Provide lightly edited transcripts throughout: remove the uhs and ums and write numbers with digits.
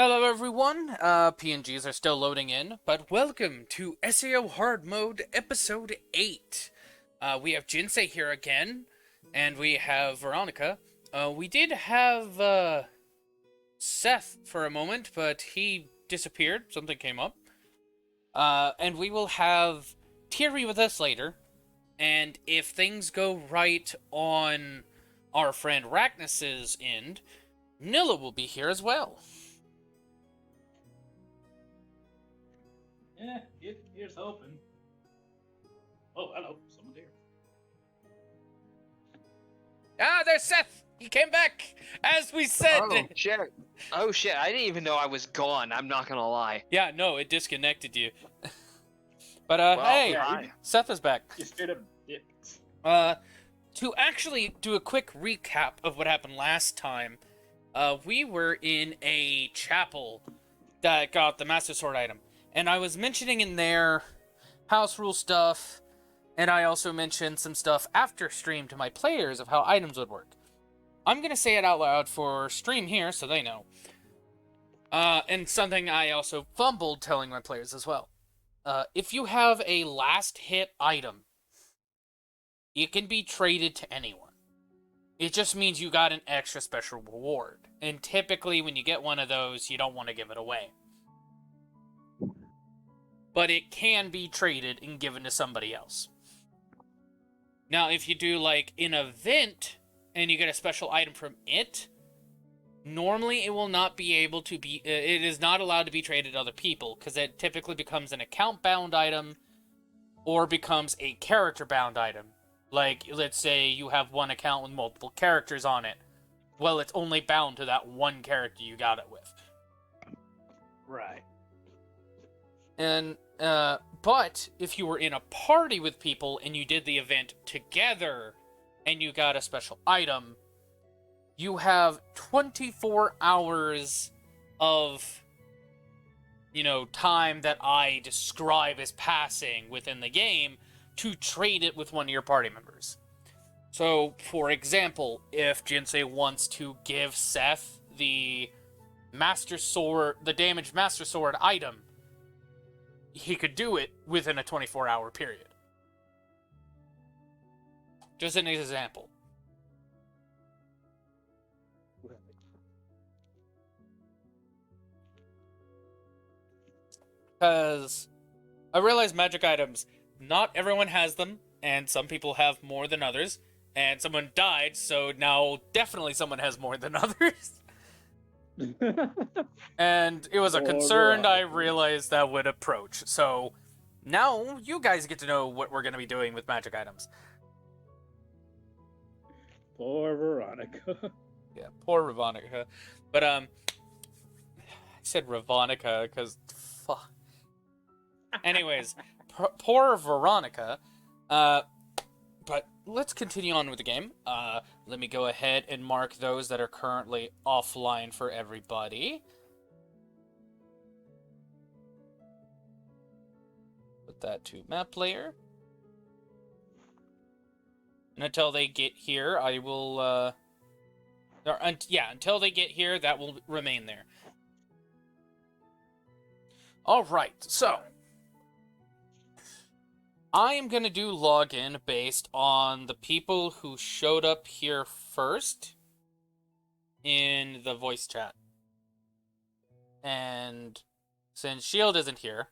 Hello everyone, PNGs are still loading in, but welcome to SAO Hard Mode Episode 8. We have Jinsei here again, and we have Veronika. We did have, Seth for a moment, but he disappeared, something came up. And we will have Thierry with us later, and if things go right on our friend Ragnars's end, Nilla will be here as well. Yeah, here's hoping. Oh, hello, someone here. Ah, there's Seth! He came back! As we said! Oh shit! Oh shit! I didn't even know I was gone. I'm not gonna lie. Yeah, no, it disconnected you. But, Well, hey! yeah, Seth is back. You straight up dipped. To actually do a quick recap of what happened last time, we were in a chapel that got the Master Sword item. And I was mentioning in there house rule stuff, and I also mentioned some stuff after stream to my players of how items would work. I'm gonna say it out loud for stream here so they know. And something I also fumbled telling my players as well. If you have a last hit item, it can be traded to anyone. It just means you got an extra special reward. And typically when you get one of those, you don't want to give it away. But it can be traded and given to somebody else. Now, if you do like an event and you get a special item from it, normally it will not be able to be, it is not allowed to be traded to other people because it typically becomes an account bound item or becomes a character bound item. Like, let's say you have one account with multiple characters on it. Well, it's only bound to that one character you got it with. Right. And, but if you were in a party with people and you did the event together and you got a special item, you have 24 hours of, time that I describe as passing within the game to trade it with one of your party members. So, for example, if Jinsei wants to give Seth the Master Sword, the damaged Master Sword item, he could do it within a 24-hour period. Just an example. Because I realize magic items, not everyone has them, and some people have more than others, and someone died, so now definitely someone has more than others. And it was a concern I realized that would approach. So now you guys get to know what we're going to be doing with magic items. Poor Veronika. Yeah, poor Veronika. But, I said Veronika because, fuck. Anyways, poor Veronika. But let's continue on with the game. Let me go ahead and mark those that are currently offline for everybody. Put that to map layer. And until they get here, I will, until they get here, that will remain there. Alright, so I am going to do login based on the people who showed up here first in the voice chat. And since Shield isn't here,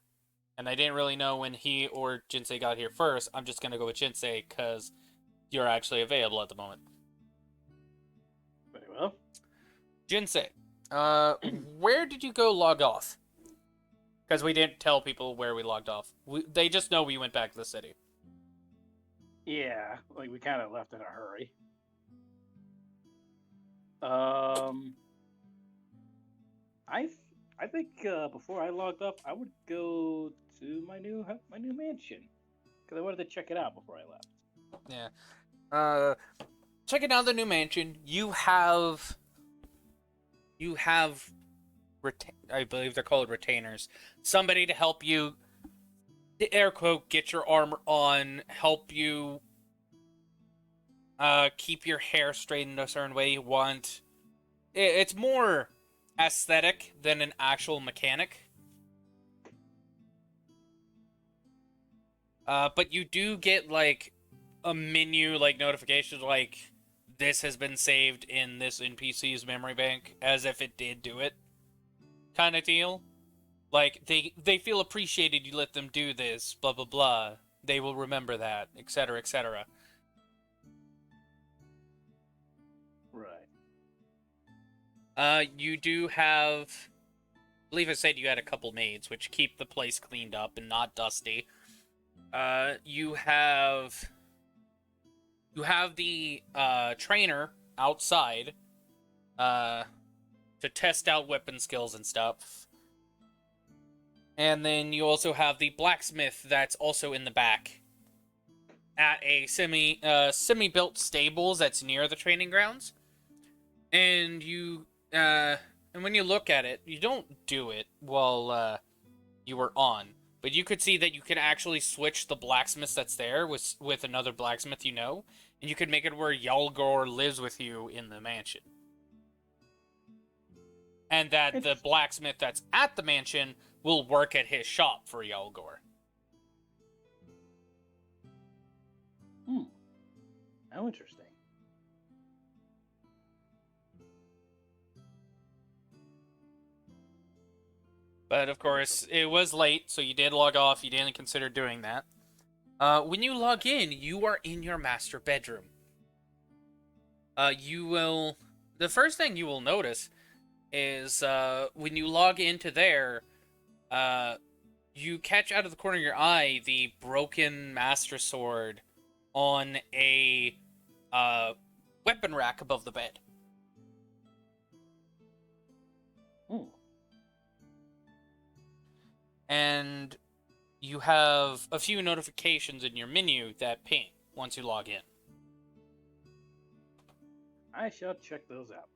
and I didn't really know when he or Jinsei got here first, I'm just going to go with Jinsei because you're actually available at the moment. Very well. Jinsei, where did you go log off? Because we didn't tell people where we logged off. They just know we went back to the city. Yeah, like we kind of left in a hurry. I think before I logged off, I would go to my new mansion because I wanted to check it out before I left. Yeah. Checking out the new mansion. You have I believe they're called retainers. Somebody to help you, air quote, get your armor on, help you keep your hair straightened a certain way you want. It's more aesthetic than an actual mechanic. But you do get, like, a menu, like, notification, like, this has been saved in this NPC's memory bank, as if it did do it, kind of deal. Like, they feel appreciated you let them do this, blah, blah, blah. They will remember that, etc., etc. Right. You do have... I believe I said you had a couple maids, which keep the place cleaned up and not dusty. You have the trainer outside to test out weapon skills and stuff. And then you also have the blacksmith that's also in the back at a semi-built stables that's near the training grounds. And and when you look at it, you don't do it while you were on, but you could see that you can actually switch the blacksmith that's there with another blacksmith you know, and you could make it where Yalgor lives with you in the mansion. And that the blacksmith that's at the mansion will work at his shop for Yalgor. How interesting. But of course, it was late, so you did log off. You didn't consider doing that. When you log in, you are in your master bedroom. The first thing you will notice is when you log into there, you catch out of the corner of your eye the broken master sword on a weapon rack above the bed. And you have a few notifications in your menu that ping once you log in. I shall check those out.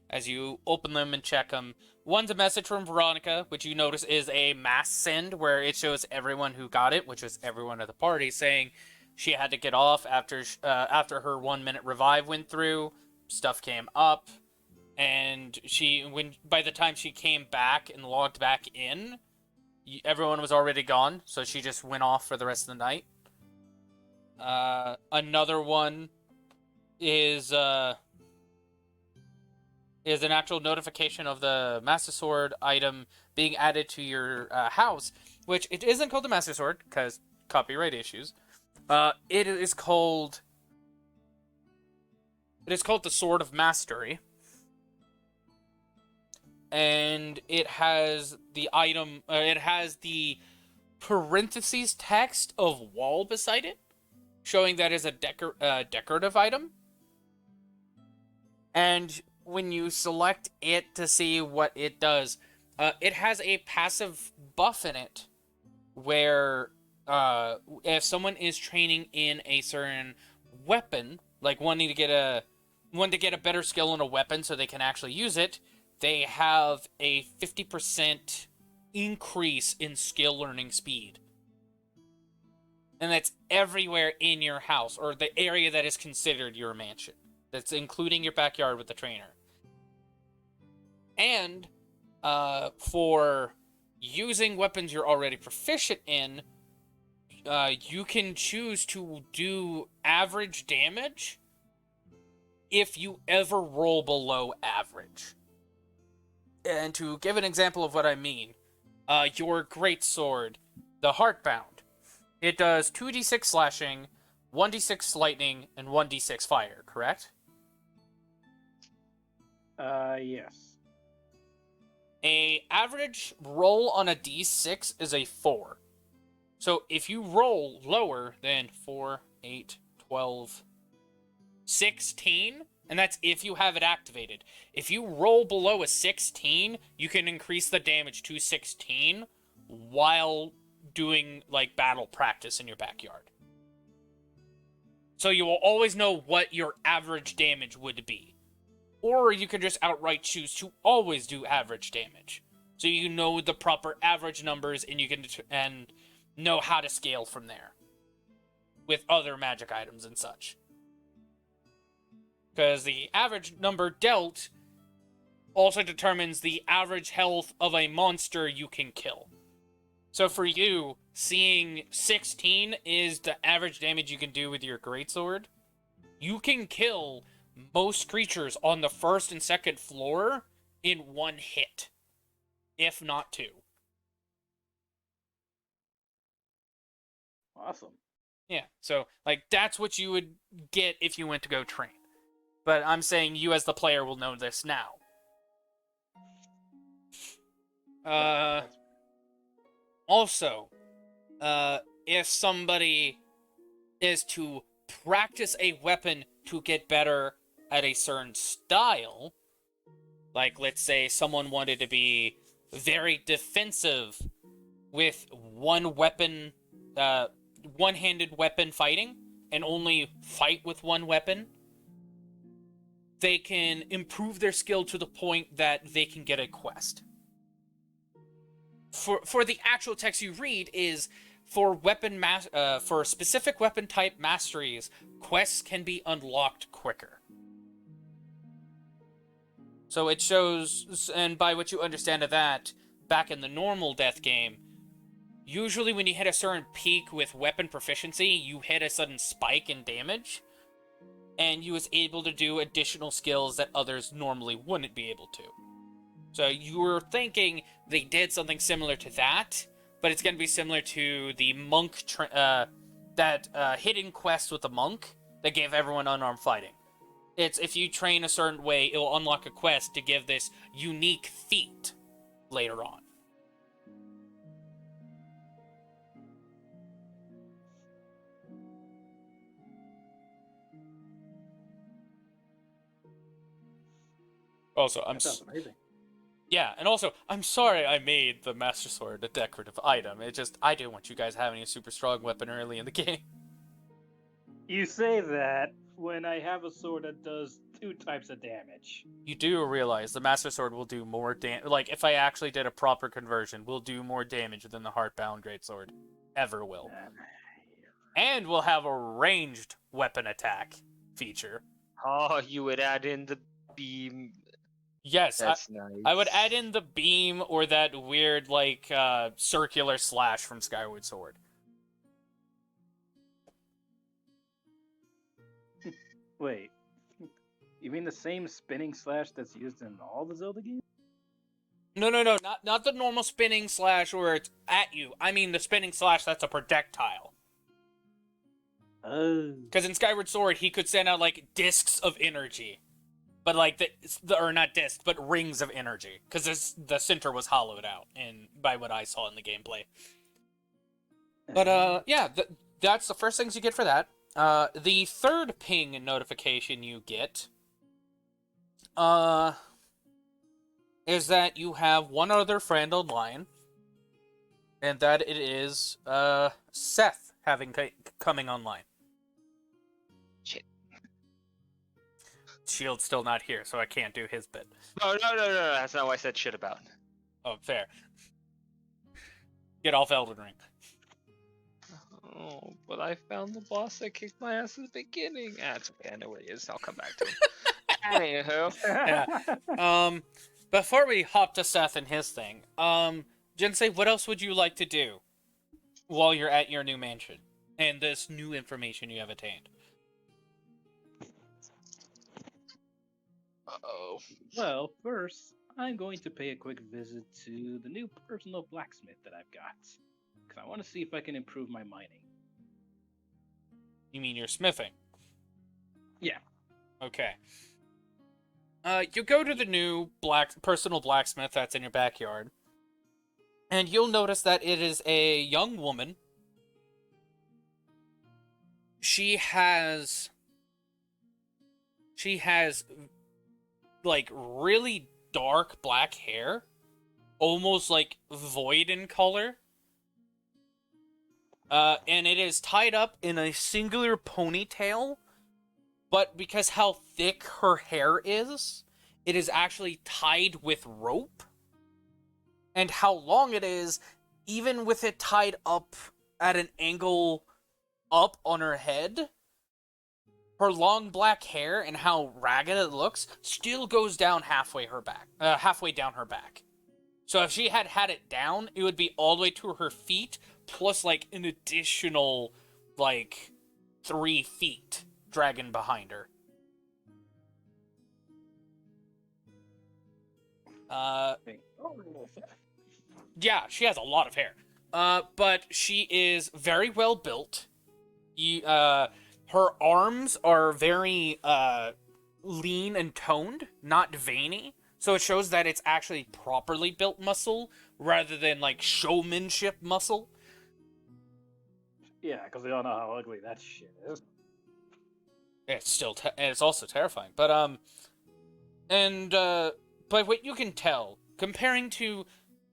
As you open them and check them, one's a message from Veronika, which you notice is a mass send, where it shows everyone who got it, which was everyone at the party, saying she had to get off after her 1 minute revive went through. Stuff came up, and by the time she came back and logged back in, everyone was already gone, so she just went off for the rest of the night. Another one is an actual notification of the Master Sword item being added to your house, which it isn't called the Master Sword, because copyright issues. It is called the Sword of Mastery. And it has the item, it has the parentheses text of wall beside it, showing that is a decorative item. And when you select it to see what it does, it has a passive buff in it, where if someone is training in a certain weapon, like wanting to get a better skill in a weapon so they can actually use it, they have a 50% increase in skill learning speed. And that's everywhere in your house, or the area that is considered your mansion. That's including your backyard with the trainer. And for using weapons you're already proficient in, you can choose to do average damage if you ever roll below average. And to give an example of what I mean, your greatsword, the Heartbound, it does 2d6 slashing, 1d6 lightning, and 1d6 fire, correct? Yes. A average roll on a d6 is a 4. So if you roll lower than 4, 8, 12, 16, and that's if you have it activated. If you roll below a 16, you can increase the damage to 16 while doing, like, battle practice in your backyard. So you will always know what your average damage would be. Or you can just outright choose to always do average damage. So you know the proper average numbers, and you can and know how to scale from there. With other magic items and such. Because the average number dealt also determines the average health of a monster you can kill. So for you, seeing 16 is the average damage you can do with your greatsword, you can kill most creatures on the first and second floor in one hit, if not two. Awesome. Yeah, so, like, that's what you would get if you went to go train. But I'm saying you as the player will know this now. That's Also, if somebody is to practice a weapon to get better at a certain style, like, let's say someone wanted to be very defensive with one weapon, one-handed weapon fighting, and only fight with one weapon, they can improve their skill to the point that they can get a quest. For the actual text you read is for for specific weapon type masteries, quests can be unlocked quicker. So it shows, and by what you understand of that, back in the normal death game, usually when you hit a certain peak with weapon proficiency, you hit a sudden spike in damage, and you was able to do additional skills that others normally wouldn't be able to. So you were thinking they did something similar to that, but it's going to be similar to the monk, hidden quest with the monk that gave everyone unarmed fighting. It's if you train a certain way, it will unlock a quest to give this unique feat later on. Also, that sounds amazing. Yeah, and also, I'm sorry I made the Master Sword a decorative item. I do want you guys having a super strong weapon early in the game. You say that when I have a sword that does 2 types of damage. You do realize the Master Sword will do more damage. Like, if I actually did a proper conversion, will do more damage than the Heartbound Greatsword ever will. And we'll have a ranged weapon attack feature. Oh, you would add in the beam. Yes, That's nice. I would add in the beam or that weird, like, circular slash from Skyward Sword. Wait. You mean the same spinning slash that's used in all the Zelda games? No, not the normal spinning slash where it's at you. I mean the spinning slash that's a projectile. Oh. Because in Skyward Sword, he could send out, like, discs of energy. But, like, or not discs, but rings of energy. Because the center was hollowed out, by what I saw in the gameplay. But, yeah, that's the first things you get for that. The third ping notification you get, is that you have one other friend online. And that it is, Seth coming online. Shit. Shield's still not here, so I can't do his bit. No, that's not what I said shit about. Oh, fair. Get off Elden Ring. Oh, but I found the boss that kicked my ass in the beginning. That's okay, I know what it is. I'll come back to him. Anywho. Yeah. Before we hop to Seth and his thing, Jinsei, what else would you like to do while you're at your new mansion and this new information you have attained? Uh-oh. Well, first, I'm going to pay a quick visit to the new personal blacksmith that I've got. Because I want to see if I can improve my mining. You mean your smithing? Yeah. Okay. You go to the new personal blacksmith that's in your backyard, and you'll notice that it is a young woman. She has, like, really dark black hair, almost, like, void in color. And it is tied up in a singular ponytail, but because how thick her hair is, it is actually tied with rope. And how long it is, even with it tied up at an angle up on her head, her long black hair and how ragged it looks still goes down halfway down her back. So if she had had it down, it would be all the way to her feet, plus like an additional, like, 3 feet dragging behind her. Yeah, she has a lot of hair. But she is very well built. Her arms are very, lean and toned, not veiny. So it shows that it's actually properly built muscle rather than like showmanship muscle. Yeah, because we all know how ugly that shit is. It's also terrifying. But but what you can tell comparing to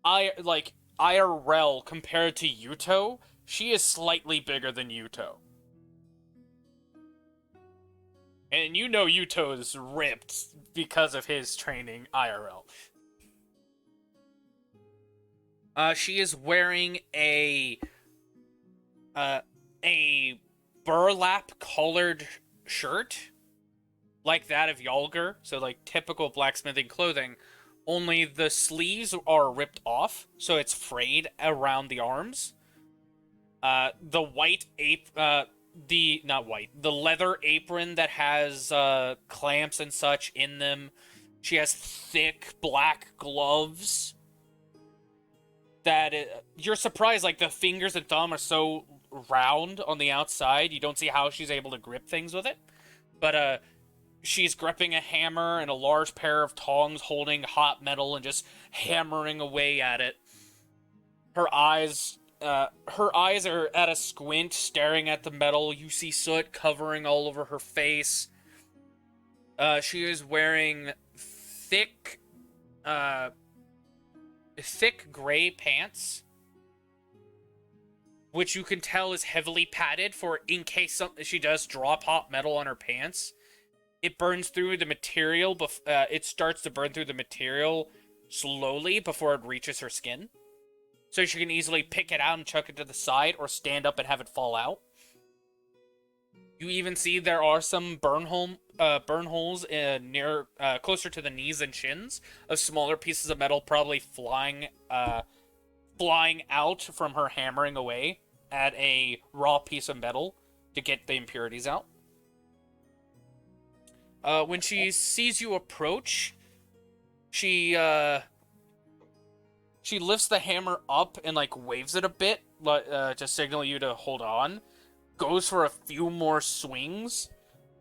IRL compared to Yuto, she is slightly bigger than Yuto. And you know Yuto's ripped because of his training IRL. She is wearing a burlap collared shirt, like that of Yalger, so like typical blacksmithing clothing, only the sleeves are ripped off, so it's frayed around the arms. The leather apron that has clamps and such in them. She has thick black gloves that you're surprised, like the fingers and thumb are so round on the outside, you don't see how she's able to grip things with it. But she's gripping a hammer and a large pair of tongs holding hot metal and just hammering away at it. Her eyes are at a squint, staring at the metal. You see soot covering all over her face. She is wearing thick gray pants, which you can tell is heavily padded for in case she does drop hot metal on her pants. It burns through the material. It starts to burn through the material slowly before it reaches her skin. So she can easily pick it out and chuck it to the side or stand up and have it fall out. You even see there are some burn holes near closer to the knees and shins of smaller pieces of metal probably flying out from her hammering away at a raw piece of metal to get the impurities out. When she sees you approach, she lifts the hammer up and like waves it a bit to signal you to hold on. Goes for a few more swings,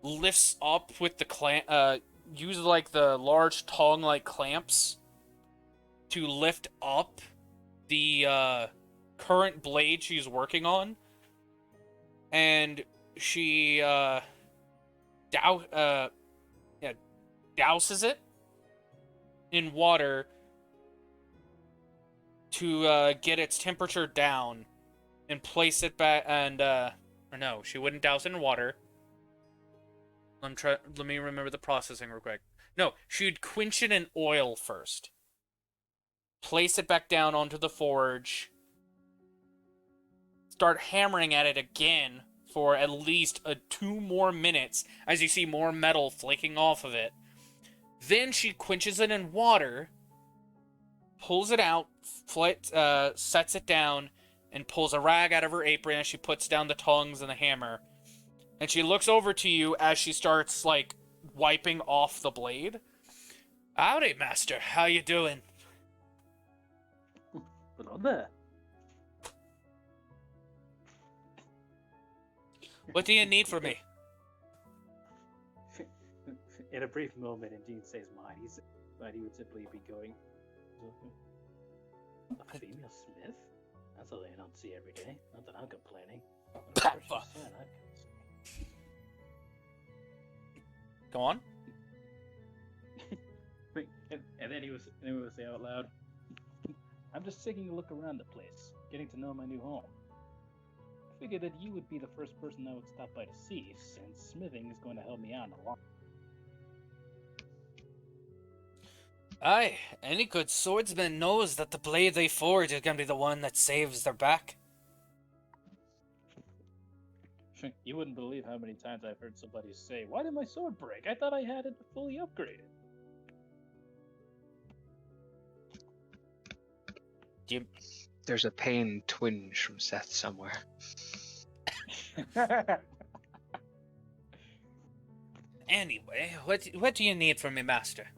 lifts up with the uses like the large tong-like clamps to lift up the current blade she's working on, and she douses it in water to get its temperature down and place it back. And or no, she wouldn't douse it in water. Let me remember the processing real quick. No, she'd quench it in oil first, place it back down onto the forge, start hammering at it again for at least 2 more minutes as you see more metal flaking off of it. Then she quenches it in water, pulls it out, sets it down, and pulls a rag out of her apron as she puts down the tongs and the hammer. And she looks over to you as she starts, like, wiping off the blade. Howdy, master. How you doing? Hello there. What do you need from me? In a brief moment in Jinsei's mind, he would simply be going, a female smith? That's something I don't see every day. Not that I'm complaining. Go on. And then he would say out loud, I'm just taking a look around the place, getting to know my new home. I figured that you would be the first person I would stop by to see, since smithing is going to help me out in the long. Aye, any good swordsman knows that the blade they forge is going to be the one that saves their back. You wouldn't believe how many times I've heard somebody say, "Why did my sword break? I thought I had it fully upgraded." There's a pain twinge from Seth somewhere. Anyway, what do you need from me, master?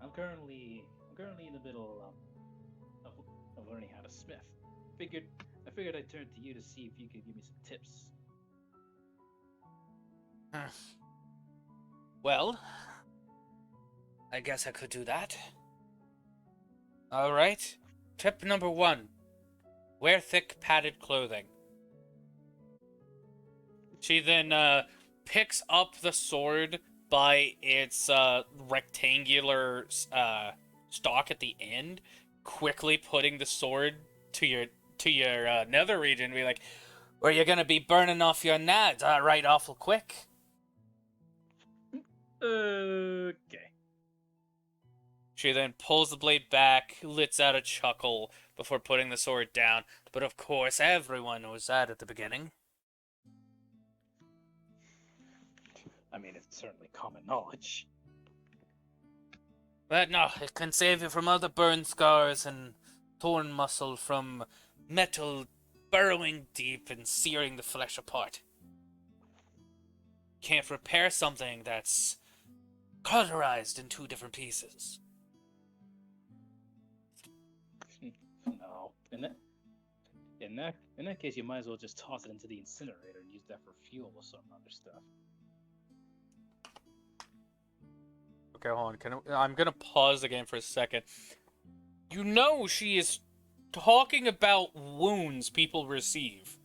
I'm currently in the middle of learning how to smith. I figured I'd turn to you to see if you could give me some tips. Well, I guess I could do that. All right. Tip number 1: wear thick padded clothing. She then picks up the sword by its rectangular stalk at the end, quickly putting the sword to your nether region. Be like, "Or you're gonna be burning off your nads right awful quick." Okay. She then pulls the blade back, lets out a chuckle before putting the sword down. But of course, everyone knows that at the beginning. I mean, it's certainly common knowledge. But no, it can save you from other burn scars and torn muscle from metal burrowing deep and searing the flesh apart. Can't repair something that's cauterized in 2 different pieces. No. In that case, you might as well just toss it into the incinerator and use that for fuel or some other stuff. Okay, hold on. I'm gonna pause the game for a second. You know she is talking about wounds people receive.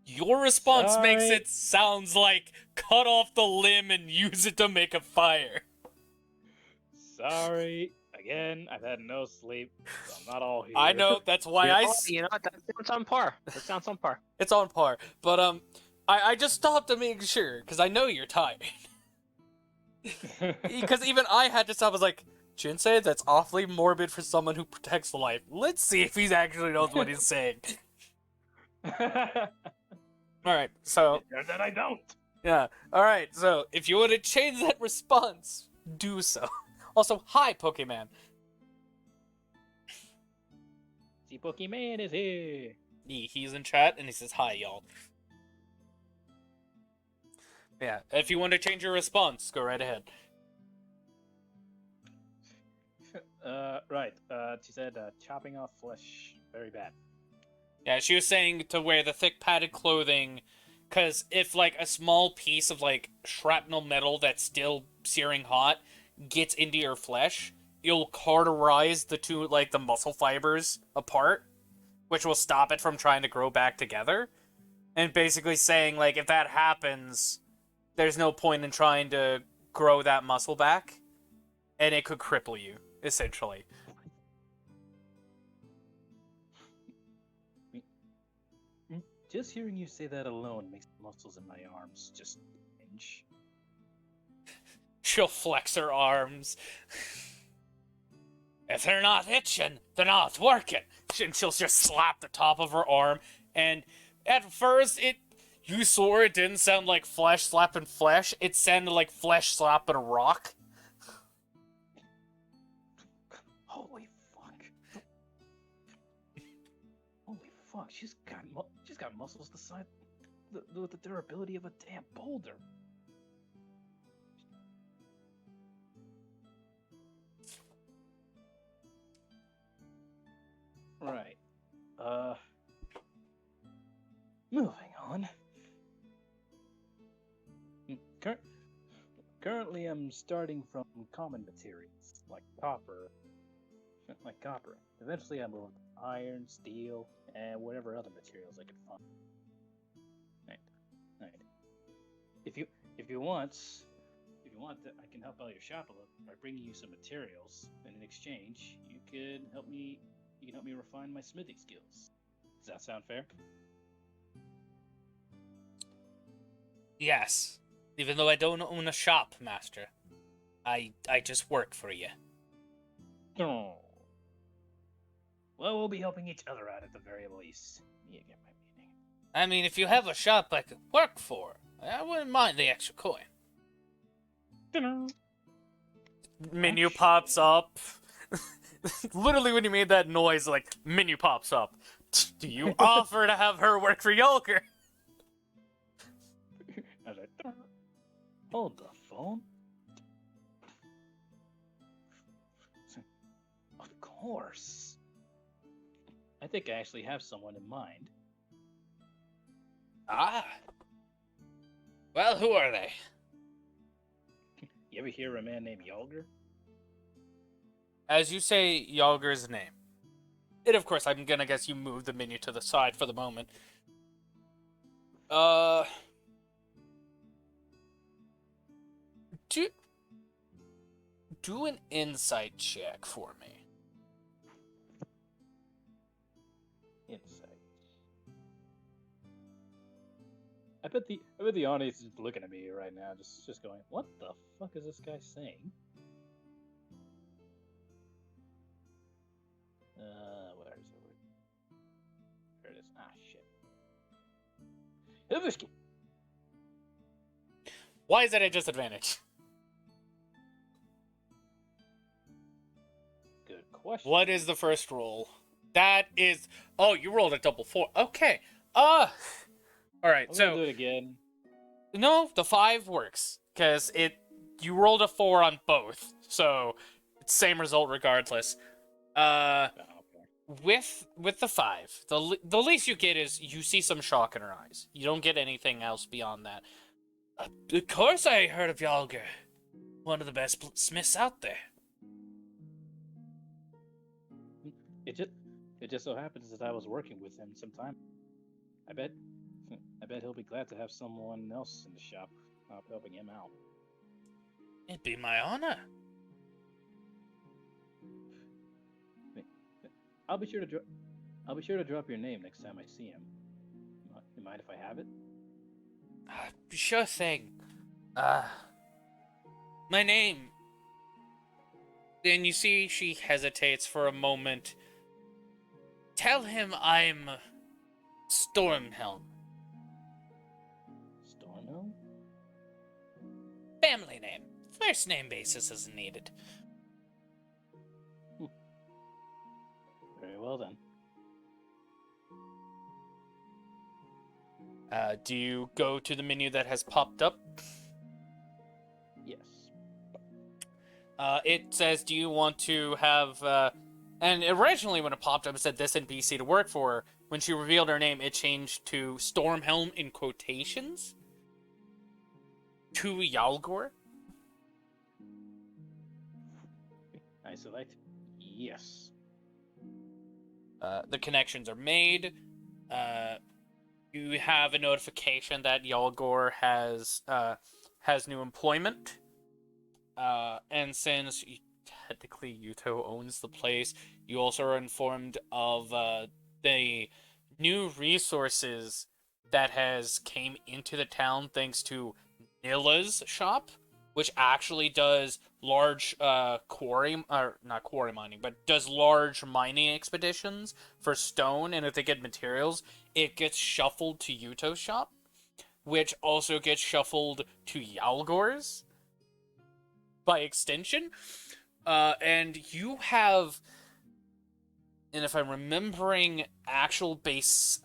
Your response makes Sorry. it sounds like cut off the limb and use it to make a fire. Sorry. Again, I've had no sleep, so I'm not all here. I know, that's why You know what? That sounds on par. It's on par. But, I just stopped to make sure, because I know you're tired. Because even I had to stop. I was like, Jinsei, that's awfully morbid for someone who protects life. Let's see if he actually knows what he's saying. Alright, so... Turns out I don't. Yeah, alright, so if you want to change that response, do so. Also, hi, Pokemon. See, Pokemon is here. He's in chat, and he says, hi, y'all. Yeah, if you want to change your response, go right ahead. Right. She said, chopping off flesh, very bad. Yeah, she was saying to wear the thick padded clothing, because if, like, a small piece of, like, shrapnel metal that's still searing hot gets into your flesh, it'll cauterize the 2, like, the muscle fibers apart, which will stop it from trying to grow back together. And basically saying, like, if that happens, there's no point in trying to grow that muscle back, and it could cripple you, essentially. Just hearing you say that alone makes the muscles in my arms just hinge. She'll flex her arms. If they're not itching, they're not working. And she'll just slap the top of her arm. And at first, you swore it didn't sound like flesh slapping flesh. It sounded like flesh slapping a rock. Holy fuck! Holy fuck! She's got muscles the size, with the durability of a damn boulder. Right. Moving on. Currently, I'm starting from common materials like copper. Eventually, I move on to iron, steel, and whatever other materials I can find. Right. If you want, I can help out your shop a little by bringing you some materials, and in exchange, you can help me refine my smithing skills. Does that sound fair? Yes. Even though I don't own a shop, master. I just work for you. Oh. Well, we'll be helping each other out at the very least. You get my meaning. I mean, if you have a shop I could work for, I wouldn't mind the extra coin. Menu pops up. Literally, when you made that noise, like, menu pops up. Do you offer to have her work for Yolker? I was like, hold the phone. Of course. I think I actually have someone in mind. Ah. Well, who are they? You ever hear of a man named Yolger? As you say Yolger's name. And of course, I'm gonna guess you move the menu to the side for the moment. Do an insight check for me. Insight. I bet the audience is just looking at me right now, just going, "What the fuck is this guy saying?" Where is it? There it is. Ah, shit. Hibisky. Why is that a disadvantage? Good question. What is the first roll? That is... Oh, you rolled a double 4. Okay. Alright, I'm so... gonna do it again. No, the 5 works. Because you rolled a 4 on both. So, it's same result regardless. Oh, okay. With the 5, the least you get is you see some shock in her eyes. You don't get anything else beyond that. Of course I heard of Yalger. One of the best smiths out there. It just so happens that I was working with him sometime. I bet he'll be glad to have someone else in the shop helping him out. It'd be my honor. I'll be sure to drop your name next time I see him. You mind if I have it? Sure thing. My name. And you see she hesitates for a moment. Tell him I'm Stormhelm. Stormhelm? Family name. First name basis isn't needed. Very well then. Do you go to the menu that has popped up? Yes. It says, do you want to have, and originally when it popped up, it said this NPC to work for. When she revealed her name, it changed to Stormhelm in quotations. To Yalgor. I select yes. The connections are made. You have a notification that Yalgor has new employment. And since technically Yuto owns the place, you also are informed of the new resources that has came into the town thanks to Nilla's shop, which actually does large not quarry mining, but does large mining expeditions for stone, and if they get materials, it gets shuffled to Yuto's shop, which also gets shuffled to Yalgor's by extension. And you have, and if I'm remembering actual base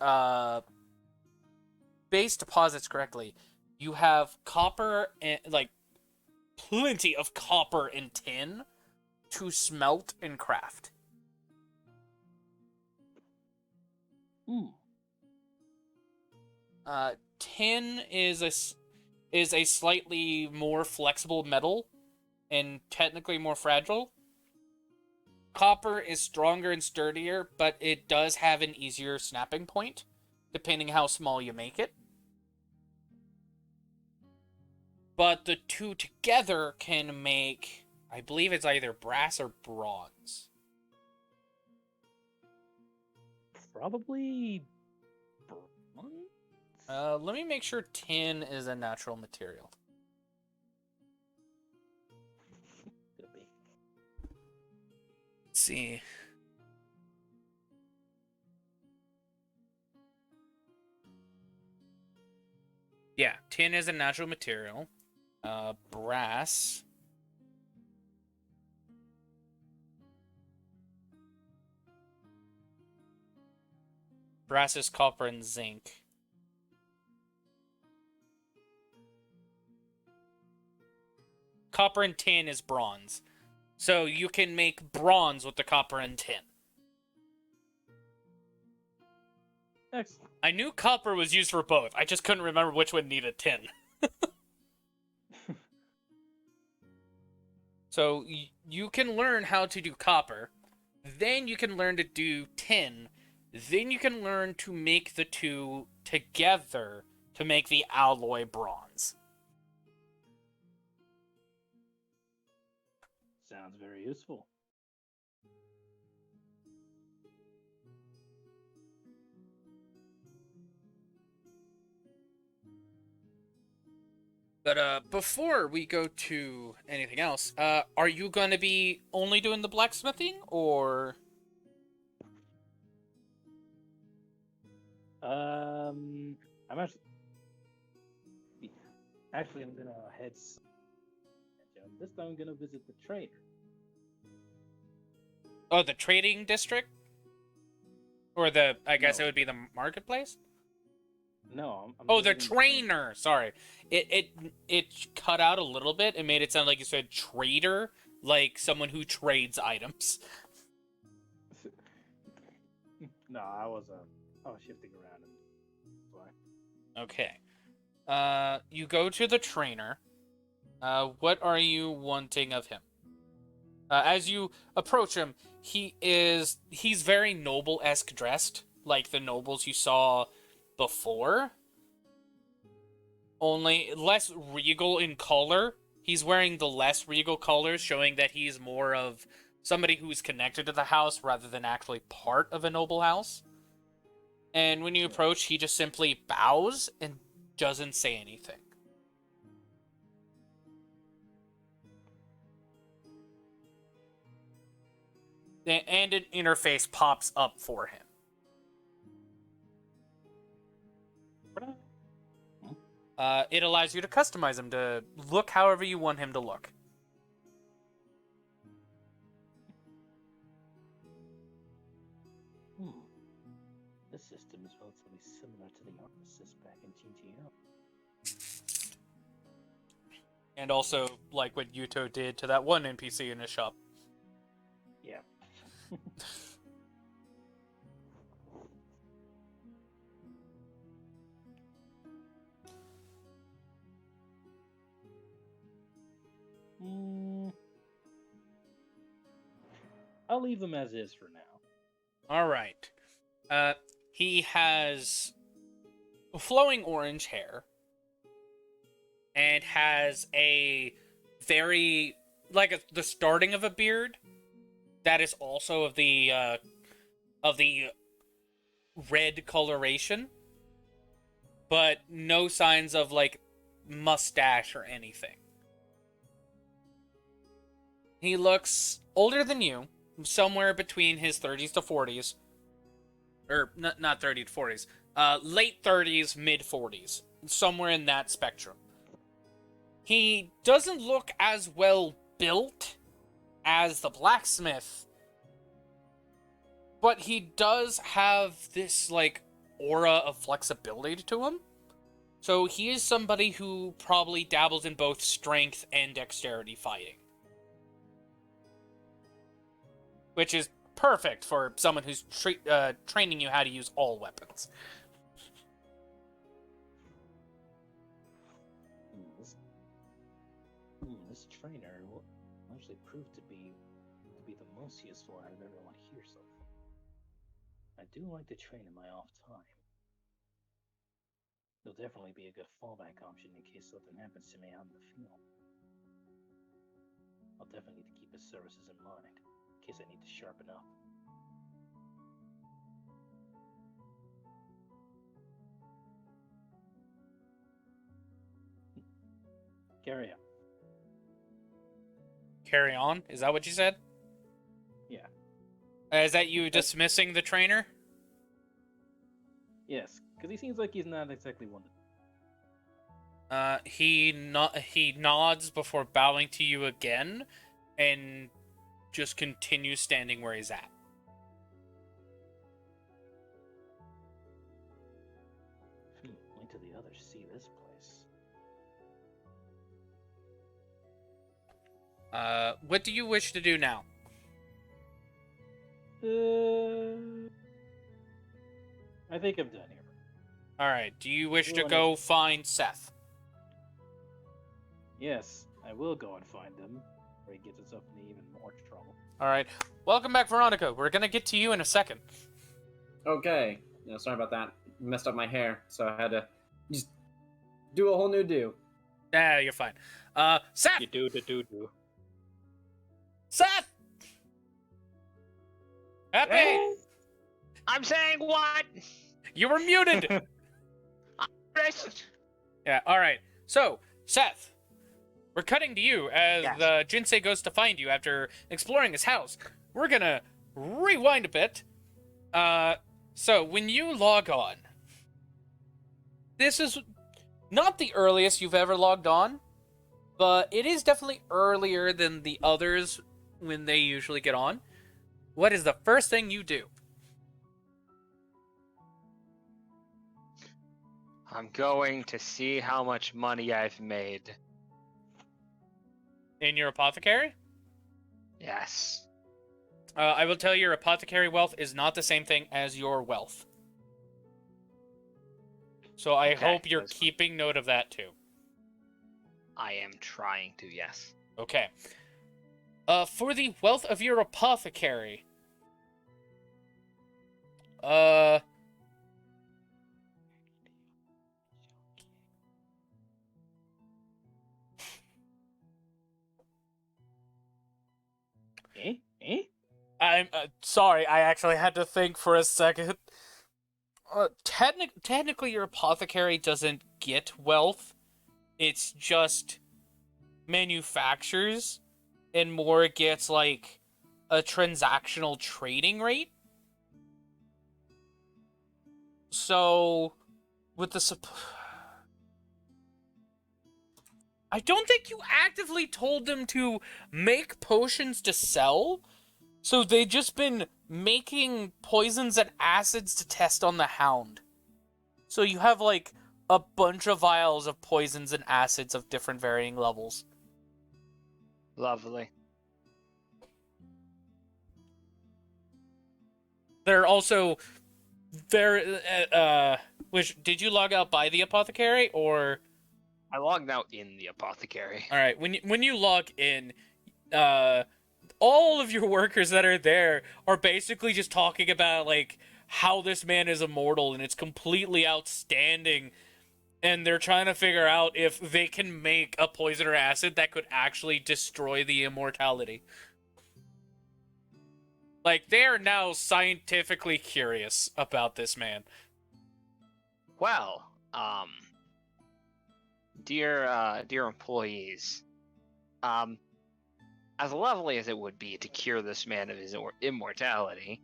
deposits correctly, you have copper and plenty of copper and tin to smelt and craft. Tin is a slightly more flexible metal and technically more fragile. Copper is stronger and sturdier, but it does have an easier snapping point, depending how small you make it. But the two together can make, I believe it's either brass or bronze. Probably bronze? Let me make sure tin is a natural material. Could be. Let's see. Yeah, tin is a natural material. Brass. Brass is copper and zinc. Copper and tin is bronze. So you can make bronze with the copper and tin. Excellent. I knew copper was used for both. I just couldn't remember which one needed tin. So you can learn how to do copper. Then you can learn to do tin. Then you can learn to make the two together to make the alloy bronze. Sounds very useful. But before we go to anything else, are you going to be only doing the blacksmithing, or? I'm actually I'm gonna head. This time I'm gonna visit the trader. Oh, the trading district? Or I guess No. it would be the marketplace? No, I'm Oh, the visiting trainer. Sorry. It cut out a little bit. It made it sound like you said trader, like someone who trades items. No, I was shifting around. Why? Okay. You go to the trainer. What are you wanting of him? As you approach him, he's very noble-esque dressed, like the nobles you saw before. Only less regal in color. He's wearing the less regal colors, showing that he's more of somebody who's connected to the house rather than actually part of a noble house. And when you approach, he just simply bows and doesn't say anything. And an interface pops up for him. It allows you to customize him to look however you want him to look. This system is relatively similar to the offices back in GTO. And also, like what Yuto did to that one NPC in his shop. Yeah. I'll leave them as is for now. All right. He has flowing orange hair and has a very the starting of a beard that is also of the red coloration, but no signs of like mustache or anything. He looks older than you, somewhere between his 30s to 40s. Or, not 30 to 40s. Late 30s, mid 40s. Somewhere in that spectrum. He doesn't look as well built as the blacksmith, but he does have this, like, aura of flexibility to him. So he is somebody who probably dabbles in both strength and dexterity fighting. Which is perfect for someone who's training you how to use all weapons. This trainer will actually prove to be the most useful I've ever won here so far. I do like to train in my off time. It'll definitely be a good fallback option in case something happens to me out in the field. I'll definitely need to keep his services in mind, in case I need to sharpen up. Carry on. Carry on? Is that what you said? Yeah. Is that you dismissing the trainer? Yes, because he seems like he's not exactly one to... He nods before bowing to you again, and just continues standing where he's at. Wait till the others see this place. What do you wish to do now? I think I'm done here. Alright, do you wish to Well, go find Seth? Yes, I will go and find him, or he gets himself into even more trouble. Alright, welcome back, Veronika. We're gonna get to you in a second. Okay. Yeah, sorry about that. Messed up my hair, so I had to just do a whole new do. Nah, you're fine. Seth! You do. Seth! Happy! I'm saying what? You were muted! Yeah, alright. So, Seth, we're cutting to you as Yes. Jinsei goes to find you after exploring his house. We're gonna rewind a bit. So when you log on, this is not the earliest you've ever logged on, but it is definitely earlier than the others when they usually get on. What is the first thing you do? I'm going to see how much money I've made. In your apothecary? Yes. I will tell you, your apothecary wealth is not the same thing as your wealth. So I Okay, hope you're that's fine. keeping note of that too. I am trying to, yes. Okay. For the wealth of your apothecary, I'm sorry, I actually had to think for a second. Technically, your apothecary doesn't get wealth. It's just manufactures, and more gets like a transactional trading rate. So, with the I don't think you actively told them to make potions to sell. So they've just been making poisons and acids to test on the hound. So you have like a bunch of vials of poisons and acids of different varying levels. Lovely. They're also very which did you log out by the apothecary or I logged out in the apothecary. all right, when you log in, all of your workers that are there are basically just talking about like how this man is immortal and it's completely outstanding, and they're trying to figure out if they can make a poison or acid that could actually destroy the immortality. Like, they are now scientifically curious about this man. Well, dear employees, as lovely as it would be to cure this man of his immortality,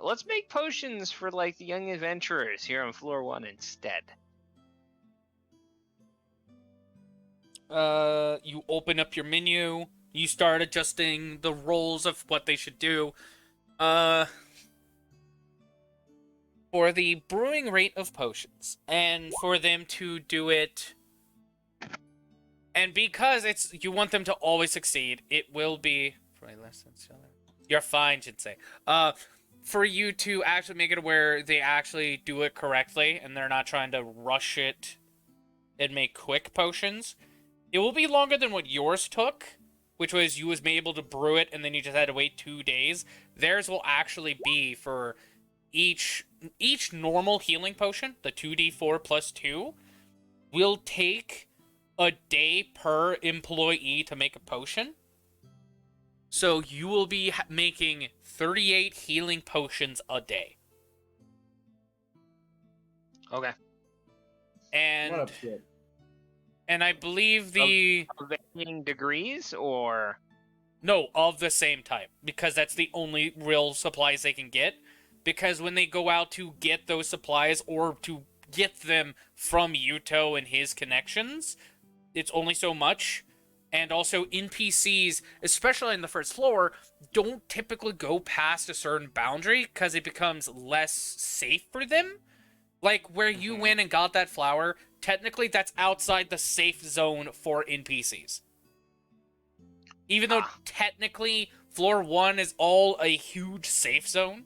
let's make potions for like the young adventurers here on floor 1 instead. You open up your menu, you start adjusting the roles of what they should do. For the brewing rate of potions, and for them to do it, and because you want them to always succeed, it will be you're fine, Jinsei. For you to actually make it where they actually do it correctly, and they're not trying to rush it and make quick potions, it will be longer than what yours took, which was you was able to brew it and then you just had to wait 2 days. Theirs will actually be for each normal healing potion, the 2d4 plus 2, will take a day per employee to make a potion. So you will be making 38 healing potions a day. Okay. And What a kid. and I believe the Of varying degrees, or no, of the same type, because that's the only real supplies they can get. Because when they go out to get those supplies or to get them from Yuto and his connections. It's only so much. And also, NPCs, especially in the first floor, don't typically go past a certain boundary because it becomes less safe for them. Like, where you went and got that flower, technically that's outside the safe zone for NPCs. Even though technically floor 1 is all a huge safe zone,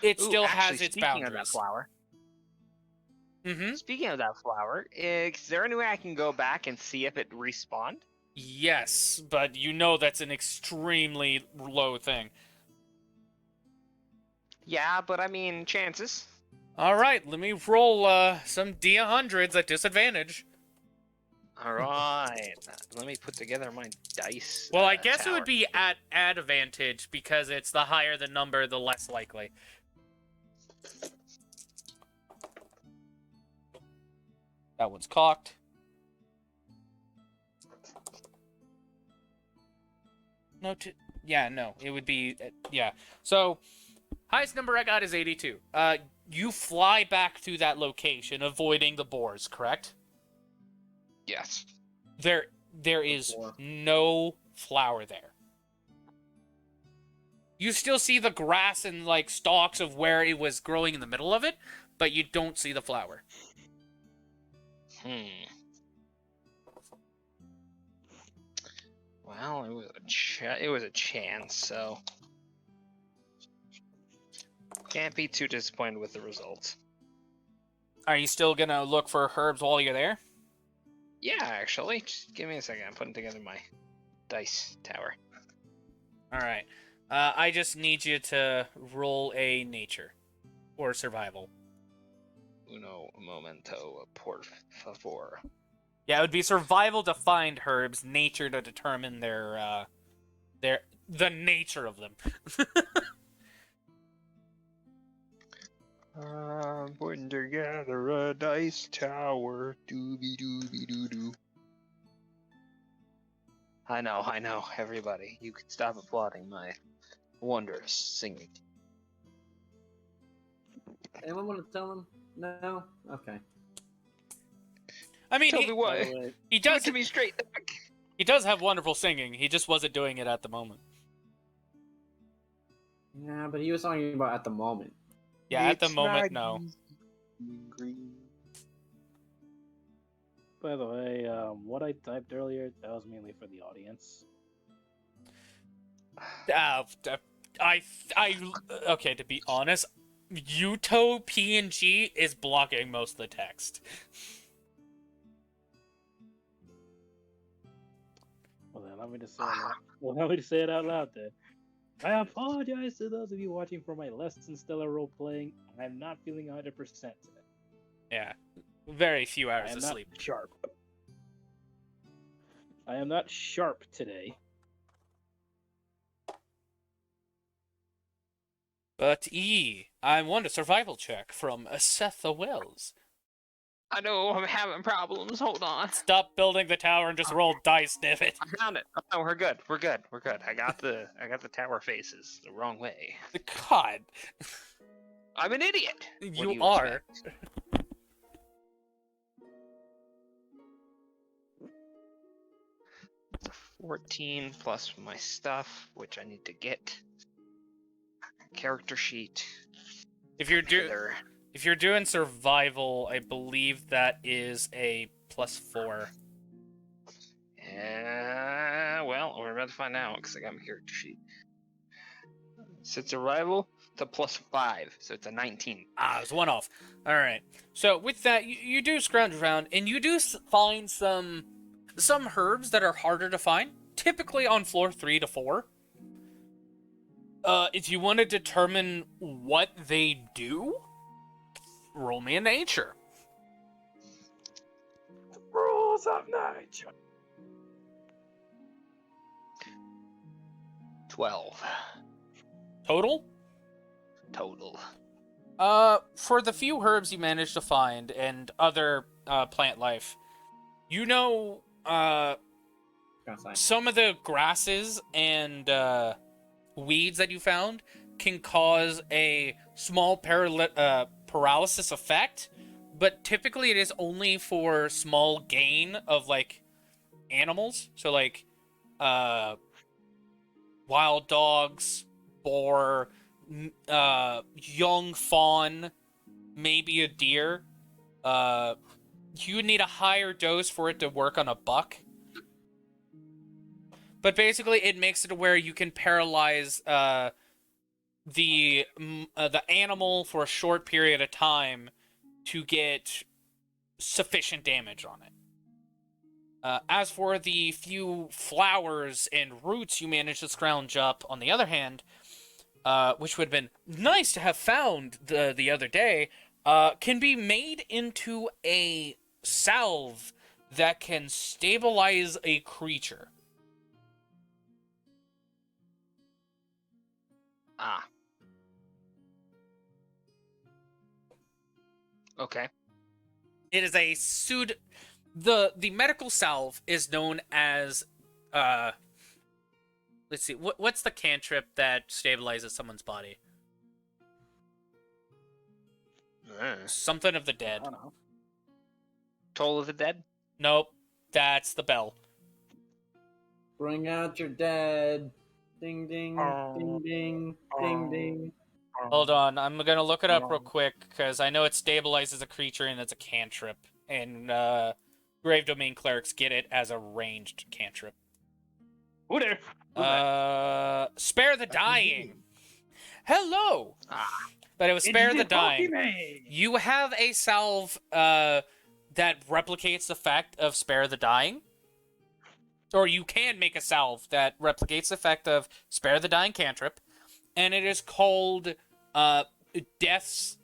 it still has its speaking of that boundaries. flower. Mm-hmm. Speaking of that flower, is there any way I can go back and see if it respawned? Yes, but you know that's an extremely low thing. Yeah, but I mean, chances. Alright, let me roll some D100s at disadvantage. Alright, let me put together my dice. Well, I guess it tower. would be at advantage because it's the higher the number, the less likely. That one's cocked. No, no, it would be, yeah. So, highest number I got is 82. You fly back to that location, avoiding the boars, correct? Yes. There is no flower there. You still see the grass and, like, stalks of where it was growing in the middle of it, but you don't see the flower. Well, it was a chance, so can't be too disappointed with the results. Are you still gonna look for herbs while you're there? Yeah, actually, just give me a second. I'm putting together my dice tower. All right. I just need you to roll a nature or survival. Uno momento por favor. Yeah, it would be survival to find herbs, nature to determine the nature of them. I'm putting together a dice tower. Doobie doobie doo doo. I know, everybody. You can stop applauding my wondrous singing. Anyone want to tell him? No? Okay. I mean, Tell me what. he Give does it to me straight. he does have wonderful singing. He just wasn't doing it at the moment. Yeah, but he was talking about at the moment. Yeah, at the moment, no. Green. By the way, what I typed earlier, that was mainly for the audience. Okay, to be honest, Yuto PNG is blocking most of the text. Well, then let me just say it out. Well, let me just say it out loud then. I apologize to those of you watching for my less than stellar role playing. I'm not feeling 100% today. Yeah, very few I hours am of not sleep. sharp. I am not sharp today. But I want a survival check from Seth Wells. I know, I'm having problems. Hold on. Stop building the tower and just roll dice, damn it. I found it. Oh, we're good. I got the tower faces the wrong way. God. I'm an idiot. What do You are. expect? It's a 14 plus my stuff, which I need to get. Character sheet. If you're doing survival, I believe that is a +4. Well, we're about to find out because I got my character sheet. So it's survival, it's a +5, so it's a 19. Ah, it's one off. All right. So with that, you do scrounge around, and you do find some herbs that are harder to find, typically on floor 3 to 4. If you want to determine what they do, roll me a nature. Rules of nature. 12 Total? total. For the few herbs you managed to find and other plant life, you know, some of the grasses and paralysis effect, but typically it is only for small gain of like animals. So like wild dogs, boar, young fawn, maybe a deer. You would need a higher dose for it to work on a buck. But basically, it makes it where you can paralyze the animal for a short period of time to get sufficient damage on it. As for the few flowers and roots you managed to scrounge up, on the other hand, which would have been nice to have found the other day, can be made into a salve that can stabilize a creature. Ah. Okay. It is a the medical salve is known as let's see, what's the cantrip that stabilizes someone's body? Something of the I dead. don't know. Toll of the Dead? Nope, that's the bell. Bring out your dead. Ding ding ding ding ding ding. Hold on, I'm gonna look it up real quick because I know it stabilizes a creature and it's a cantrip, and Grave Domain clerics get it as a ranged cantrip. Who there? Spare the dying. Hello. But it was spare the dying. You have a salve that replicates the effect of spare the dying. Or you can make a salve that replicates the effect of spare the dying cantrip, and it is called Death's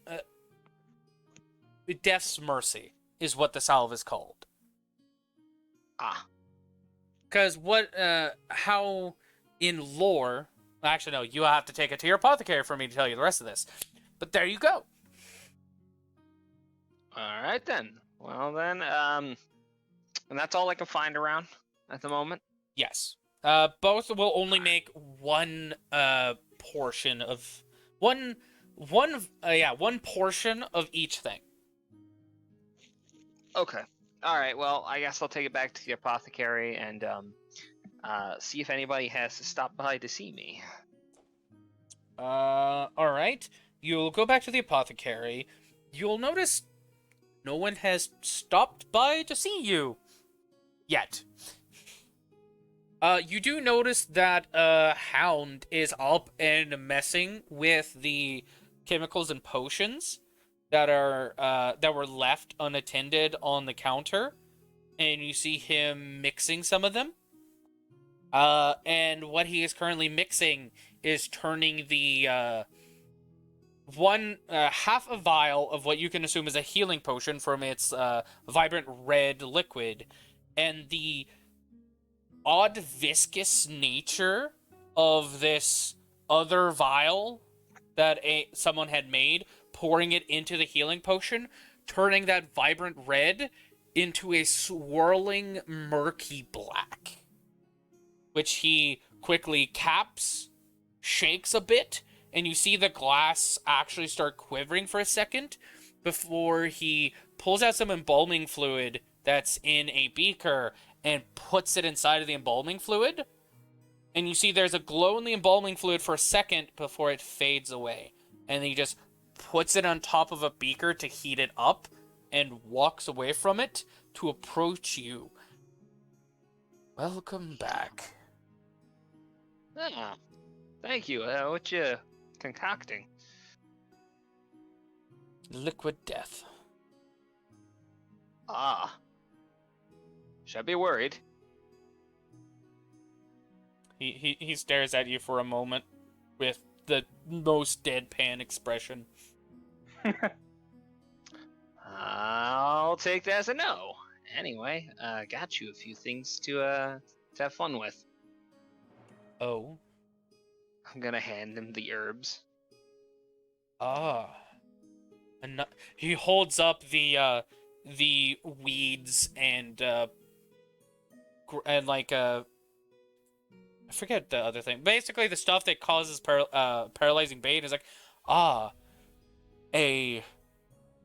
Mercy is what the salve is called. Ah. Because how in lore, actually no, you have to take it to your apothecary for me to tell you the rest of this. But there you go. All right then. Well then, and that's all I can find around at the moment. Yes. Both will only make one portion of one portion of each thing. Okay. All right. Well, I guess I'll take it back to the apothecary and see if anybody has to stop by to see me. All right. You'll go back to the apothecary. You'll notice no one has stopped by to see you yet. You do notice that Hound is up and messing with the chemicals and potions that were left unattended on the counter, and you see him mixing some of them. And what he is currently mixing is turning the half a vial of what you can assume is a healing potion from its vibrant red liquid, and the odd viscous nature of this other vial that someone had made, pouring it into the healing potion, turning that vibrant red into a swirling murky black, which he quickly caps, shakes a bit, and you see the glass actually start quivering for a second before he pulls out some embalming fluid that's in a beaker and puts it inside of the embalming fluid. And you see there's a glow in the embalming fluid for a second before it fades away. And then he just puts it on top of a beaker to heat it up and walks away from it to approach you. Welcome back. Ah, thank you. What you concocting? Liquid death. Ah. Should I be worried? He stares at you for a moment with the most deadpan expression. I'll take that as a no. Anyway, got you a few things to have fun with. Oh. I'm gonna hand him the herbs. Ah. And he holds up the weeds and like I forget the other thing. Basically, the stuff that causes paralyzing pain is like, a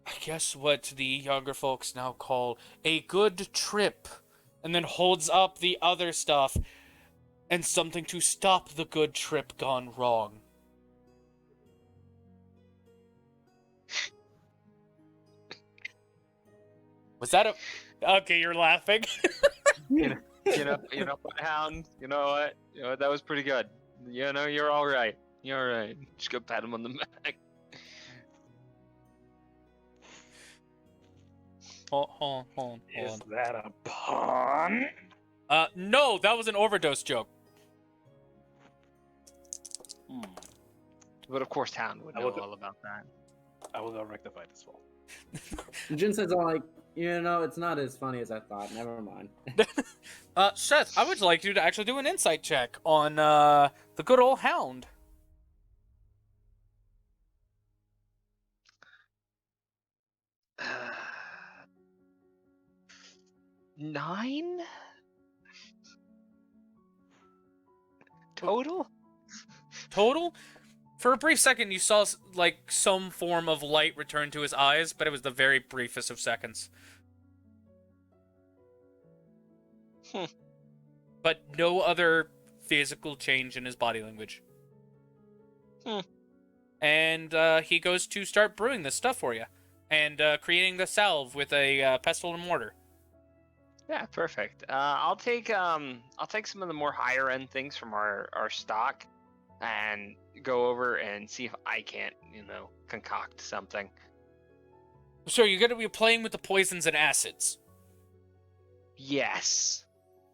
I guess what the younger folks now call a good trip, and then holds up the other stuff and something to stop the good trip gone wrong. Was that a... Okay, you're laughing. You know what, Hound? You know what? That was pretty good. You're all right. You're all right. Just go pat him on the back. Hold on. Is that a pun? No, that was an overdose joke. But of course, Hound would know all about that. I will go rectify this one. Jinsei's all like, it's not as funny as I thought. Never mind. Seth, I would like you to actually do an insight check on the good old Hound. Nine? Total? Total? For a brief second, you saw, like, some form of light return to his eyes, but it was the very briefest of seconds. But no other physical change in his body language. And he goes to start brewing this stuff for you. And creating the salve with a pestle and mortar. Yeah, perfect. I'll take some of the more higher end things from our stock, and go over and see if I can't, concoct something. So you're gonna be playing with the poisons and acids. Yes.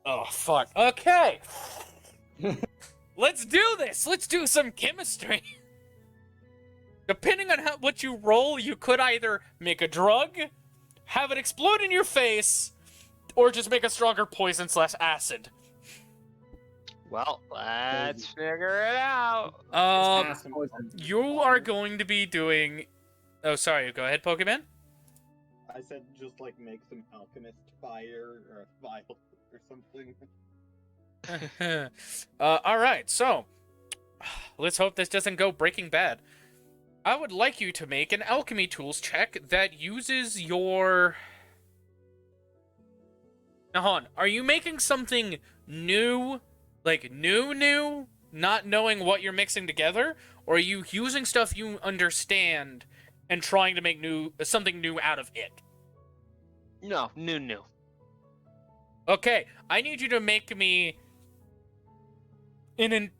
Oh fuck. Okay. Let's do this. Let's do some chemistry. Depending on what you roll, you could either make a drug, have it explode in your face, or just make a stronger poison / acid. Well, let's figure it out. You are going to be doing... Oh, sorry. Go ahead, Pokemon. I said just like make some alchemist fire or a vial or something. Alright, so... Let's hope this doesn't go Breaking Bad. I would like you to make an alchemy tools check that uses your... Now, hold on. Are you making something new? Like, new? Not knowing what you're mixing together? Or are you using stuff you understand and trying to make something new out of it? No, new. Okay, I need you to make me an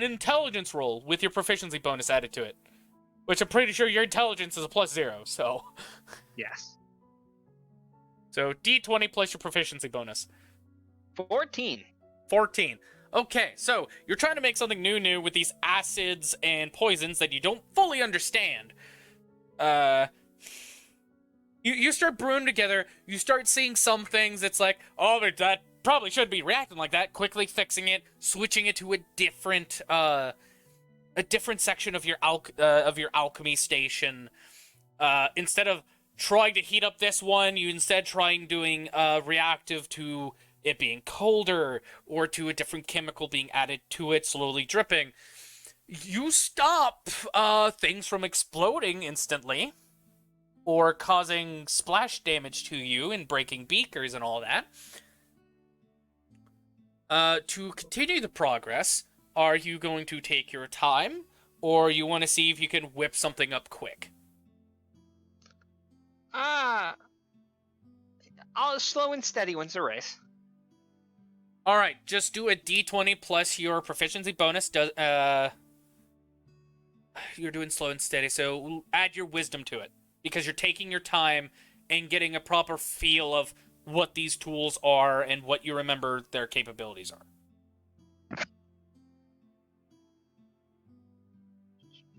intelligence roll with your proficiency bonus added to it. Which I'm pretty sure your intelligence is a +0, so... Yes. So, D20 plus your proficiency bonus. 14. 14. Okay, so you're trying to make something new with these acids and poisons that you don't fully understand. You start brewing together, you start seeing some things that's like, oh, but that probably shouldn't be reacting like that, quickly fixing it, switching it to a different section of your alchemy station. Instead of trying to heat up this one, you instead doing reactive to it being colder, or to a different chemical being added to it, slowly dripping. You stop things from exploding instantly, or causing splash damage to you and breaking beakers and all that. To continue the progress, are you going to take your time, or you want to see if you can whip something up quick? I'll slow and steady wins the race. Alright, just do a d20 plus your proficiency bonus. You're doing slow and steady, so add your wisdom to it. Because you're taking your time and getting a proper feel of what these tools are and what you remember their capabilities are.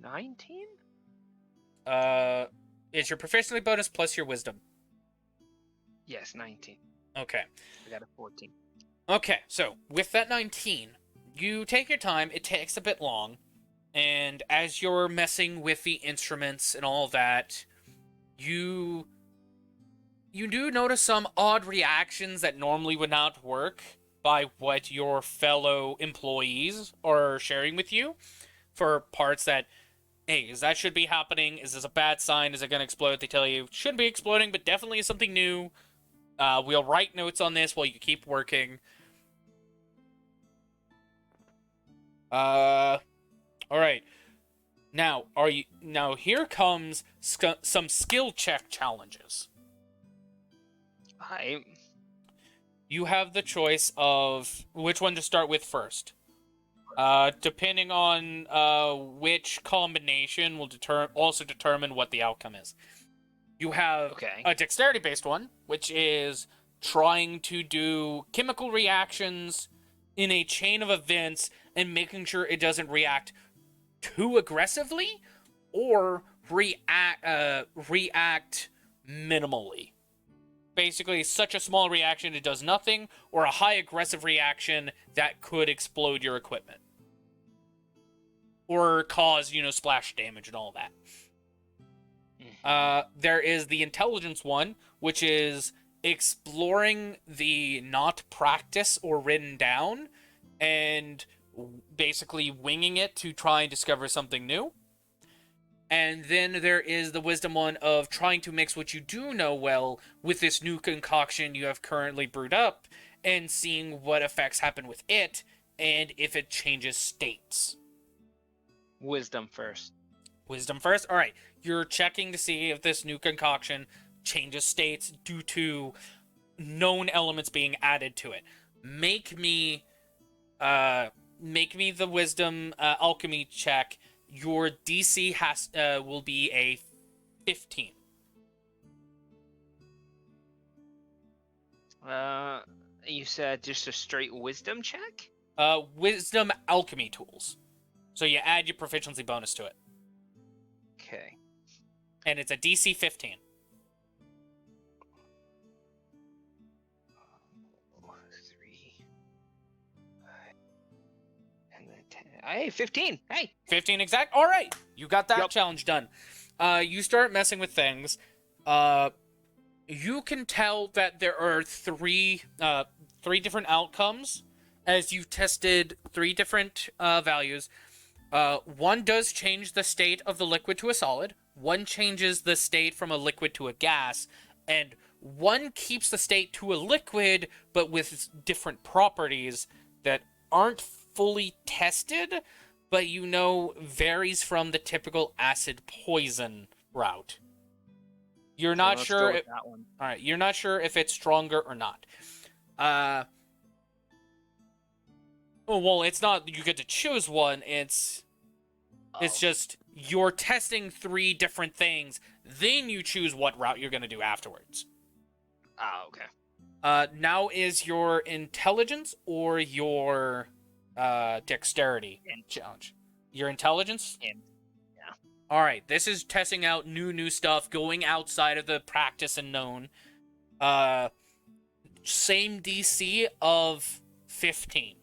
19? It's your proficiency bonus plus your wisdom. Yes, 19. Okay. I got a 14. Okay, so with that 19, you take your time. It takes a bit long. And as you're messing with the instruments and all that, you do notice some odd reactions that normally would not work by what your fellow employees are sharing with you for parts that hey, that should be happening. Is this a bad sign? Is it going to explode? They tell you, shouldn't be exploding, but definitely is something new. We'll write notes on this while you keep working. All right. Now, here comes some skill check challenges. I You have the choice of which one to start with first. Depending on which combination will also determine what the outcome is. You have Okay. a dexterity-based one, which is trying to do chemical reactions in a chain of events and making sure it doesn't react too aggressively or react minimally. Basically, such a small reaction it does nothing, or a high aggressive reaction that could explode your equipment. Or cause, splash damage and all that. There is the intelligence one, which is exploring the not practice or written down, and basically winging it to try and discover something new. And then there is the wisdom one of trying to mix what you do know well with this new concoction you have currently brewed up, and seeing what effects happen with it, and if it changes states. Wisdom first. Wisdom first? Alright, you're checking to see if this new concoction changes states due to known elements being added to it. Make me the wisdom alchemy check. Your DC will be a 15. You said just a straight wisdom check? Wisdom alchemy tools. So you add your proficiency bonus to it. Okay. And it's a DC 15. 3, 5, and then 10. Hey, 15. Hey. 15 exact. All right, you got that Yep. challenge done. You start messing with things. You can tell that there are three different outcomes as you've tested 3 different values. One does change the state of the liquid to a solid. One changes the state from a liquid to a gas, and one keeps the state to a liquid, but with different properties that aren't fully tested, but varies from the typical acid poison route. You're not Let's sure. go with that one. All right, you're not sure if it's stronger or not. Oh well, it's not. You get to choose one. It's just you're testing 3 different things. Then you choose what route you're gonna do afterwards. Oh, okay. Now is your intelligence or your dexterity challenge? Your intelligence? Yeah. All right, this is testing out new stuff, going outside of the practice and known. Same DC of 15.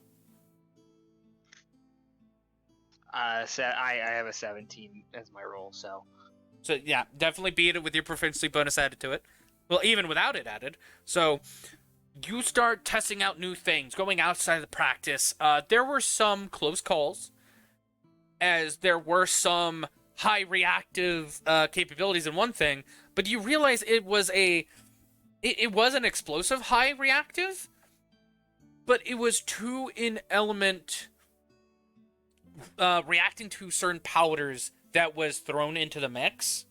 I have a 17 as my roll, so. So yeah, definitely beat it with your proficiency bonus added to it. Well, even without it added. So you start testing out new things, going outside of the practice. There were some close calls, as there were some high reactive capabilities in one thing, but you realize it was an explosive high reactive, but it was too in element reacting to certain powders that was thrown into the mix.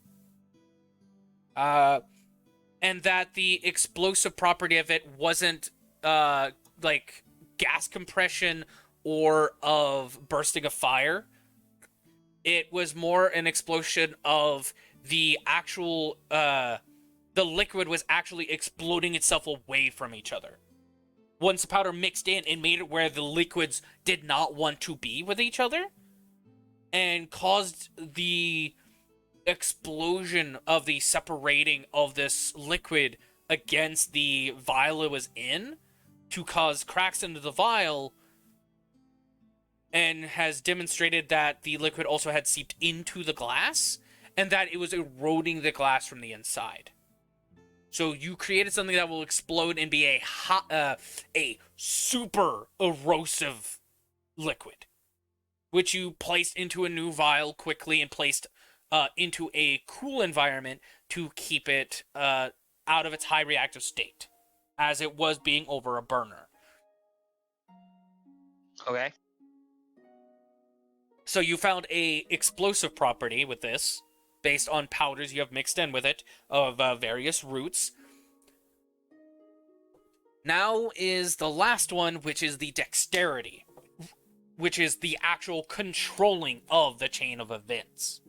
And that the explosive property of it wasn't like gas compression or of bursting of fire. It was more an explosion of the actual the liquid was actually exploding itself away from each other. Once the powder mixed in, it made it where the liquids did not want to be with each other, and caused the explosion of the separating of this liquid against the vial it was in to cause cracks into the vial, and has demonstrated that the liquid also had seeped into the glass and that it was eroding the glass from the inside. So you created something that will explode and be a super erosive liquid which you placed into a new vial quickly and placed into a cool environment to keep it out of its high reactive state, as it was being over a burner. Okay. So you found a explosive property with this, based on powders you have mixed in with it, of various roots. Now is the last one, which is the dexterity, which is the actual controlling of the chain of events.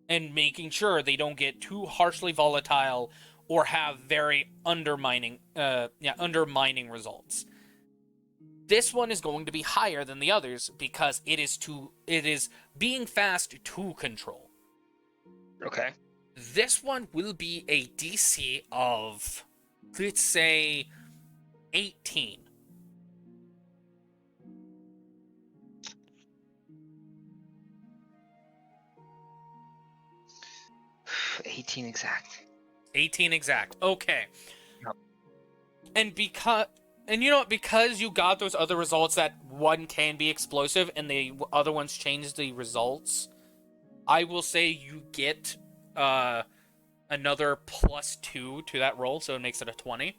And making sure they don't get too harshly volatile or have very undermining results. This one is going to be higher than the others because it is being fast to control. Okay. This one will be a DC of, let's say, 18. 18 exact. 18 exact. Okay. Yep. And you know what? Because you got those other results that one can be explosive and the other ones change the results, I will say you get another +2 to that roll, so it makes it a 20.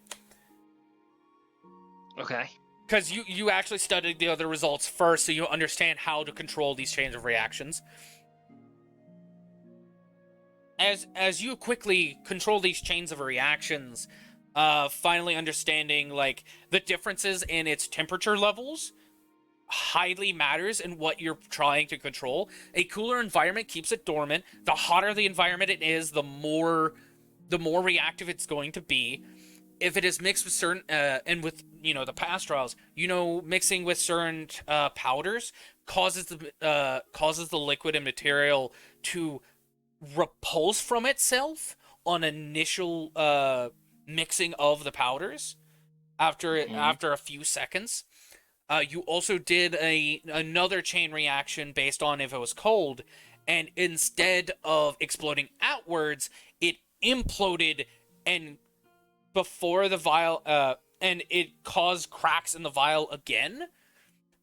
Okay. Because you actually studied the other results first, so you understand how to control these chains of reactions. As you quickly control these chains of reactions, finally understanding like the differences in its temperature levels highly matters in what you're trying to control. A cooler environment keeps it dormant. The hotter the environment it is, the more reactive it's going to be. If it is mixed with certain and with the past trials, mixing with certain powders causes the liquid and material to repulse from itself on initial mixing of the powders after a few seconds. You also did another chain reaction based on if it was cold, and instead of exploding outwards, it imploded and before the vial, and it caused cracks in the vial again,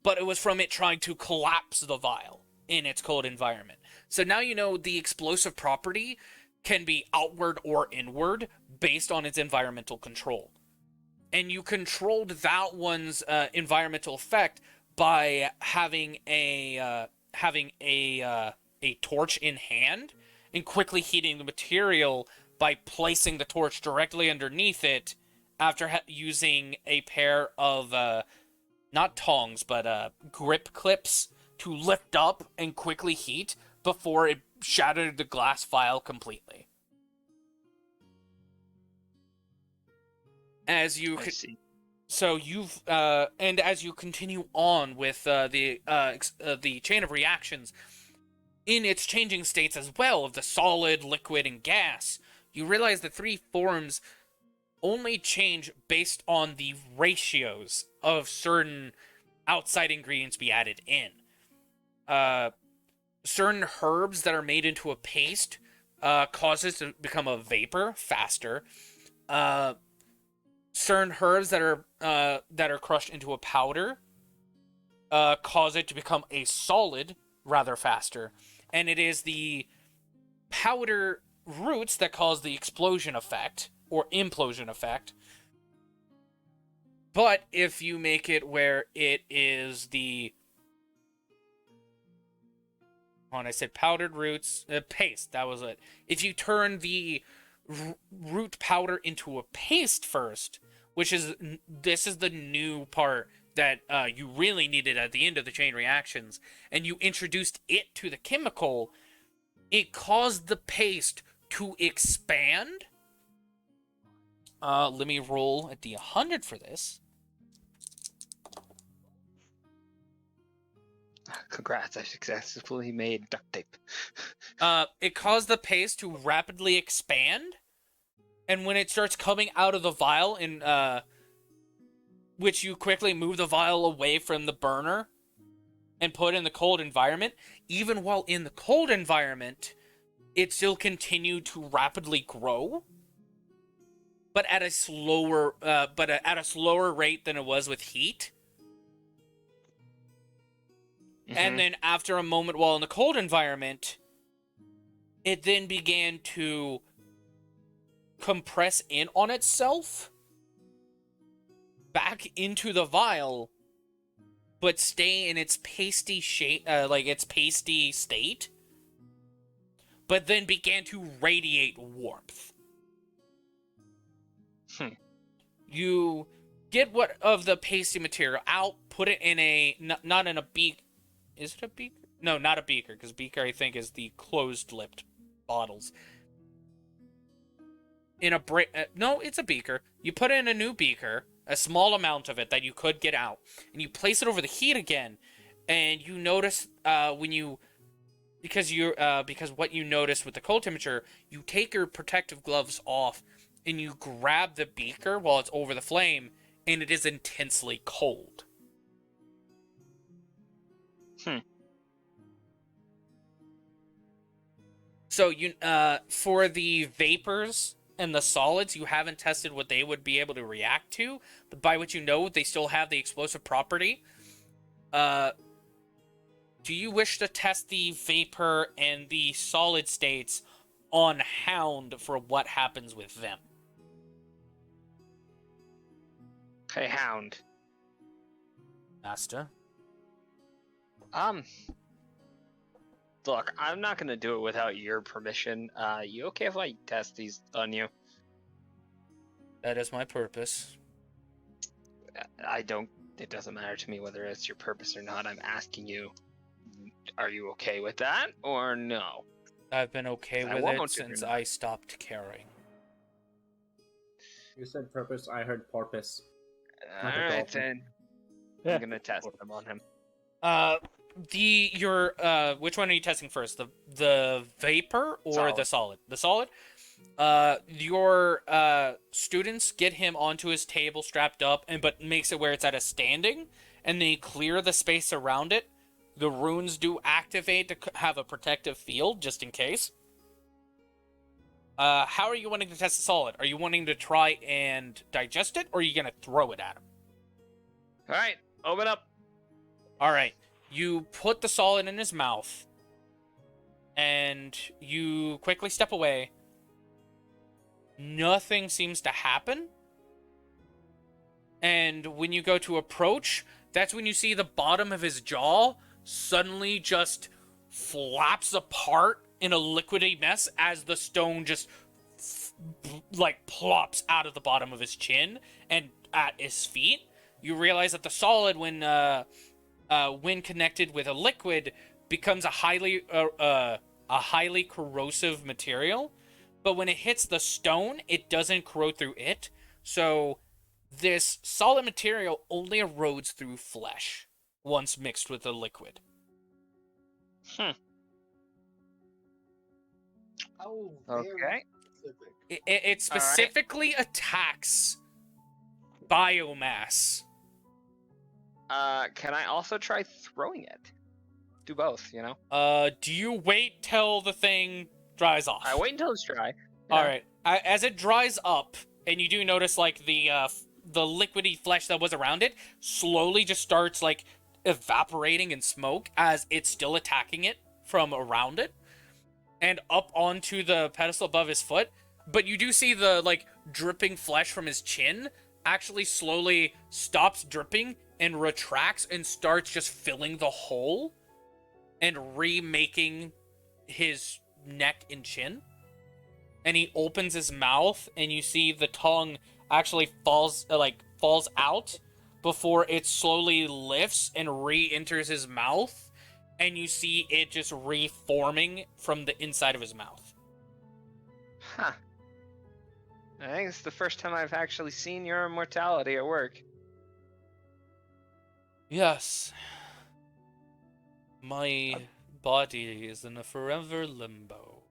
but it was from it trying to collapse the vial in its cold environment. So now you know the explosive property can be outward or inward based on its environmental control. And you controlled that one's environmental effect by having a torch in hand and quickly heating the material by placing the torch directly underneath it after using a pair of not tongs but grip clips to lift up and quickly heat before it shattered the glass vial completely. As you I see. So you've and as you continue on with the chain of reactions in its changing states as well of the solid, liquid, and gas, you realize the three forms only change based on the ratios of certain outside ingredients be added in. Certain herbs that are made into a paste causes to become a vapor faster. Certain herbs that are crushed into a powder cause it to become a solid rather faster, and it is the powder roots that cause the explosion effect or implosion effect. But if you make it where it is when I said powdered roots, paste, that was it. If you turn the root powder into a paste first, this is the new part that you really needed at the end of the chain reactions, and you introduced it to the chemical, it caused the paste to expand. Let me roll a D100 for this. Congrats, I successfully made duct tape. It caused the paste to rapidly expand, and when it starts coming out of the vial, which you quickly move the vial away from the burner and put in the cold environment, even while in the cold environment, it still continued to rapidly grow, but at a slower rate than it was with heat. And then after a moment while in the cold environment, it then began to compress in on itself back into the vial, but stay in its pasty shape, its pasty state, but then began to radiate warmth. You get what of the pasty material out, put it in a, not in a beak. Is it a beaker? No, not a beaker, because beaker, I think, is the closed-lipped bottles. No, it's a beaker. You put it in a new beaker, a small amount of it that you could get out, and you place it over the heat again, and you notice because what you notice with the cold temperature, you take your protective gloves off, and you grab the beaker while it's over the flame, and it is intensely cold. So for the vapors and the solids, you haven't tested what they would be able to react to, but by what you know, they still have the explosive property. Do you wish to test the vapor and the solid states on Hound for what happens with them? Hey, Hound. Master? Look, I'm not gonna do it without your permission. You okay if I test these on you? That is my purpose. It doesn't matter to me whether it's your purpose or not. I'm asking you, are you okay with that, or no? I've been okay with it since I stopped caring. You said purpose, I heard porpoise. Alright then. I'm gonna test them on him. Which one are you testing first? The vapor or Solid. the solid? The solid? Your students get him onto his table strapped up, but makes it where it's at a standing, and they clear the space around it. The runes do activate to have a protective field, just in case. How are you wanting to test the solid? Are you wanting to try and digest it, or are you going to throw it at him? Alright, open up. Alright, you put the solid in his mouth, and you quickly step away. Nothing seems to happen. And when you go to approach, that's when you see the bottom of his jaw suddenly just flaps apart in a liquidy mess as the stone just plops out of the bottom of his chin and at his feet. You realize that the solid, when connected with a liquid, becomes a highly corrosive material. But when it hits the stone, it doesn't corrode through it. So this solid material only erodes through flesh once mixed with a liquid. Oh, Okay. very specific. It specifically attacks biomass. Can I also try throwing it? Do both, you know? Do you wait till the thing dries off? I wait until it's dry. Yeah. Alright. As it dries up, and you do notice, the liquidy flesh that was around it slowly just starts, evaporating in smoke as it's still attacking it from around it and up onto the pedestal above his foot. But you do see the, dripping flesh from his chin actually slowly stops dripping and retracts and starts just filling the hole and remaking his neck and chin. And he opens his mouth, and you see the tongue actually falls out before it slowly lifts and re-enters his mouth, and you see it just reforming from the inside of his mouth. Huh. I think it's the first time I've actually seen your immortality at work. Yes. My body is in a forever limbo.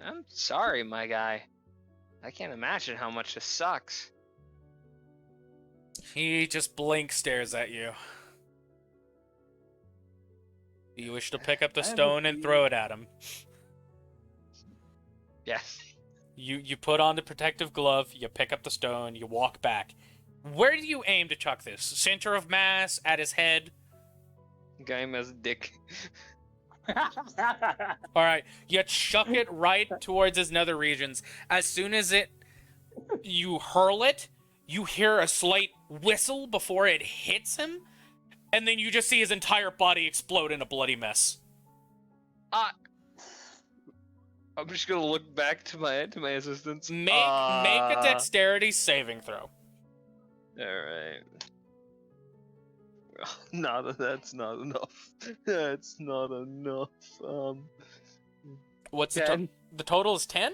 I'm sorry, my guy. I can't imagine how much this sucks. He just blink stares at you. Do you wish to pick up the stone and throw it at him? Yes. You put on the protective glove, you pick up the stone, you walk back. Where do you aim to chuck this? Center of mass, at his head? Guy has a dick. All right, you chuck it right towards his nether regions. As soon as you hurl it, you hear a slight whistle before it hits him, and then you just see his entire body explode in a bloody mess. I'm just gonna look back to my assistants. Make a dexterity saving throw. Alright. No, that's not enough. That's not enough. What's the 10. the total is 10?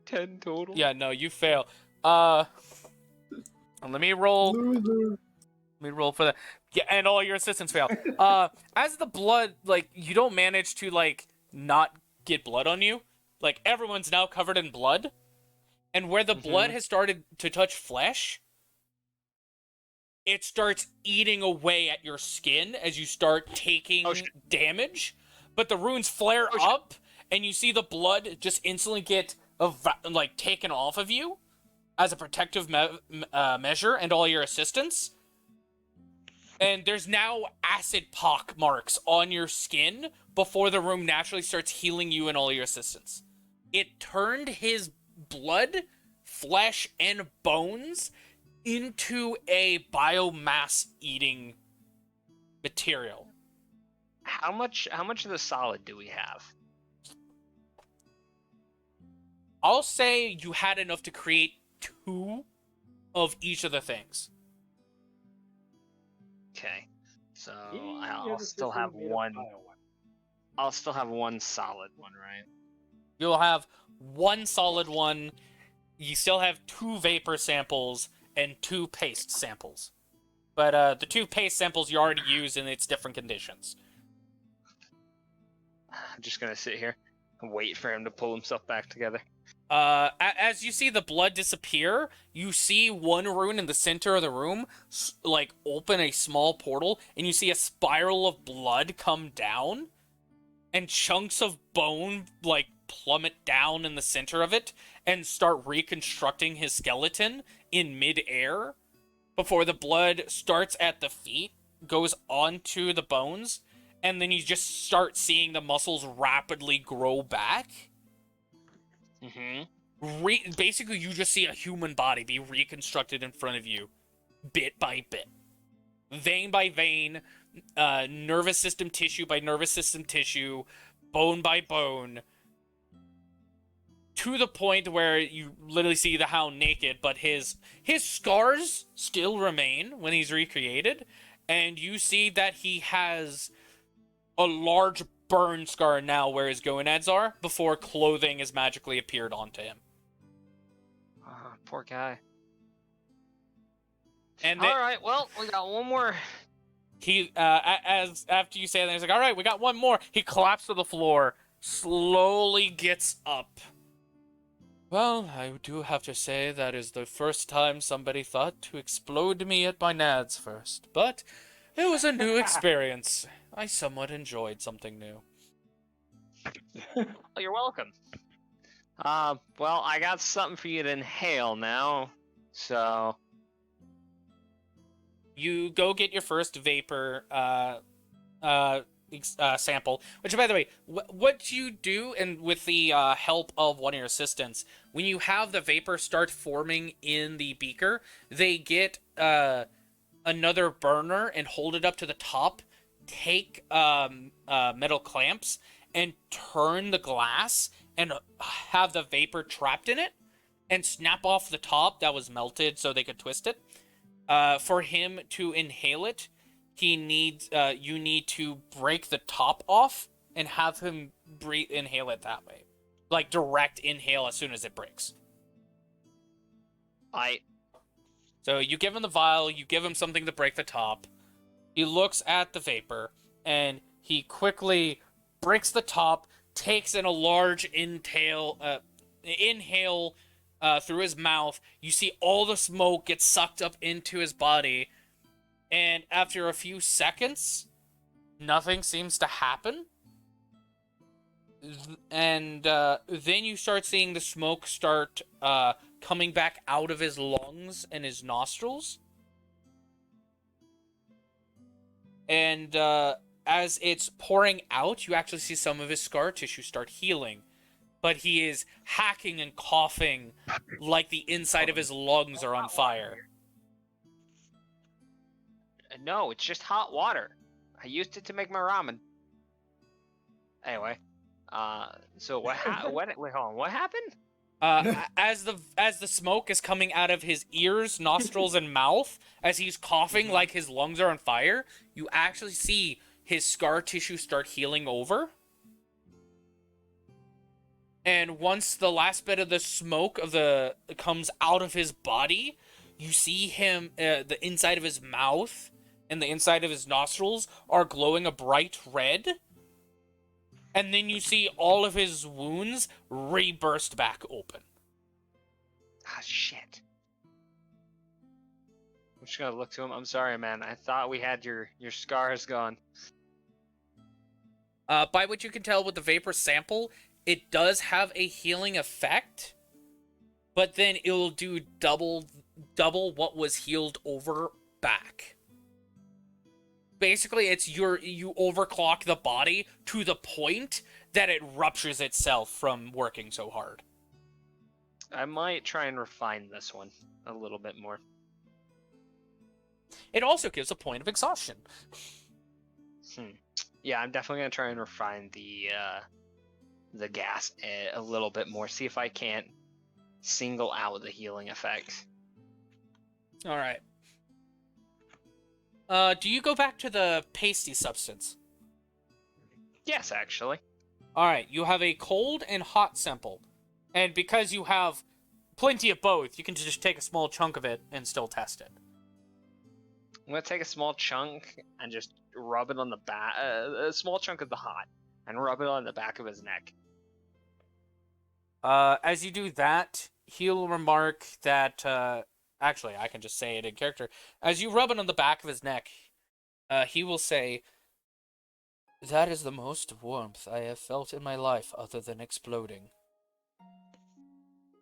10 total? Yeah, no, you fail. Let me roll. Loser. Let me roll for that. Yeah, and all your assistants fail. As the blood, like, you don't manage to, like, not get blood on you. Like, everyone's now covered in blood. And where the blood has started to touch flesh, it starts eating away at your skin as you start taking damage. But the runes flare up, and you see the blood just instantly get, taken off of you as a protective measure, and all your assistants. And there's now acid pock marks on your skin before the rune naturally starts healing you and all your assistants. It turned his blood, flesh, and bones into a biomass-eating material. How much of the solid do we have? I'll say you had enough to create 2 of each of the things. Okay. So He I'll has a still system have made of one. bio. I'll still have one solid one, right? You'll have 1 solid one. You still have 2 vapor samples and 2 paste samples. But the 2 paste samples you already used in its different conditions. I'm just gonna sit here and wait for him to pull himself back together. As you see the blood disappear, you see one rune in the center of the room, open a small portal, and you see a spiral of blood come down, and chunks of bone, plummet down in the center of it, and start reconstructing his skeleton in mid-air, before the blood starts at the feet, goes onto the bones, and then you just start seeing the muscles rapidly grow back. Basically, you just see a human body be reconstructed in front of you, bit by bit. Vein by vein, nervous system tissue by nervous system tissue, bone by bone, to the point where you literally see the hound naked, but his scars still remain when he's recreated, and you see that he has a large burn scar now where his gonads are, before clothing has magically appeared onto him. Poor guy. And all right, well, we got one more. He, after you say that, he's like, all right, we got one more. He collapses to the floor, slowly gets up. Well, I do have to say that is the first time somebody thought to explode me at my nads first, but it was a new experience. I somewhat enjoyed something new. Well, you're welcome. Well, I got something for you to inhale now, so... You go get your first vapor, sample, which, by the way, what you do, and with the help of one of your assistants, when you have the vapor start forming in the beaker, they get another burner and hold it up to the top, take metal clamps, and turn the glass, and have the vapor trapped in it, and snap off the top that was melted so they could twist it. For him to inhale it, he needs you need to break the top off and have him inhale it that way, like direct inhale as soon as it breaks. So you give him the vial, you give him something to break the top. He looks at the vapor and he quickly breaks the top, takes in a large inhale through his mouth. You see all the smoke get sucked up into his body, and after a few seconds, nothing seems to happen. And then you start seeing the smoke start coming back out of his lungs and his nostrils. And as it's pouring out, you actually see some of his scar tissue start healing. But he is hacking and coughing like the inside of his lungs are on fire. No, it's just hot water. I used it to make my ramen. Anyway, so what? Wait, hold on. What happened? As the smoke is coming out of his ears, nostrils, and mouth, as he's coughing like his lungs are on fire, you actually see his scar tissue start healing over. And once the last bit of the smoke comes out of his body, you see him, the inside of his mouth and the inside of his nostrils are glowing a bright red. And then you see all of his wounds re-burst back open. Ah, shit. I'm just gonna look to him. I'm sorry, man. I thought we had your scars gone. By what you can tell with the vapor sample, it does have a healing effect, but then it'll do double what was healed over back. Basically, it's you overclock the body to the point that it ruptures itself from working so hard. I might try and refine this one a little bit more. It also gives a point of exhaustion. Yeah, I'm definitely gonna try and refine the gas a little bit more. See if I can't single out the healing effect. All right. Do you go back to the pasty substance? Yes, actually. All right, you have a cold and hot sample. And because you have plenty of both, you can just take a small chunk of it and still test it. I'm gonna take a small chunk and just rub it on the back, a small chunk of the hot, and rub it on the back of his neck. As you do that, he'll remark that, actually, I can just say it in character. As you rub it on the back of his neck, he will say, "That is the most warmth I have felt in my life other than exploding.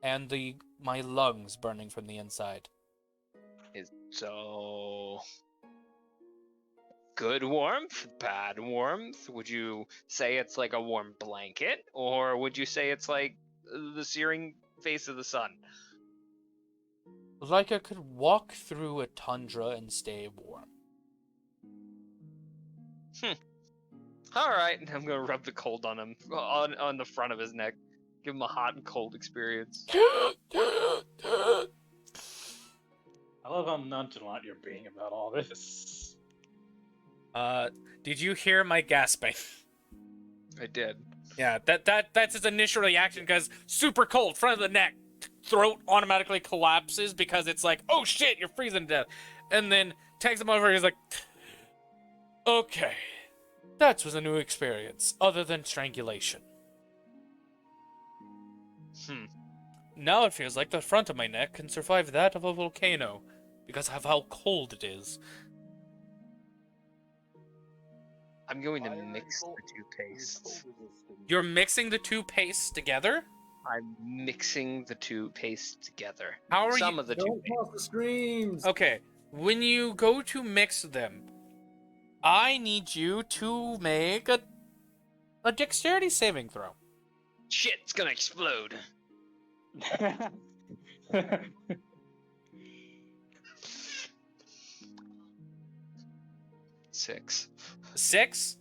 And my lungs burning from the inside." So good warmth, bad warmth? Would you say it's like a warm blanket, or would you say it's like the searing face of the sun? Like I could walk through a tundra and stay warm. All right, I'm gonna rub the cold on him, on the front of his neck. Give him a hot and cold experience. I love how nonchalant you're being about all this. Did you hear my gasping? I did. Yeah, that's his initial reaction, because super cold, front of the neck, throat automatically collapses because it's like, oh shit, you're freezing to death. And then takes him over, he's like, okay, that was a new experience, other than strangulation. Now it feels like the front of my neck can survive that of a volcano, because of how cold it is. I'm going to Fire and mix cold- the two pastes. cold resistance. You're mixing the two pastes together? I'm mixing the two pastes together. How are Some you? of the two Don't pause the streams. Okay, when you go to mix them, I need you to make a dexterity saving throw. Shit, it's gonna explode. 6. 6?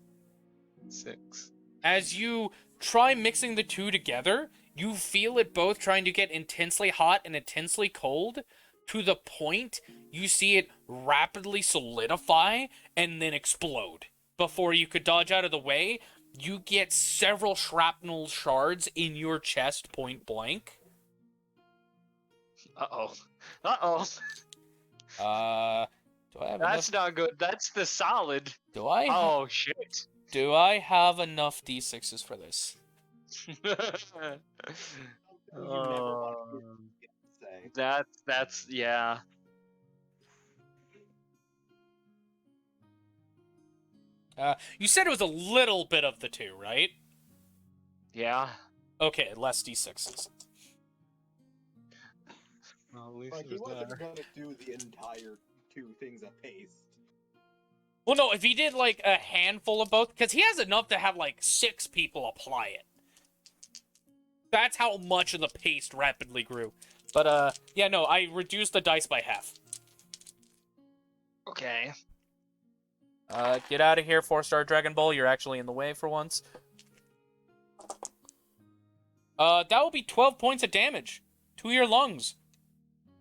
6. As you try mixing the two together, you feel it both trying to get intensely hot and intensely cold, to the point you see it rapidly solidify and then explode. Before you could dodge out of the way, you get several shrapnel shards in your chest point blank. Uh-oh. Uh-oh. Do I have That's enough? not good. That's the solid. Do I? Oh, shit. Do I have enough d6s for this? You never want to say. That's yeah. You said it was a little bit of the two, right? Yeah. Okay, less d6s. Well, at least Like, he there's wasn't that. gonna do the entire 2 things of paste. Well, no, if he did like a handful of both, because he has enough to have like 6 people apply it. That's how much of the paste rapidly grew. But, yeah, no, I reduced the dice by half. Okay. Get out of here, 4-star Dragon Ball. You're actually in the way for once. That will be 12 points of damage to your lungs.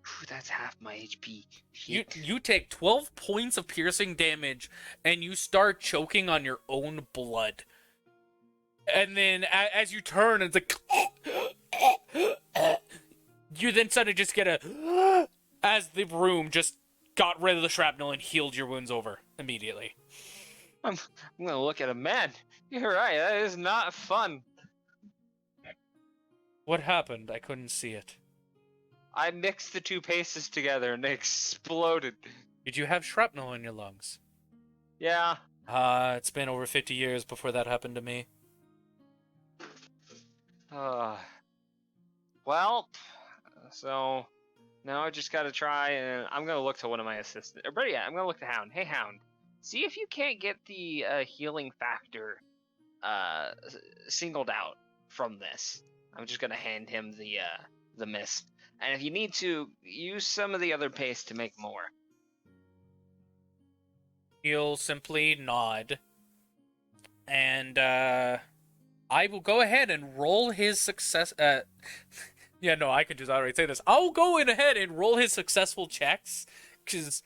Whew, that's half my HP. You take 12 points of piercing damage, and you start choking on your own blood. And then, as you turn, it's like... you then suddenly just get a... as the room just got rid of the shrapnel and healed your wounds over immediately. I'm gonna look at him. Man, you're right. That is not fun. What happened? I couldn't see it. I mixed the 2 pastes together and they exploded. Did you have shrapnel in your lungs? Yeah. It's been over 50 years before that happened to me. Well, so now I just gotta try, and I'm gonna look to one of my assistants. Or better yet, I'm gonna look to Hound. Hey, Hound, see if you can't get the healing factor singled out from this. I'm just gonna hand him the mist, and if you need to, use some of the other paste to make more. He'll simply nod, and I will go ahead and roll his success. Yeah, no, I could just already say this. I'll go in ahead and roll his successful checks, because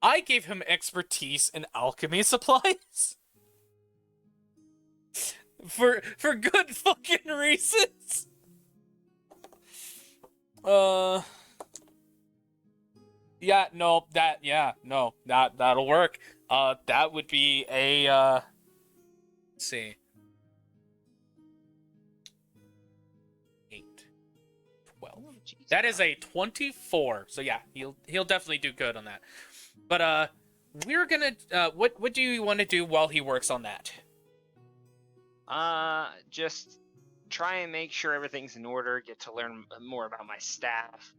I gave him expertise in alchemy supplies. For good fucking reasons. Yeah, no, that'll work. That would be a, let's see. 8, 12. That is a 24. So yeah, he'll definitely do good on that. But, we're gonna, what do you want to do while he works on that? Just try and make sure everything's in order, get to learn more about my staff.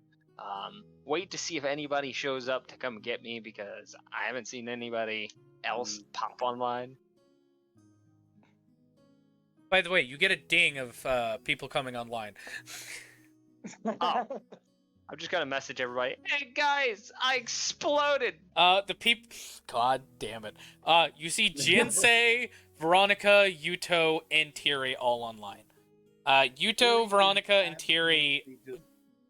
Wait to see if anybody shows up to come get me, because I haven't seen anybody else pop online. By the way, you get a ding of people coming online. Oh. I'm just gonna message everybody. Hey guys, I exploded! The God damn it. You see Jinsei, Veronika, Yuto, and Tiri all online. Yuto, Veronika, and Tiri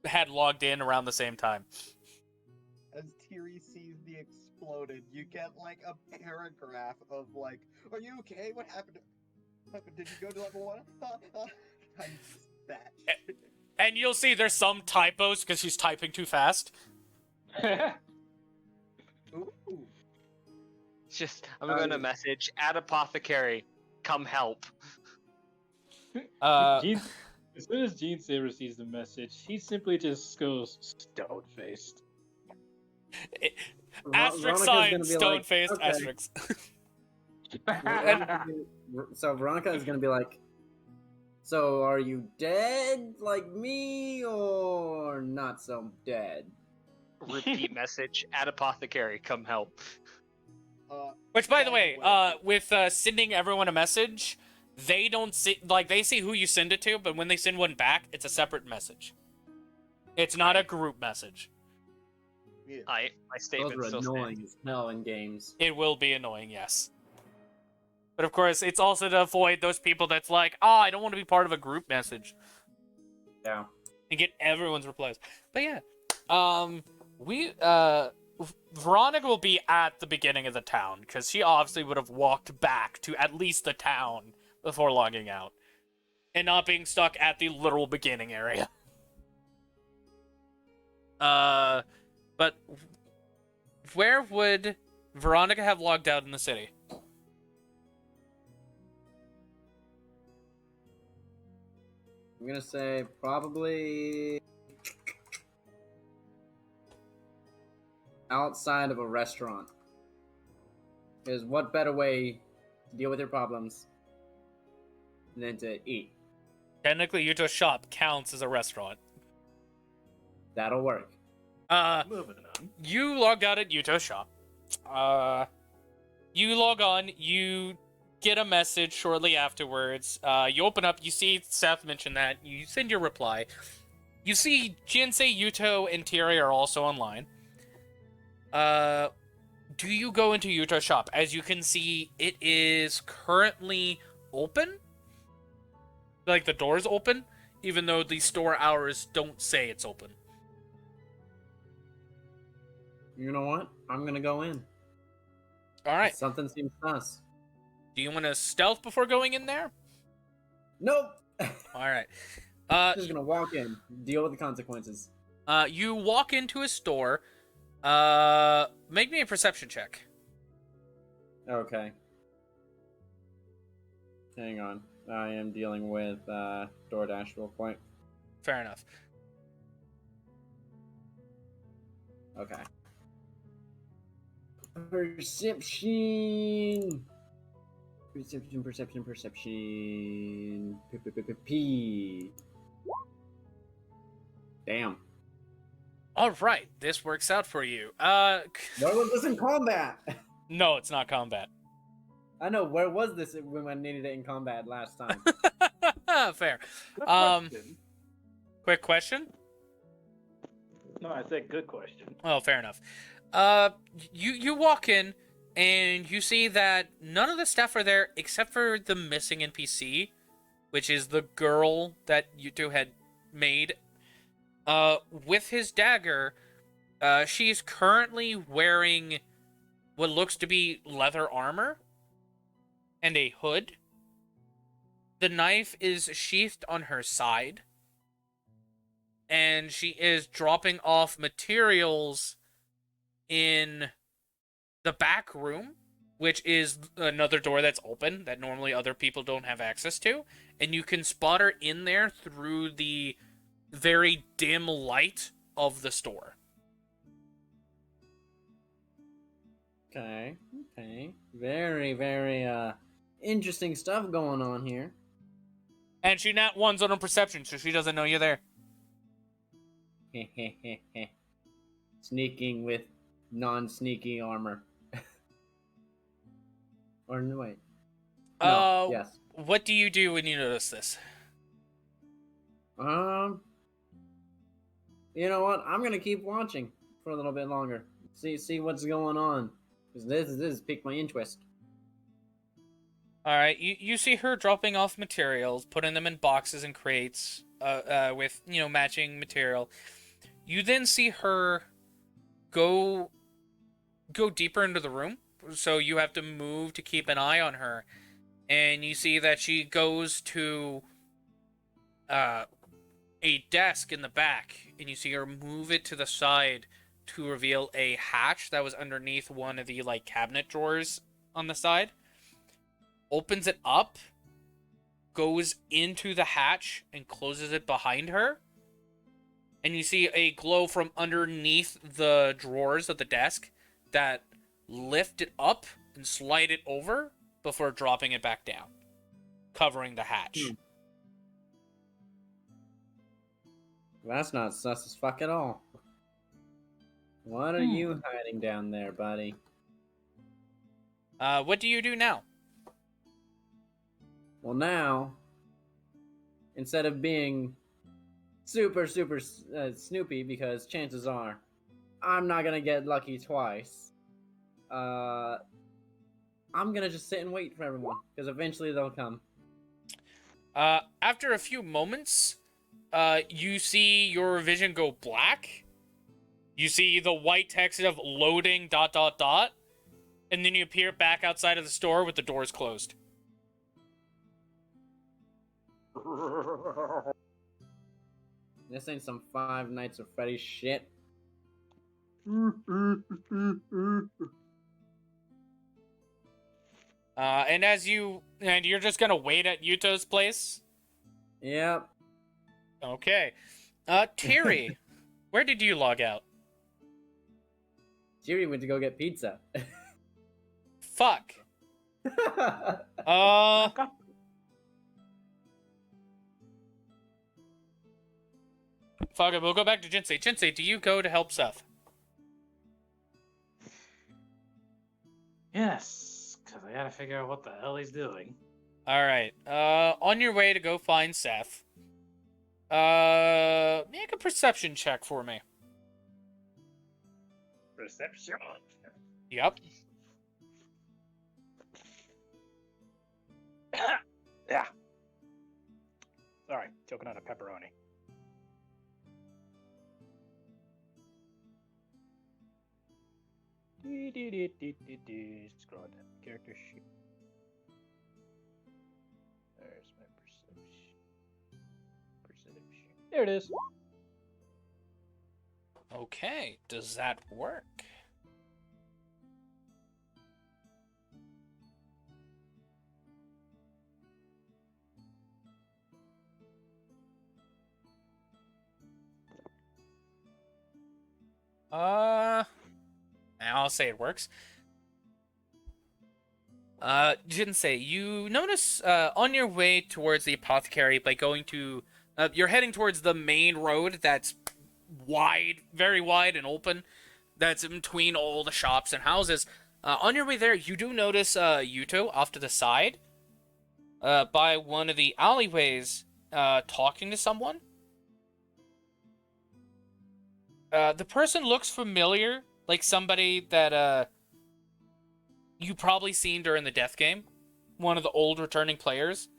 had logged in around the same time. As Tiri sees the exploded, you get like a paragraph of like, "Are you okay? What happened? Did you go to level 1?" I missed that shit. And you'll see there's some typos because she's typing too fast. Ooh. I'm gonna message, add apothecary, come help. As soon as Jinsei receives the message, he simply just goes stone-faced. Asterisk sign, stone-faced, okay. asterisk. So Veronika is gonna be like, "So are you dead like me, or not so dead?" Repeat message, add apothecary, come help. Which, by the way, with sending everyone a message, they don't see, like, they see who you send it to, but when they send one back, it's a separate message. It's not a group message. Yeah. My statement Those are still annoying stands. as hell in games. It will be annoying, yes. But of course, it's also to avoid those people that's like, oh, I don't want to be part of a group message. Yeah. And get everyone's replies. But yeah, Veronika will be at the beginning of the town, because she obviously would have walked back to at least the town before logging out. And not being stuck at the literal beginning area. But where would Veronika have logged out in the city? I'm gonna say probably outside of a restaurant. Because what better way to deal with your problems than to eat? Technically, Yuto's shop counts as a restaurant. That'll work. Moving on. You logged out at Yuto's shop. You log on, you get a message shortly afterwards. You open up, you see Seth mention that, you send your reply. You see Jinsei, Yuto, and Tiri are also online. Do you go into Yuto's shop? As you can see, it is currently open. Like, the door's open, even though the store hours don't say it's open. You know what? I'm gonna go in. Alright. Something seems sus. Do you want to stealth before going in there? Nope. Alright. Just gonna walk in, deal with the consequences. You walk into a store. Make me a perception check. Okay. Hang on. I am dealing with DoorDash real quick. Fair enough. Okay. Perception. Perception. P. Damn. Alright, this works out for you. Where was this in combat? No, it's not combat. I know, where was this when I needed it in combat last time? Fair. Good question. Quick question? No, I said good question. Oh, fair enough. You walk in, and you see that none of the staff are there except for the missing NPC, which is the girl that you two had made. With his dagger, she's currently wearing what looks to be leather armor and a hood. The knife is sheathed on her side, and she is dropping off materials in the back room, which is another door that's open that normally other people don't have access to, and you can spot her in there through the very dim light of the store. Okay. Very, very, interesting stuff going on here. And she nat one's on her perception, so she doesn't know you're there. Sneaking with non-sneaky armor. Or no, wait. No, yes. What do you do when you notice this? You know what? I'm gonna keep watching for a little bit longer. See what's going on. 'Cause this piqued my interest. Alright, you see her dropping off materials, putting them in boxes and crates, with, matching material. You then see her go deeper into the room, so you have to move to keep an eye on her. And you see that she goes to a desk in the back, and you see her move it to the side to reveal a hatch that was underneath one of the, cabinet drawers on the side. Opens it up, goes into the hatch, and closes it behind her. And you see a glow from underneath the drawers of the desk that lift it up and slide it over before dropping it back down, covering the hatch. That's not sus as fuck at all. What are you hiding down there, buddy? What do you do now? Well, now, instead of being super Snoopy, because chances are I'm not gonna get lucky twice, I'm gonna just sit and wait for everyone, because eventually they'll come. After a few moments, you see your vision go black. You see the white text of loading ... and then you appear back outside of the store with the doors closed. This ain't some Five Nights at Freddy's shit. And you're just gonna wait at Yuto's place? Yep. Okay. Tiri, where did you log out? Jerry went to go get pizza. Fuck. Fuck it, we'll go back to Jinsei. Jinsei, do you go to help Seth? Yes. because I gotta figure out what the hell he's doing. All right. On your way to go find Seth. Make a perception check for me. Perception. Yep. Yeah. Sorry, choking on a pepperoni. Scroll down. Character sheet. There's my perception. There it is. Okay. Does that work? I'll say it works. Jinsei, you notice on your way towards the apothecary by going to, you're heading towards the main road that's wide, very wide and open, that's in between all the shops and houses. On your way there, you do notice Yuto off to the side, by one of the alleyways, talking to someone. The person looks familiar, like somebody that you probably seen during the death game, one of the old returning players.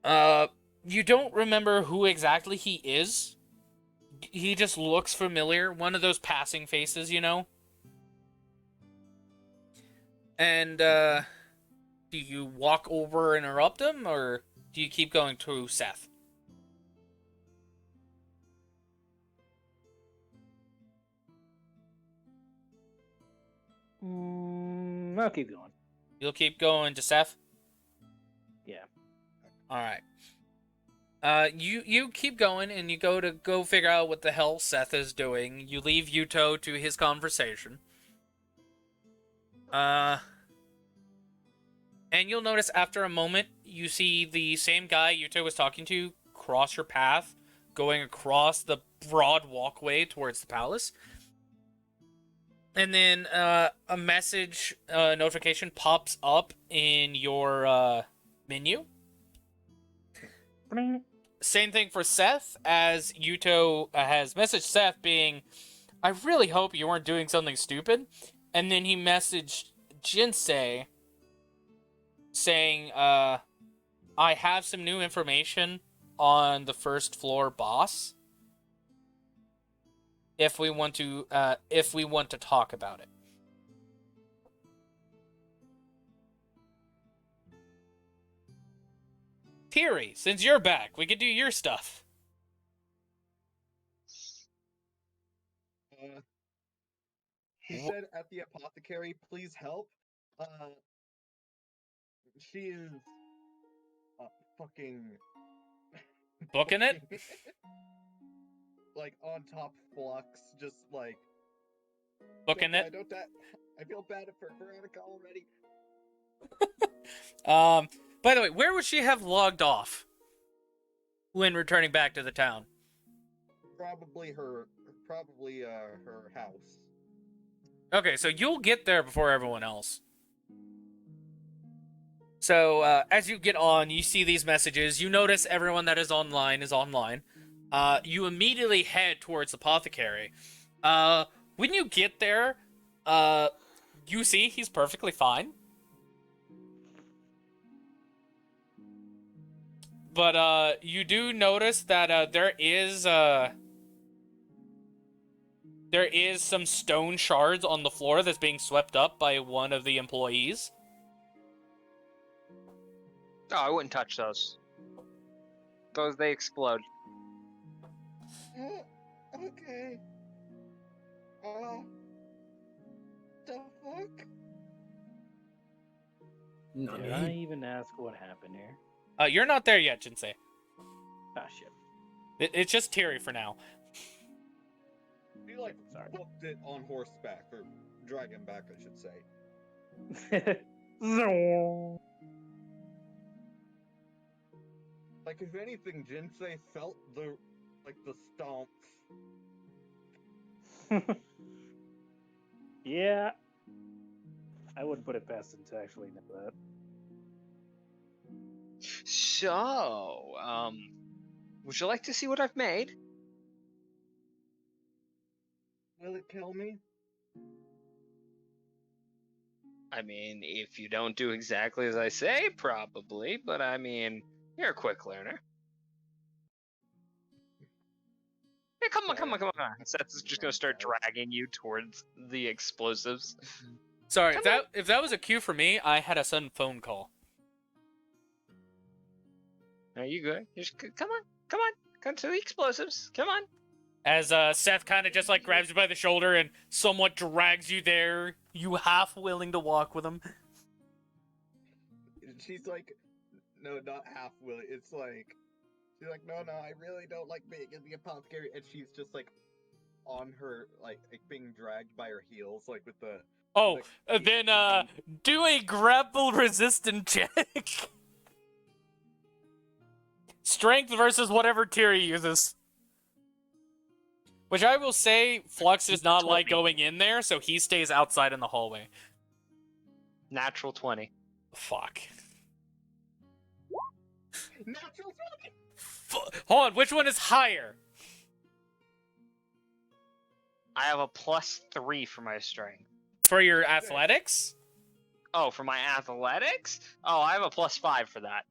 You don't remember who exactly he is. He just looks familiar, one of those passing faces, you know. And do you walk over and interrupt him, or do you keep going to Seth? I'll keep going. You'll keep going to Seth? Yeah. Alright. You keep going, and you go figure out what the hell Seth is doing. You leave Yuto to his conversation. And you'll notice after a moment, you see the same guy Yuto was talking to cross your path, going across the broad walkway towards the palace. And then a message notification pops up in your menu. Same thing for Seth, as Yuto has messaged Seth being, I really hope you weren't doing something stupid. And then he messaged Jinsei saying, I have some new information on the first floor boss. If we want to talk about it. Thierry, since you're back, we could do your stuff. He said at the apothecary, please help. She is fucking Booking it? like on top flux, just like Booking it? Don't die. I feel bad for Veronika already. By the way, where would she have logged off when returning back to the town? Probably her house. Okay, so you'll get there before everyone else. So, as you get on, you see these messages. You notice everyone that is online is online. You immediately head towards the apothecary. When you get there, you see he's perfectly fine. But, you do notice that, there is some stone shards on the floor that's being swept up by one of the employees. Oh, I wouldn't touch those. They explode. Okay. The fuck? Did I even ask what happened here? You're not there yet, Jinsei. Ah, shit. It's just Thierry for now. He like Sorry. booked it on horseback, or dragonback, I should say. Like, if anything, Jinsei felt the stomps. Yeah. I wouldn't put it past him to actually know that. So, would you like to see what I've made? Will it kill me? I mean, if you don't do exactly as I say, probably, but I mean, you're a quick learner. Hey, come on. Seth's just gonna start dragging you towards the explosives. Sorry, Come if that was a cue for me, I had a sudden phone call. Are you good? Come on. Come to the explosives. Come on. As Seth kind of just like grabs you by the shoulder and somewhat drags you there, you half willing to walk with him. She's like, no, not half willing. It's like, she's like, no, I really don't like being in the apothecary, and she's just like on her, like being dragged by her heels, like with the. Oh, then do a grapple resistant check. Strength versus whatever Tiri uses. Which I will say, Flux does not like going in there, so he stays outside in the hallway. Natural 20. Fuck. Natural 20! Hold on, which one is higher? I have a +3 for my strength. For your athletics? Oh, for my athletics? Oh, I have a +5 for that.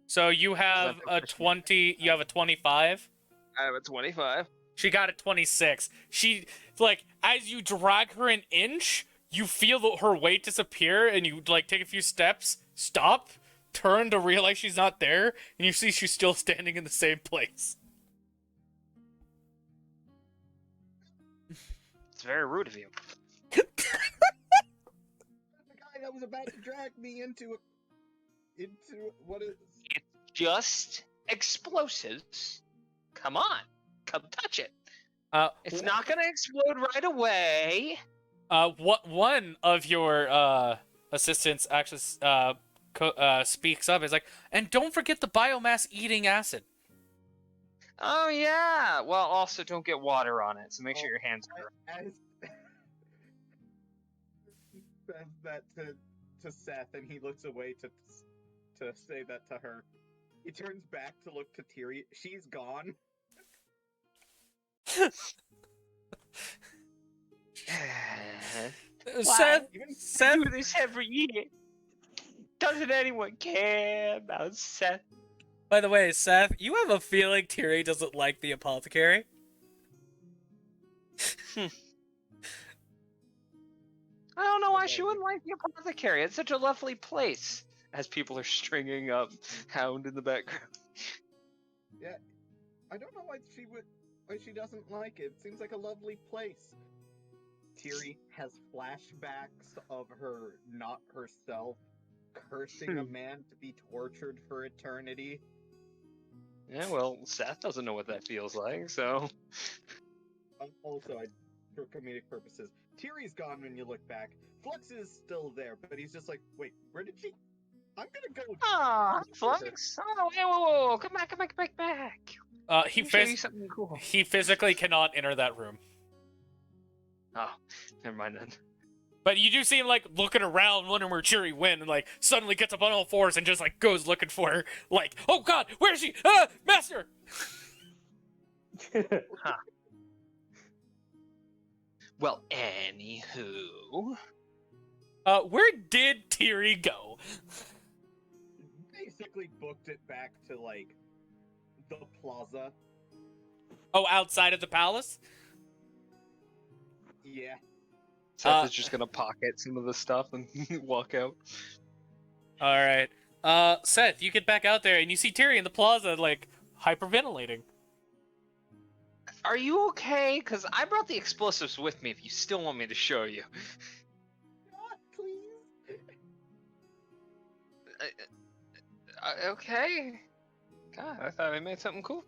So you have a 20, you have a 25? I have a 25. She got a 26. She, like, as you drag her an inch, you feel her weight disappear, and you, like, take a few steps, stop, turn to realize she's not there, and you see she's still standing in the same place. It's very rude of you. The guy that was about to drag me into what is... It's just explosives. Come on. Come touch it. It's not gonna explode right away. What one of your assistants actually speaks up is like, and don't forget the biomass eating acid. Oh yeah. Well, also don't get water on it, so make sure your hands are. As says that to Seth, and he looks away to say that to her. He turns back to look to Tiri. She's gone. Seth, Seth, do this every year. Doesn't anyone care about Seth? By the way, Seth, you have a feeling Tiri doesn't like the apothecary? I don't know why she wouldn't like the apothecary. It's such a lovely place. As people are stringing up Hound in the background. Yeah, I don't know why she doesn't like it. It seems like a lovely place. Tiri has flashbacks of her, not herself, cursing a man to be tortured for eternity. Yeah, well, Seth doesn't know what that feels like, so... Also, for comedic purposes, Tiri's gone when you look back. Flux is still there, but he's just like, wait, where did she... I'm gonna go... Ah, Flux! Oh, hey, whoa, come back. Cool. He physically cannot enter that room. Oh, never mind then. But you do see him, like, looking around, wondering where Tiri went, and, like, suddenly gets up on all fours and just, like, goes looking for her. Like, oh god, where is she? Ah, master! Huh. Well, anywho... where did Tiri go? Basically booked it back to, like, the plaza. Oh, outside of the palace? Yeah. Seth is just gonna pocket some of the stuff and walk out. Alright. Seth, you get back out there, and you see Tiri in the plaza, like, hyperventilating. Are you okay? Because I brought the explosives with me if you still want me to show you. God, please. Okay. God, I thought I made something cool.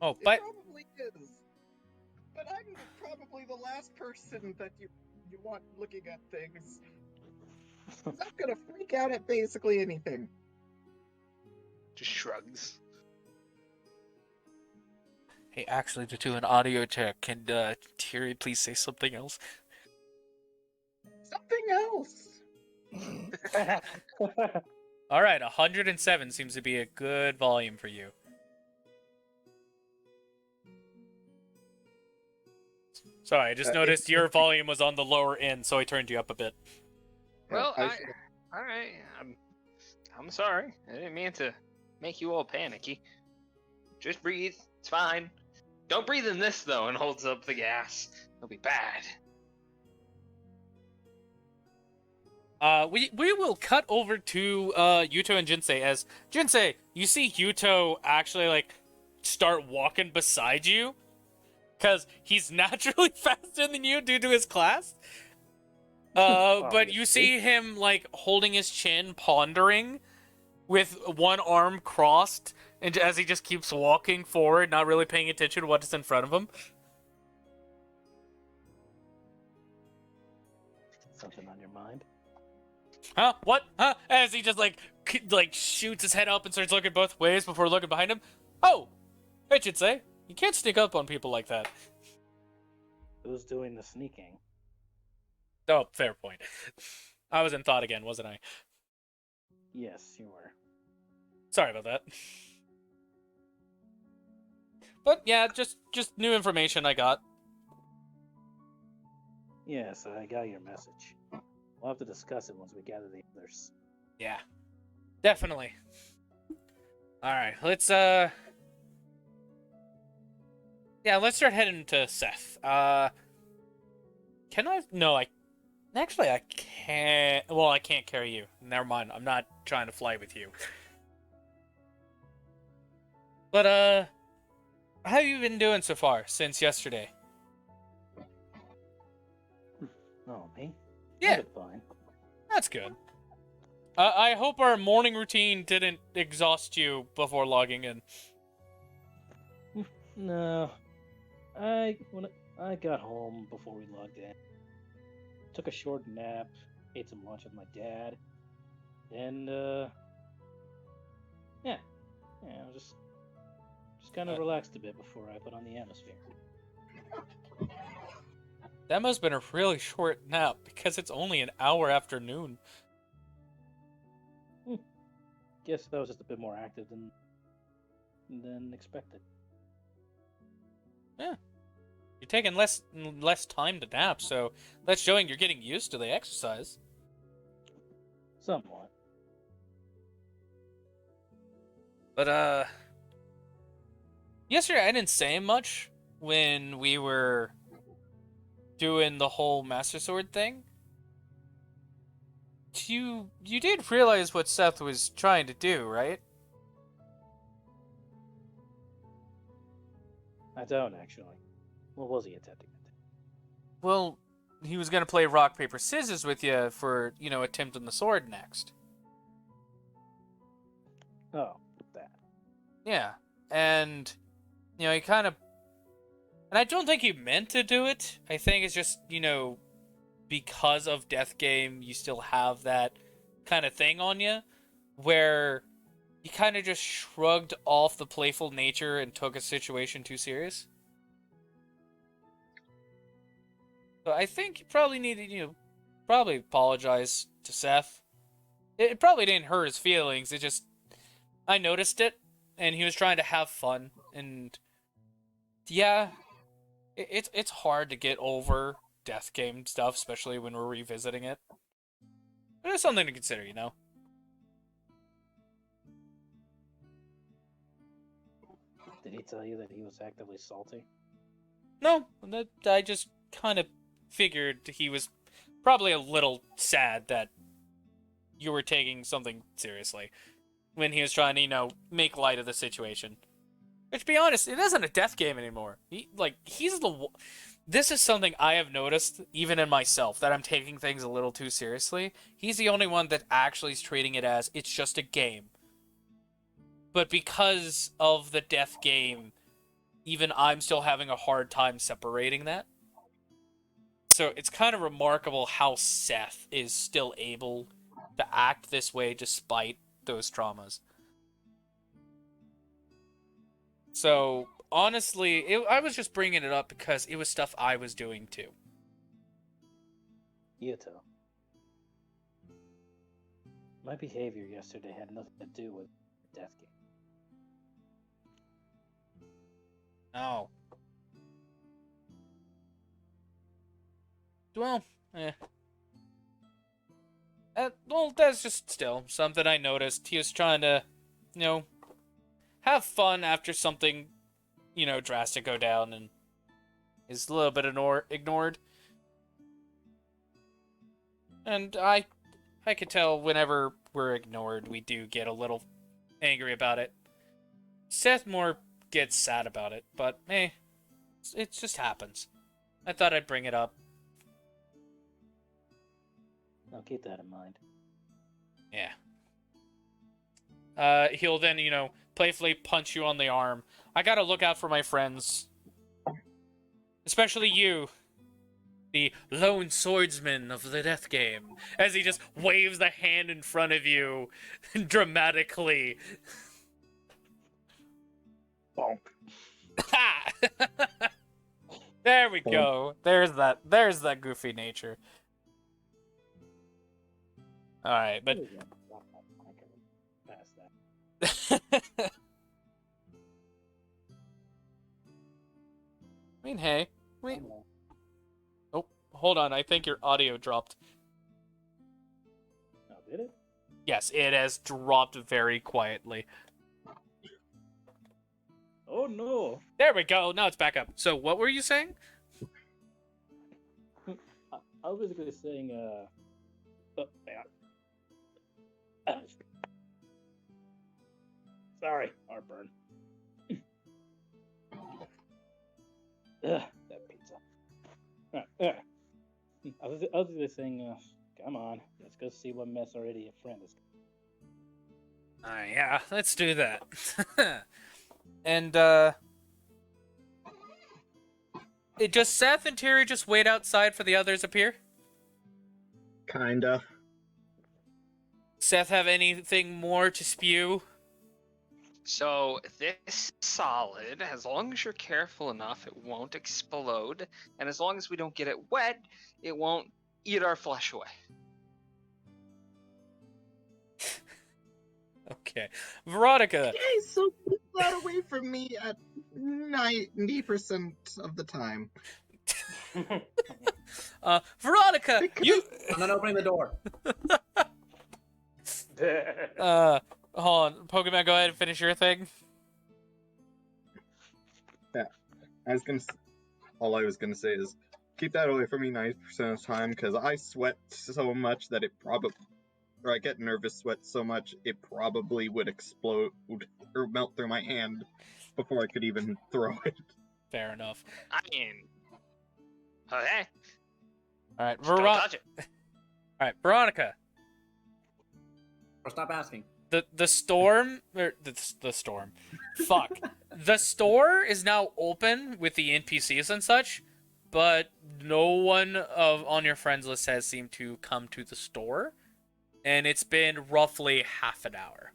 Oh, It but... probably is. But I'm probably the last person that you want looking at things. I'm gonna freak out at basically anything. Just shrugs. Hey, actually, to do an audio check, can Tiri please say something else? Something else. All right, 107 seems to be a good volume for you. Sorry, I just noticed your volume was on the lower end, so I turned you up a bit. Well, I all right. I'm sorry. I didn't mean to make you all panicky. Just breathe. It's fine. Don't breathe in this though, and holds up the gas. It'll be bad. We will cut over to Yuto and Jinsei as Jinsei, you see Yuto actually like start walking beside you because he's naturally faster than you due to his class. But you see him like holding his chin, pondering with one arm crossed, and as he just keeps walking forward, not really paying attention to what's in front of him. Something on your mind? Huh? What? Huh? As he just like shoots his head up and starts looking both ways before looking behind him. Oh, I should say, you can't sneak up on people like that. Who's doing the sneaking? Oh, fair point. I was in thought again, wasn't I? Yes, you were. Sorry about that. But yeah, just new information I got. Yes, I got your message. We'll have to discuss it once we gather the others. Yeah, definitely. All right, let's start heading to Seth. Can I? No, I can't. Well, I can't carry you. Never mind. I'm not trying to fly with you. But how have you been doing so far since yesterday? Oh, me? Yeah. I did fine. That's good. I hope our morning routine didn't exhaust you before logging in. No. When I got home before we logged in, took a short nap, ate some lunch with my dad, and I was just kind of relaxed a bit before I put on the atmosphere. That must have been a really short nap because it's only an hour after noon. Guess that was just a bit more active than expected. Yeah. You're taking less time to nap, so that's showing you're getting used to the exercise. Somewhat. But yesterday I didn't say much when we were doing the whole Master Sword thing. You did realize what Seth was trying to do, right? I don't actually. What was he attempting to do? Well, he was gonna play rock, paper, scissors with you for, attempting the sword next. Oh, that. Yeah. And, he kind of... And I don't think he meant to do it. I think it's just, because of Death Game, you still have that kind of thing on you, where you kind of just shrugged off the playful nature and took a situation too serious. So I think you probably needed, probably apologize to Seth. It probably didn't hurt his feelings. It just, I noticed it, and he was trying to have fun, and yeah, it's hard to get over Death Game stuff, especially when we're revisiting it. But it's something to consider, Did he tell you that he was actively salty? No, I just kind of figured he was probably a little sad that you were taking something seriously when he was trying to, make light of the situation. But to be honest, it isn't a Death Game anymore. This is something I have noticed, even in myself, that I'm taking things a little too seriously. He's the only one that actually is treating it as, it's just a game. But because of the Death Game, even I'm still having a hard time separating that. So it's kind of remarkable how Seth is still able to act this way despite those traumas. So, honestly, I was just bringing it up because it was stuff I was doing too. Yuto, My behavior yesterday had nothing to do with the death game. Oh. Well, well, that's just still something I noticed. He was trying to, have fun after something, drastic go down, and is a little bit ignored. And I could tell whenever we're ignored, we do get a little angry about it. Seth more gets sad about it, but it just happens. I thought I'd bring it up. I'll keep that in mind. Yeah. He'll then, playfully punch you on the arm. I gotta look out for my friends. Especially you, the lone swordsman of the death game. As he just waves the hand in front of you dramatically. Bonk. Ha! There we go. There's that goofy nature. Alright, but Past that. I mean, hey, oh, hold on, I think your audio dropped. Oh, did it? Yes, it has dropped very quietly. Oh no! There we go, now it's back up. So, what were you saying? I was basically saying, sorry, heartburn. Ugh, that pizza. I was just saying, come on, let's go see what mess our idiot friend is. Yeah, let's do that. And, it just Seth and Terry just wait outside for the others appear? Kinda. Seth have anything more to spew? So this solid, as long as you're careful enough, it won't explode, and as long as we don't get it wet, it won't eat our flesh away. Okay. Veronika! Okay, so keep that away from me at 90% of the time. Veronika! You... I'm not opening the door. Hold on. Pokemon, go ahead and finish your thing. Yeah, all I was gonna say is keep that away from me 90% of the time, because I sweat so much that I get nervous sweat so much it probably would explode or melt through my hand before I could even throw it. Fair enough. I mean, okay, Alright, just don't touch it. Alright, Veronika. Or stop asking. The storm, or the storm. Fuck. The store is now open with the NPCs and such, but no one on your friends list has seemed to come to the store, and it's been roughly half an hour.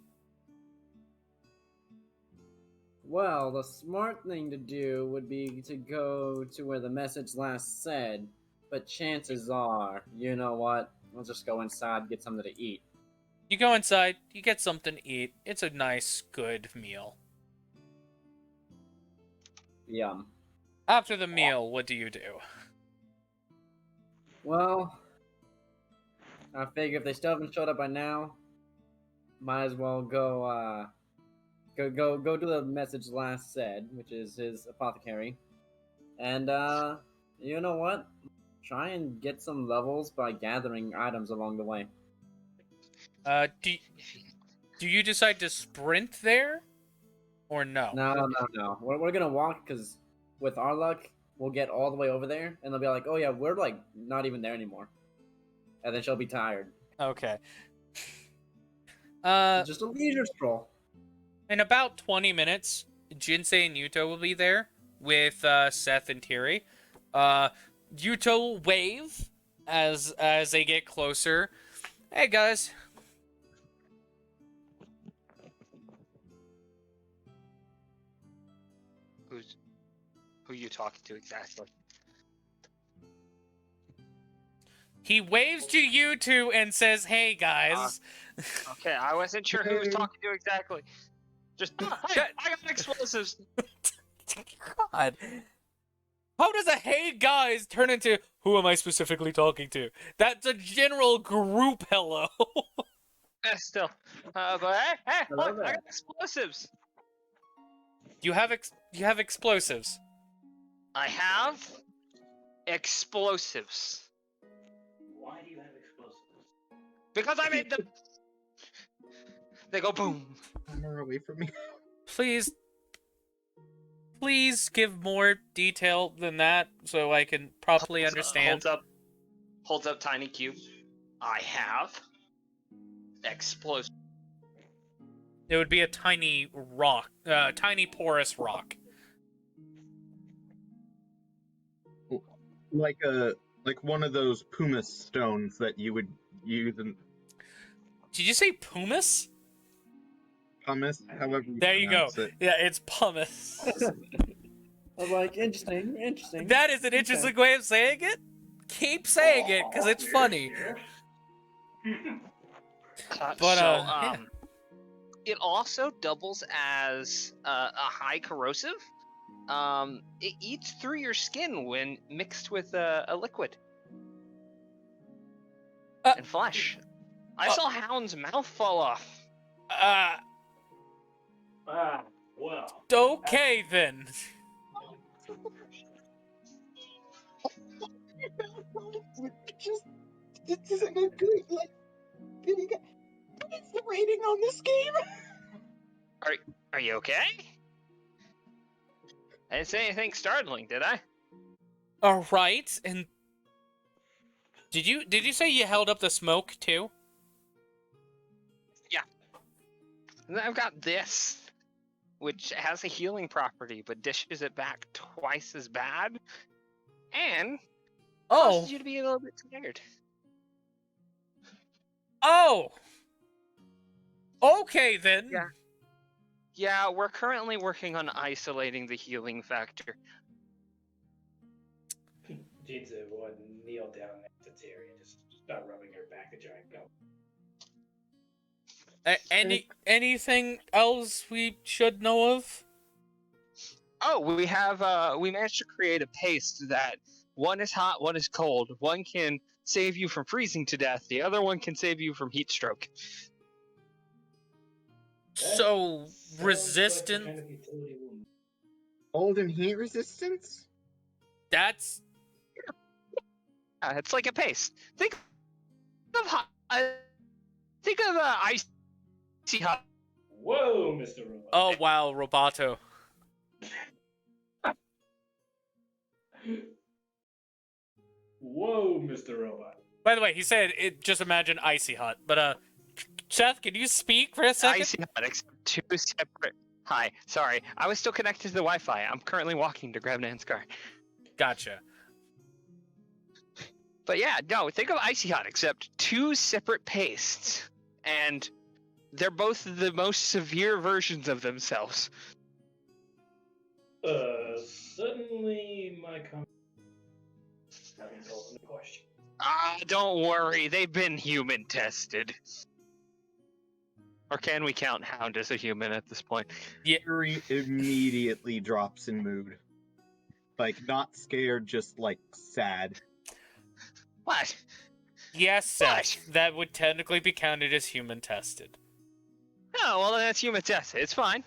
Well, the smart thing to do would be to go to where the message last said, but chances are, you know what? We'll just go inside and get something to eat. You go inside, you get something to eat. It's a nice, good meal. Yum. After the meal, what do you do? Well, I figure if they still haven't showed up by now, might as well go do the message last said, which is his apothecary. And, you know what? Try and get some levels by gathering items along the way. Do you decide to sprint there? Or no? No. We're gonna walk, because with our luck, we'll get all the way over there, and they'll be like, oh yeah, we're, like, not even there anymore. And then she'll be tired. Okay. Just a leisure stroll. In about 20 minutes, Jinsei and Yuto will be there with Seth and Terry. Yuto will wave as they get closer. Hey guys. Who you talking to exactly? He waves to you two and says, "Hey guys." Okay, I wasn't sure who was talking to exactly. Just, hey, I got explosives. God. How does a "hey guys" turn into "who am I specifically talking to"? That's a general group hello. Still. But hey, Hello look, I there. got explosives. You have explosives. I have explosives. Why do you have explosives? Because I made them. They go boom. Camera away from me. Please give more detail than that so I can properly understand. Holds up tiny cube. I have explosives. It would be a tiny rock, tiny porous rock. Like one of those pumice stones that you would use in Did you say pumice? pumice, however you There you go. pronounce it. Yeah, it's pumice. I was like, interesting. That is an interesting way of saying it. Keep saying it, because it's funny. But, yeah. It also doubles as a high corrosive. It eats through your skin when mixed with a liquid and flesh. I saw Hound's mouth fall off. Well. Okay then. Just this isn't a good like. What's the rating on this game? Are you okay? I didn't say anything startling, did I? All right, and did you say you held up the smoke too? Yeah. And then I've got this, which has a healing property, but dishes it back twice as bad, and causes you to be a little bit tired. Oh. Okay then. Yeah. Yeah, we're currently working on isolating the healing factor. Jinsei would kneel down next to Terry and just start rubbing her back a giant go. Anything else we should know of? Oh, we managed to create a paste that one is hot, one is cold. One can save you from freezing to death. The other one can save you from heat stroke. So resistant. Kind of utility woman. Cold and heat resistance? That's It's like a paste. Think of icy hot. Whoa, Mr. Robot. oh wow, Roboto. Whoa, Mr. Robot. By the way, he said it. Just imagine icy hot. But Seth, can you speak for a second? Icy hot, except two separate. Hi, sorry, I was still connected to the Wi-Fi. I'm currently walking to grab Nan's car. Gotcha. But yeah, no, think of icy hot, except two separate pastes, and they're both the most severe versions of themselves. Suddenly my comment having called into question. Don't worry, they've been human tested. Or can we count Hound as a human at this point? Yuri immediately drops in mood. Like, not scared, just, like, sad. What? Yes, Seth. That would technically be counted as human tested. Oh, well, that's human tested. It's fine.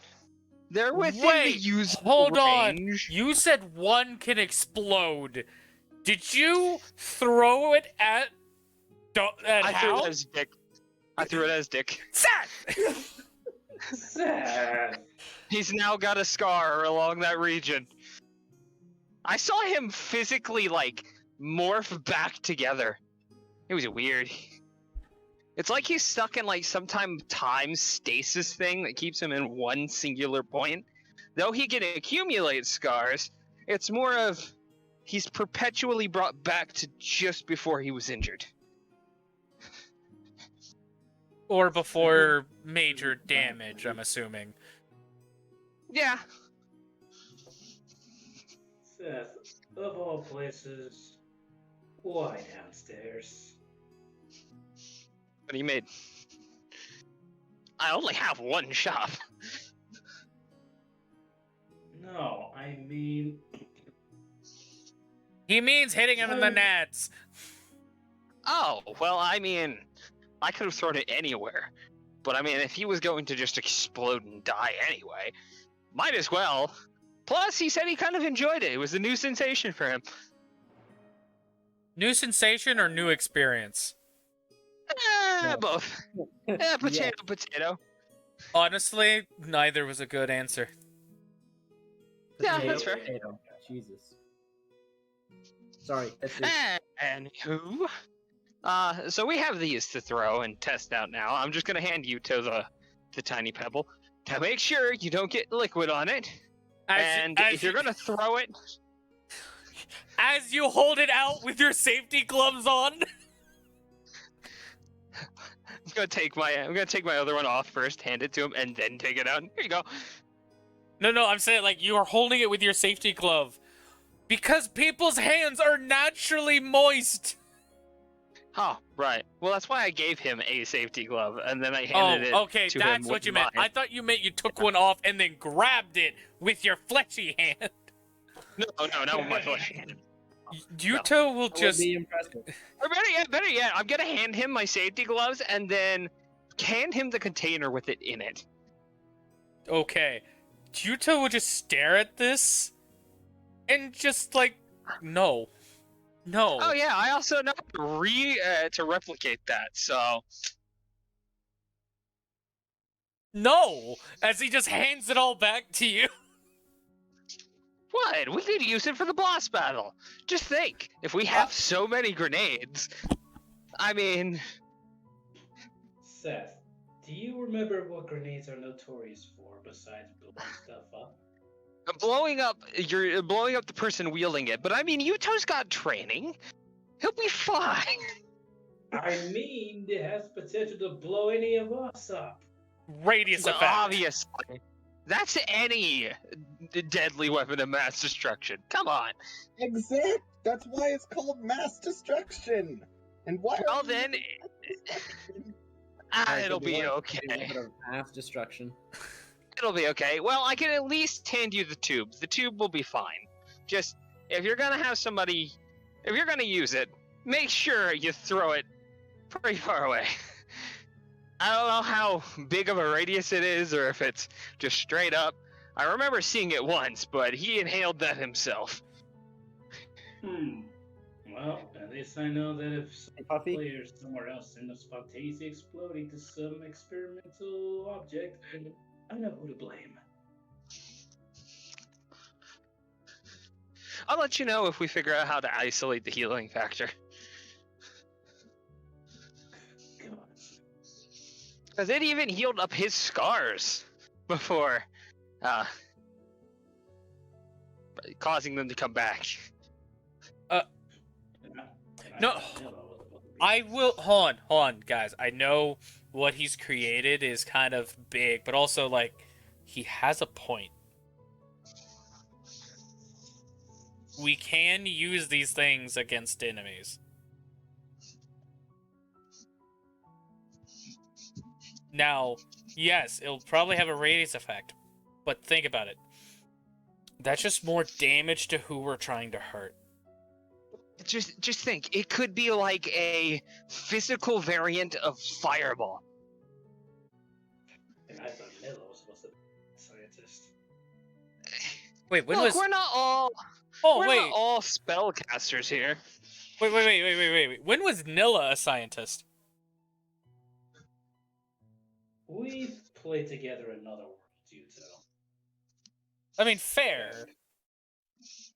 They're within the usable Hold on. range. You said one can explode. Did you throw it at I threw it Hal? as Dick. I threw it as Dick. Seth! Sad. He's now got a scar along that region. I saw him physically, like, morph back together. It was weird. It's like he's stuck in, like, some time stasis thing that keeps him in one singular point. Though he can accumulate scars, it's more of he's perpetually brought back to just before he was injured. Or before major damage, I'm assuming. Yeah. Seth, of all places, Why downstairs? What do you mean? I only have one shop. No, I mean... He means hitting him in the nads. Oh, well, I mean, I could have thrown it anywhere. But I mean, if he was going to just explode and die anyway, might as well. Plus, he said he kind of enjoyed it. It was a new sensation for him. New sensation or new experience? Both. Potato, potato. Honestly, neither was a good answer. Yeah, Potato, that's fair. potato. Jesus. Sorry. That's it. Anywho, so we have these to throw and test out now. I'm just gonna hand you to the tiny pebble to make sure you don't get liquid on it. If you're gonna throw it, as you hold it out with your safety gloves on. I'm gonna take my other one off first, hand it to him, and then take it out. Here you go. No, I'm saying like you are holding it with your safety glove. Because people's hands are naturally moist. Oh, right. Well, that's why I gave him a safety glove, and then I handed it to him. Okay, that's what you meant. I thought you meant you took one off and then grabbed it with your fleshy hand. No, not with my fleshy hand. Yuto will That would just... be impressive. Or better yet, I'm gonna hand him my safety gloves and then hand him the container with it in it. Okay. Yuto will just stare at this and just like, no. No. Oh yeah, I also know to replicate that. So No! As he just hands it all back to you. what? We could use it for the boss battle. Just think, if we have so many grenades, I mean, Seth, do you remember what grenades are notorious for besides blowing stuff up? you're blowing up the person wielding it. But I mean, Yuto's got training. He'll be fine. I mean, it has potential to blow any of us up. Radius Well, effect. obviously. That's any deadly weapon of mass destruction. Come on. Exact. That's why it's called mass destruction. And why? Well are we then, using mass destruction? it'll be A okay. little bit of mass destruction. It'll be okay. Well, I can at least hand you the tubes. The tube will be fine. Just, if you're gonna use it, make sure you throw it pretty far away. I don't know how big of a radius it is, or if it's just straight up. I remember seeing it once, but he inhaled that himself. Well, at least I know that if some Puffy? players somewhere else end up spontaneously exploding to some experimental object, I know who to blame. I'll let you know if we figure out how to isolate the healing factor. God. Because it even healed up his scars before causing them to come back. No, I will... Hold on, guys. I know what he's created is kind of big, but also, like, he has a point. We can use these things against enemies. Now, yes, it'll probably have a radius effect, but think about it. That's just more damage to who we're trying to hurt. Just think, it could be like a physical variant of Fireball. And I thought Milo was supposed to be a scientist. Wait, when Look, was... we're not all Oh, we're not all spellcasters here. Wait. When was Nilla a scientist? We've played together another world, Yuto. I mean, fair.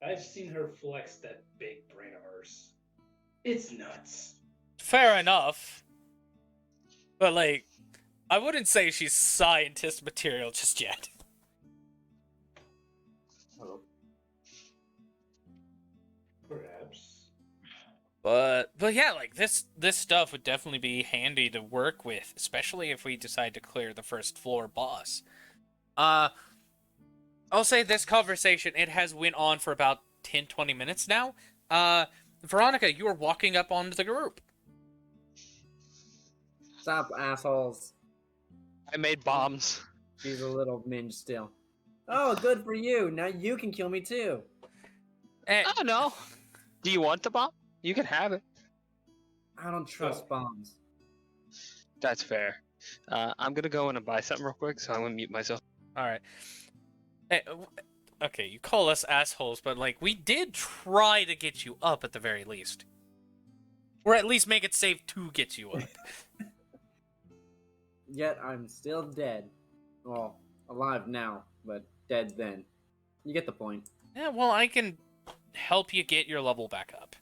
I've seen her flex that big brain of hers. It's nuts. Fair enough. But, like, I wouldn't say she's scientist material just yet. Perhaps. But yeah, like, this stuff would definitely be handy to work with, especially if we decide to clear the first floor boss. I'll say this conversation, it has went on for about 10-20 minutes now. Veronika, you are walking up onto the group. Stop, assholes. I made bombs. She's a little minge still. Oh, good for you. Now you can kill me too. Eh, Oh no. Do you want the bomb? You can have it. I don't trust bombs. That's fair. I'm gonna go in and buy something real quick, so I'm gonna mute myself. all right. Okay, you call us assholes, but like we did try to get you up at the very least, or at least make it safe to get you up. Yet I'm still dead. Well, alive now, but dead then. You get the point. Yeah, well, I can help you get your level back up.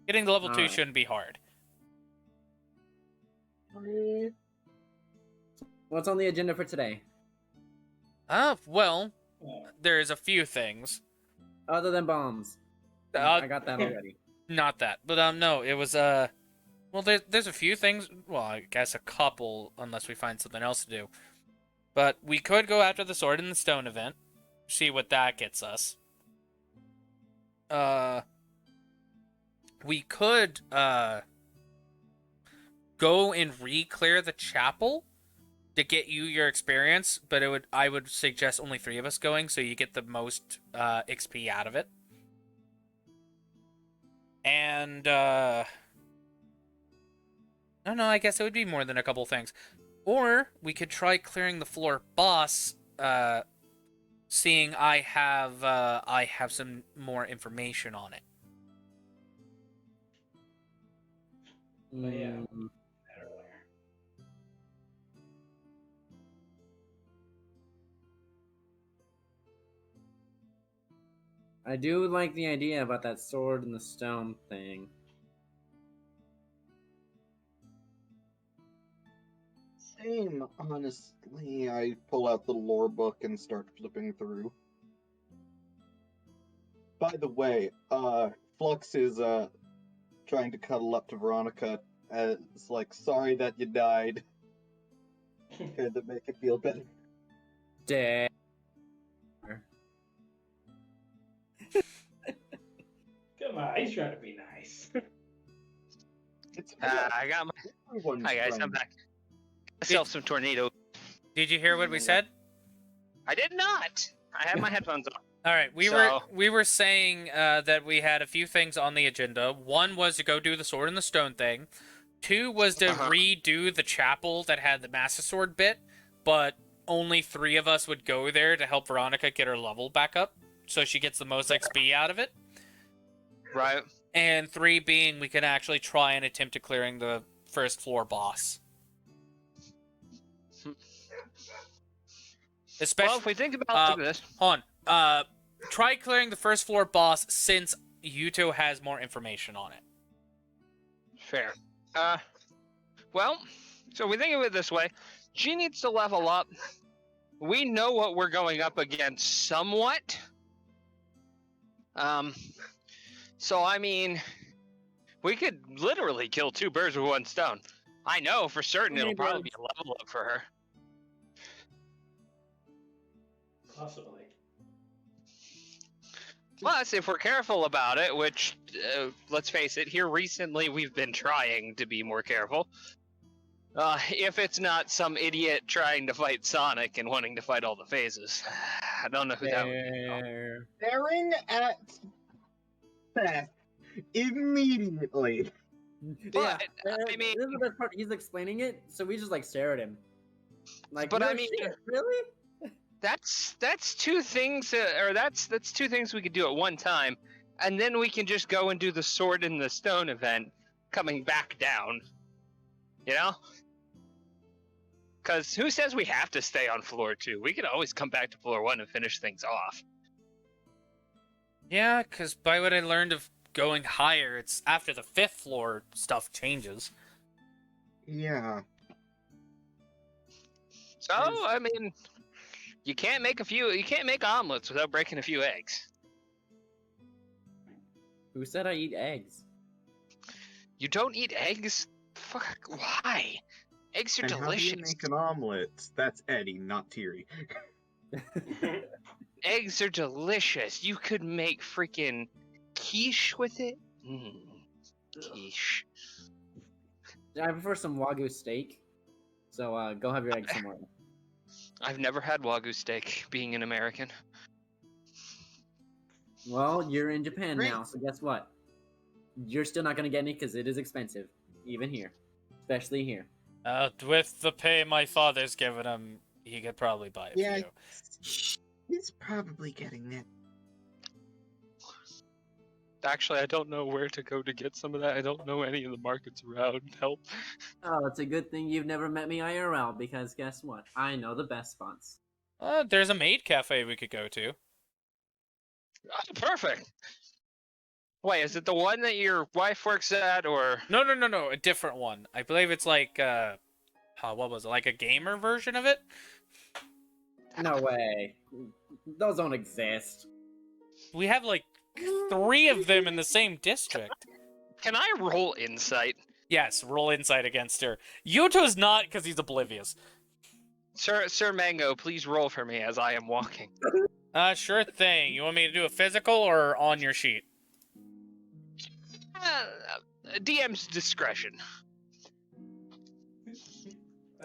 Getting to level 2 Alright. shouldn't be hard. What's on the agenda for today? Well, there's a few things. Other than bombs. Uh, I got that already. Not that, but no, it was well, there's a few things. Well, I guess a couple, unless we find something else to do. But we could go after the Sword in the Stone event, see what that gets us. We could go and re-clear the chapel to get you your experience, but I would suggest only 3 of us going, so you get the most XP out of it. And I don't know, I guess it would be more than a couple things. Or we could try clearing the floor boss, seeing I have some more information on it. Yeah. Mm, I do like the idea about that sword and the stone thing. Same, honestly. I pull out the lore book and start flipping through. By the way, Flux is trying to cuddle up to Veronika. It's like, sorry that you died. Kind of make it feel better. Dead. Come on, he's trying to be nice. It's I got my. everyone's Hi guys, trying. I'm back. Myself some tornado. Did you hear what we said? I did not. I have my headphones on. All right, we were saying that we had a few things on the agenda. 1 was to go do the Sword and the Stone thing. 2 was to redo the chapel that had the Master Sword bit, but only 3 of us would go there to help Veronika get her level back up, so she gets the most XP out of it. Right. And 3 being we can actually try and attempt to clearing the first floor boss. Especially, Well, if we think about this, hold on. Try clearing the first floor boss since Yuto has more information on it. fair. Well, so we think of it this way: she needs to level up. We know what we're going up against somewhat. So I mean, we could literally kill 2 birds with 1 stone. I know for certain it'll probably be a level up for her. Possibly. Plus, if we're careful about it, which, let's face it, here recently we've been trying to be more careful. If it's not some idiot trying to fight Sonic and wanting to fight all the phases. I don't know who that would be. There. Staring at Seth immediately. But, Yeah, I mean- this is the best part. He's explaining it, so we just like stare at him. Like, But no I mean- shit, really? That's 2 things, or that's 2 things we could do at one time, and then we can just go and do the Sword in the Stone event, coming back down. You know? Because who says we have to stay on floor 2? We could always come back to floor 1 and finish things off. Yeah, because by what I learned of going higher, it's after the 5th floor stuff changes. Yeah. So, I mean, you can't make omelets without breaking a few eggs. Who said I eat eggs? You don't eat eggs? Fuck, why? Eggs are And how do delicious. you make an omelet? That's Eddie, not Tiri. Eggs are delicious. You could make freaking quiche with it. Mm. Quiche. I prefer some Wagyu steak. So go have your eggs somewhere. I've never had Wagyu steak, being an American. Well, you're in Japan Great. now, so guess what? You're still not gonna get any because it is expensive, even here, especially here. With the pay my father's given him, he could probably buy a Yeah, few. he's probably getting that. Actually, I don't know where to go to get some of that. I don't know any of the markets around. Help. Oh, it's a good thing you've never met me IRL because guess what? I know the best spots. There's a Maid Cafe we could go to. Oh, perfect. Wait, is it the one that your wife works at, or? No, a different one. I believe it's like, what was it? Like a gamer version of it? No way. Those don't exist. We have like 3 of them in the same district. Can I roll insight? Yes, roll insight against her. Yuto's not because he's oblivious. Sir Mango, please roll for me as I am walking. Sure thing. You want me to do a physical or on your sheet? DM's discretion.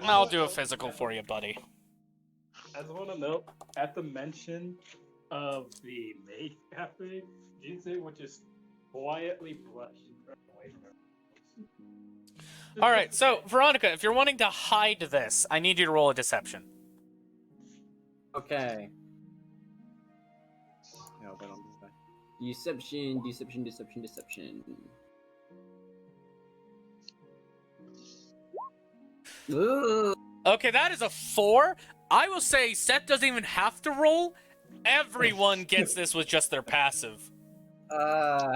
I'll do a physical for you, buddy. I just want to note, at the mention of the Maid Cafe, Jinsei would just quietly blush and turn away from her. All right, so Veronika, if you're wanting to hide this, I need you to roll a deception. Okay. No, but I'll do that. Deception. Ooh. Okay, that is a 4. I will say Seth doesn't even have to roll. Everyone gets this with just their passive. Oh,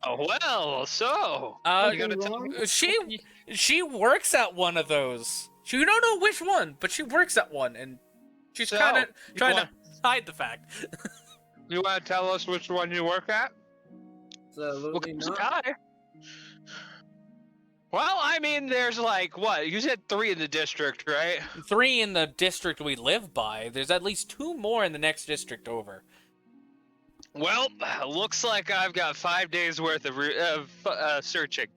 well, so. You gonna tell me? she works at one of those. You don't know which one, but she works at one, and she's So, kind of you trying want- to hide the fact. You want to tell us which one you work at? Absolutely Well, not. guy. Well, I mean, there's like, what? You said 3 in the district, right? 3 in the district we live by. There's at least 2 more in the next district over. Well, looks like I've got 5 days worth of searching.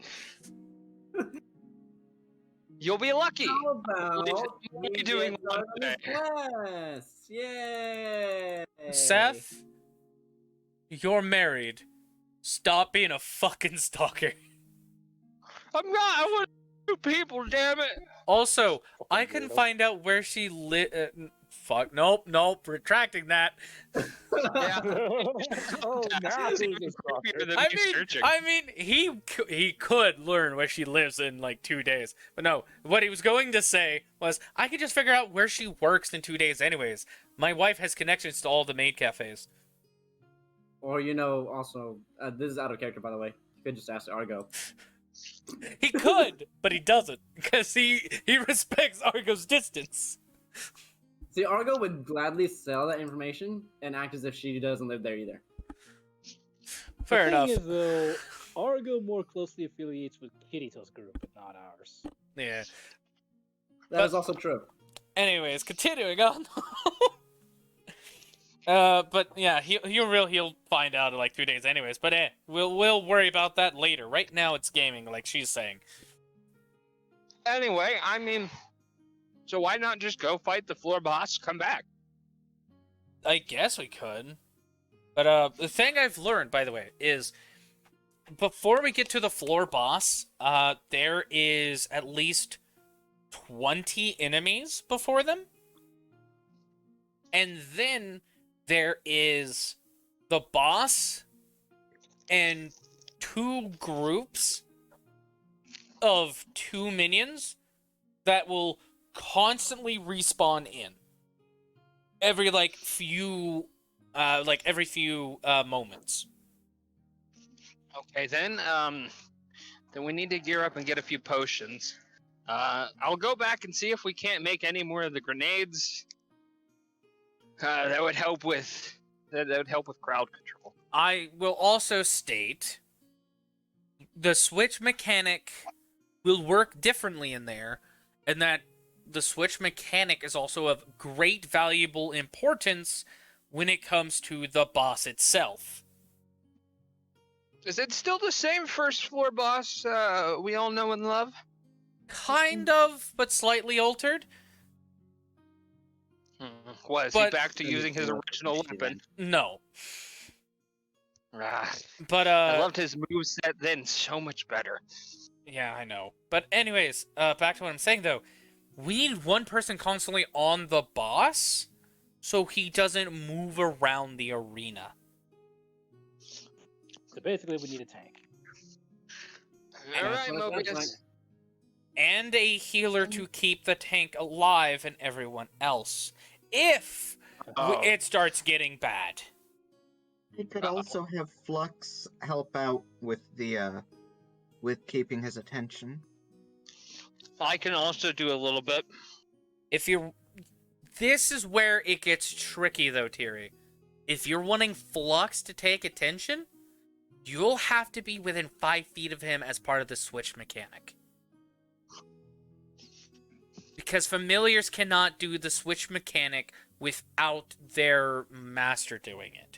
You'll be lucky. How about We'll be we doing get one Darwin's today. quest? Yay! Seth, you're married. Stop being a fucking stalker. I'm not. I want 2 people, damn it. Also, I can find out where she fuck. Nope. Retracting that. Yeah. Oh, now It's he's even a stalker. creepier than me searching. I mean, he could learn where she lives in like 2 days. But no, what he was going to say was, I could just figure out where she works in 2 days anyways. My wife has connections to all the maid cafes. Or also, this is out of character, by the way. You could just ask Argo. He could, but he doesn't, because he respects Argo's distance. See, Argo would gladly sell that information and act as if she doesn't live there either. Fair enough. The thing is, though, Argo more closely affiliates with Kirito's group, but not ours. Yeah. That is also true. Anyways, continuing on. But yeah, he'll find out in like 2 days anyways. But we'll worry about that later. Right now it's gaming, like she's saying. Anyway, I mean, so why not just go fight the floor boss, come back? I guess we could. But the thing I've learned, by the way, is before we get to the floor boss, there is at least 20 enemies before them. And then there is the boss and 2 groups of 2 minions that will constantly respawn in every few moments. Okay, then we need to gear up and get a few potions. I'll go back and see if we can't make any more of the grenades. That would help with crowd control. I will also state the switch mechanic will work differently in there, and that the switch mechanic is also of great valuable importance when it comes to the boss itself. Is it still the same first floor boss we all know and love? Kind of, but slightly altered. Was he But- back to using his original weapon? No. Ah, But, I loved his moveset then so much better. yeah, I know. But anyways, back to what I'm saying, though. We need one person constantly on the boss, so he doesn't move around the arena. So basically, we need a tank. All that's right, what it sounds Mobius. And a healer to keep the tank alive and everyone else. If Oh. it starts getting bad. He could also have Flux help out with the with keeping his attention. I can also do a little bit. If you're... This is where it gets tricky, though, Thierry. If you're wanting Flux to take attention, you'll have to be within 5 feet of him as part of the switch mechanic. Because familiars cannot do the switch mechanic without their master doing it.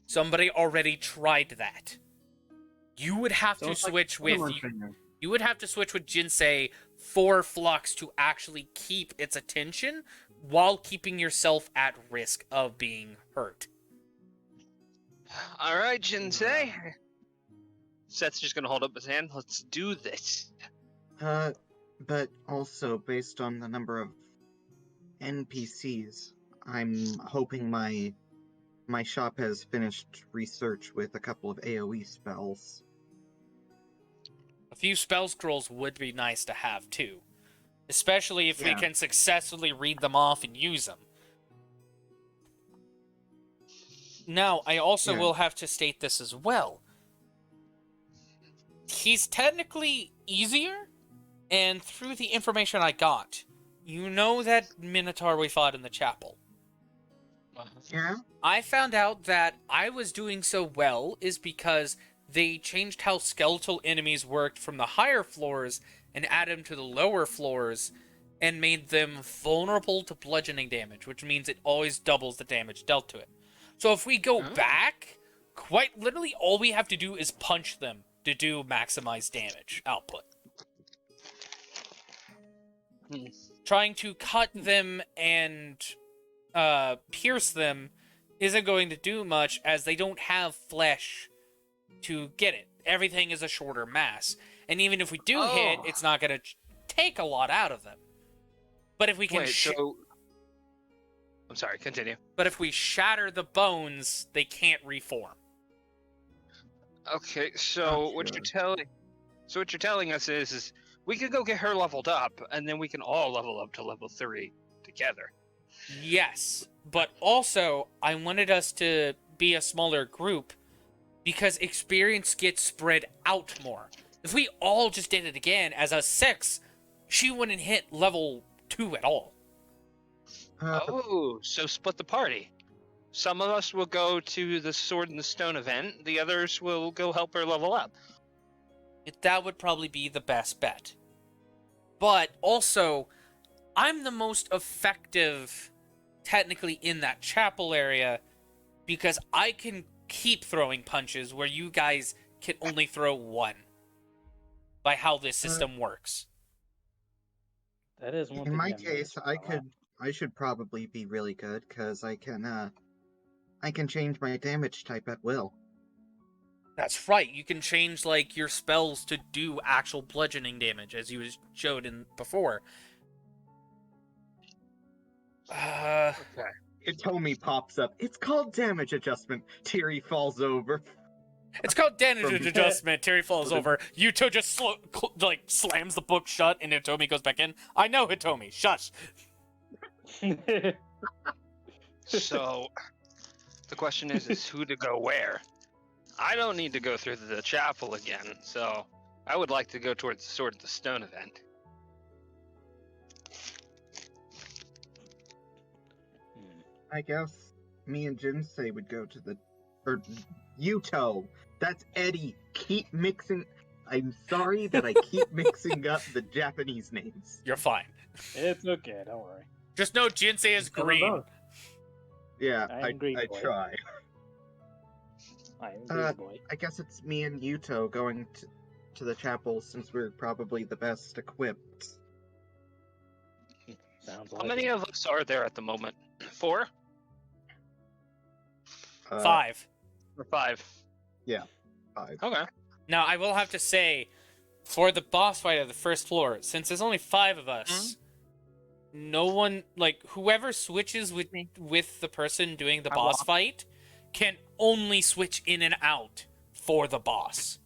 Somebody already tried that. You would have to switch with... You would have to switch with Jinsei for Flux to actually keep its attention while keeping yourself at risk of being hurt. All right, Jinsei. Seth's just gonna hold up his hand. Let's do this. But also based on the number of NPCs, I'm hoping my shop has finished research with a couple of AoE spells. A few spell scrolls would be nice to have, too. Especially if we Yeah. can successfully read them off and use them. Now, I also Yeah. will have to state this as well. He's technically easier, and through the information I got, you know that Minotaur we fought in the chapel. Yeah? I found out that I was doing so well is because they changed how skeletal enemies worked from the higher floors and added them to the lower floors and made them vulnerable to bludgeoning damage, which means it always doubles the damage dealt to it. So if we go back, quite literally all we have to do is punch them to do maximized damage output. Trying to cut them and pierce them isn't going to do much as they don't have flesh to get it. Everything is a shorter mass. And even if we do hit, it's not going to take a lot out of them. But if we can I'm sorry, continue. But if we shatter the bones, they can't reform. Okay, so what you're telling us is we could go get her leveled up, and then we can all level up to level 3 together. Yes, but also I wanted us to be a smaller group because experience gets spread out more. If we all just did it again as a 6, she wouldn't hit level 2 at all. So split the party. Some of us will go to the Sword and the Stone event, the others will go help her level up. That would probably be the best bet. But also, I'm the most effective technically in that chapel area because I can keep throwing punches where you guys can only throw one by how this system works. That is one In thing my that case, matters I should probably be really good because I can change my damage type at will. That's right. You can change like your spells to do actual bludgeoning damage, as you showed in before. Okay. Hitomi pops up. It's called damage adjustment. Tiri falls over. It's called damage From- adjustment. Terry falls over. Yuto just slams the book shut, and Hitomi goes back in. I know Hitomi. Shush. So, the question is who to go where? I don't need to go through the chapel again, so I would like to go towards the Sword of the Stone event. I guess me and Jinsei would go to or Yuto. That's Eddie. Keep mixing. I'm sorry that I keep mixing up the Japanese names. You're fine. It's okay, don't worry. Just know Jinsei is green. Yeah, I'm green I boy. try. I am Daisy Boy. I guess it's me and Yuto going to the chapel since we're probably the best equipped. Sounds How like many it. of us are there at the moment? 4 5. or 5? 5. Okay. Now, I will have to say, for the boss fight of the first floor, since there's only 5 of us, no one, like, whoever switches with the person doing the I boss walk. fight can only switch in and out for the boss.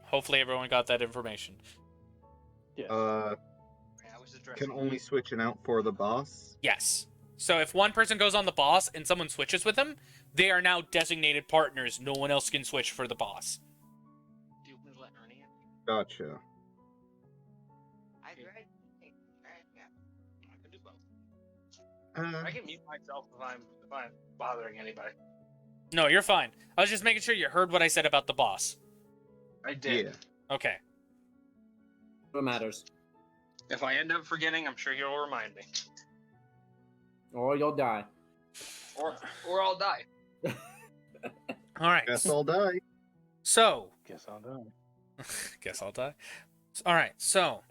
Hopefully everyone got that information. Yes. Can only switch in out for the boss. Yes. So if one person goes on the boss and someone switches with them, they are now designated partners. No one else can switch for the boss. Gotcha. I can mute myself if I'm bothering anybody. No, you're fine. I was just making sure you heard what I said about the boss. I did. Yeah. Okay. What matters? If I end up forgetting, I'm sure you'll remind me. Or you'll die. Or I'll die. All right. Guess I'll die. So, Guess I'll die. guess I'll die. All right. So,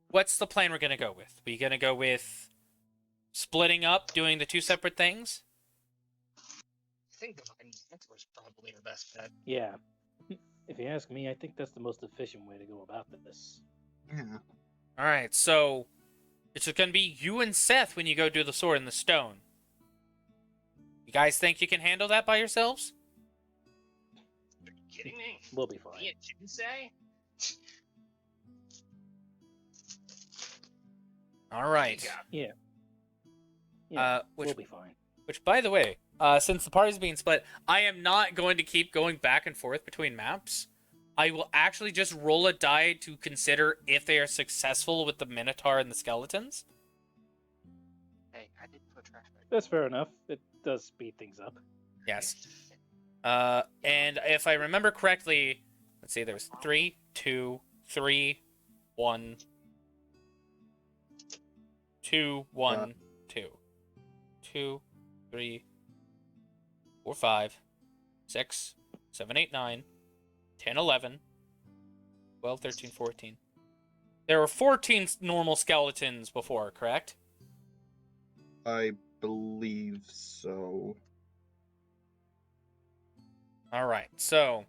what's the plan we're gonna go with? We gonna go with splitting up, doing the 2 separate things? I think Divine Mentor is probably the best bet. Yeah. If you ask me, I think that's the most efficient way to go about this. Yeah. All right. So, it's just gonna be you and Seth when you go do the sword and the stone. You guys think you can handle that by yourselves? Are you kidding me? We'll be fine. Me and Jinsei? All right. Yeah. Which We'll be fine. Which, by the way, since the party's being split, I am not going to keep going back and forth between maps. I will actually just roll a die to consider if they are successful with the Minotaur and the skeletons. Hey, I didn't put trash back. That's fair enough. It does speed things up. Yes. And if I remember correctly, let's see, there's 3, 2, 3, 1, 2, 1, 2, 2, 3, 4, 5, 6, 7, 8, 9, 10, 11, 12, 13, 14. There were 14 normal skeletons before, correct? I believe so. Alright, so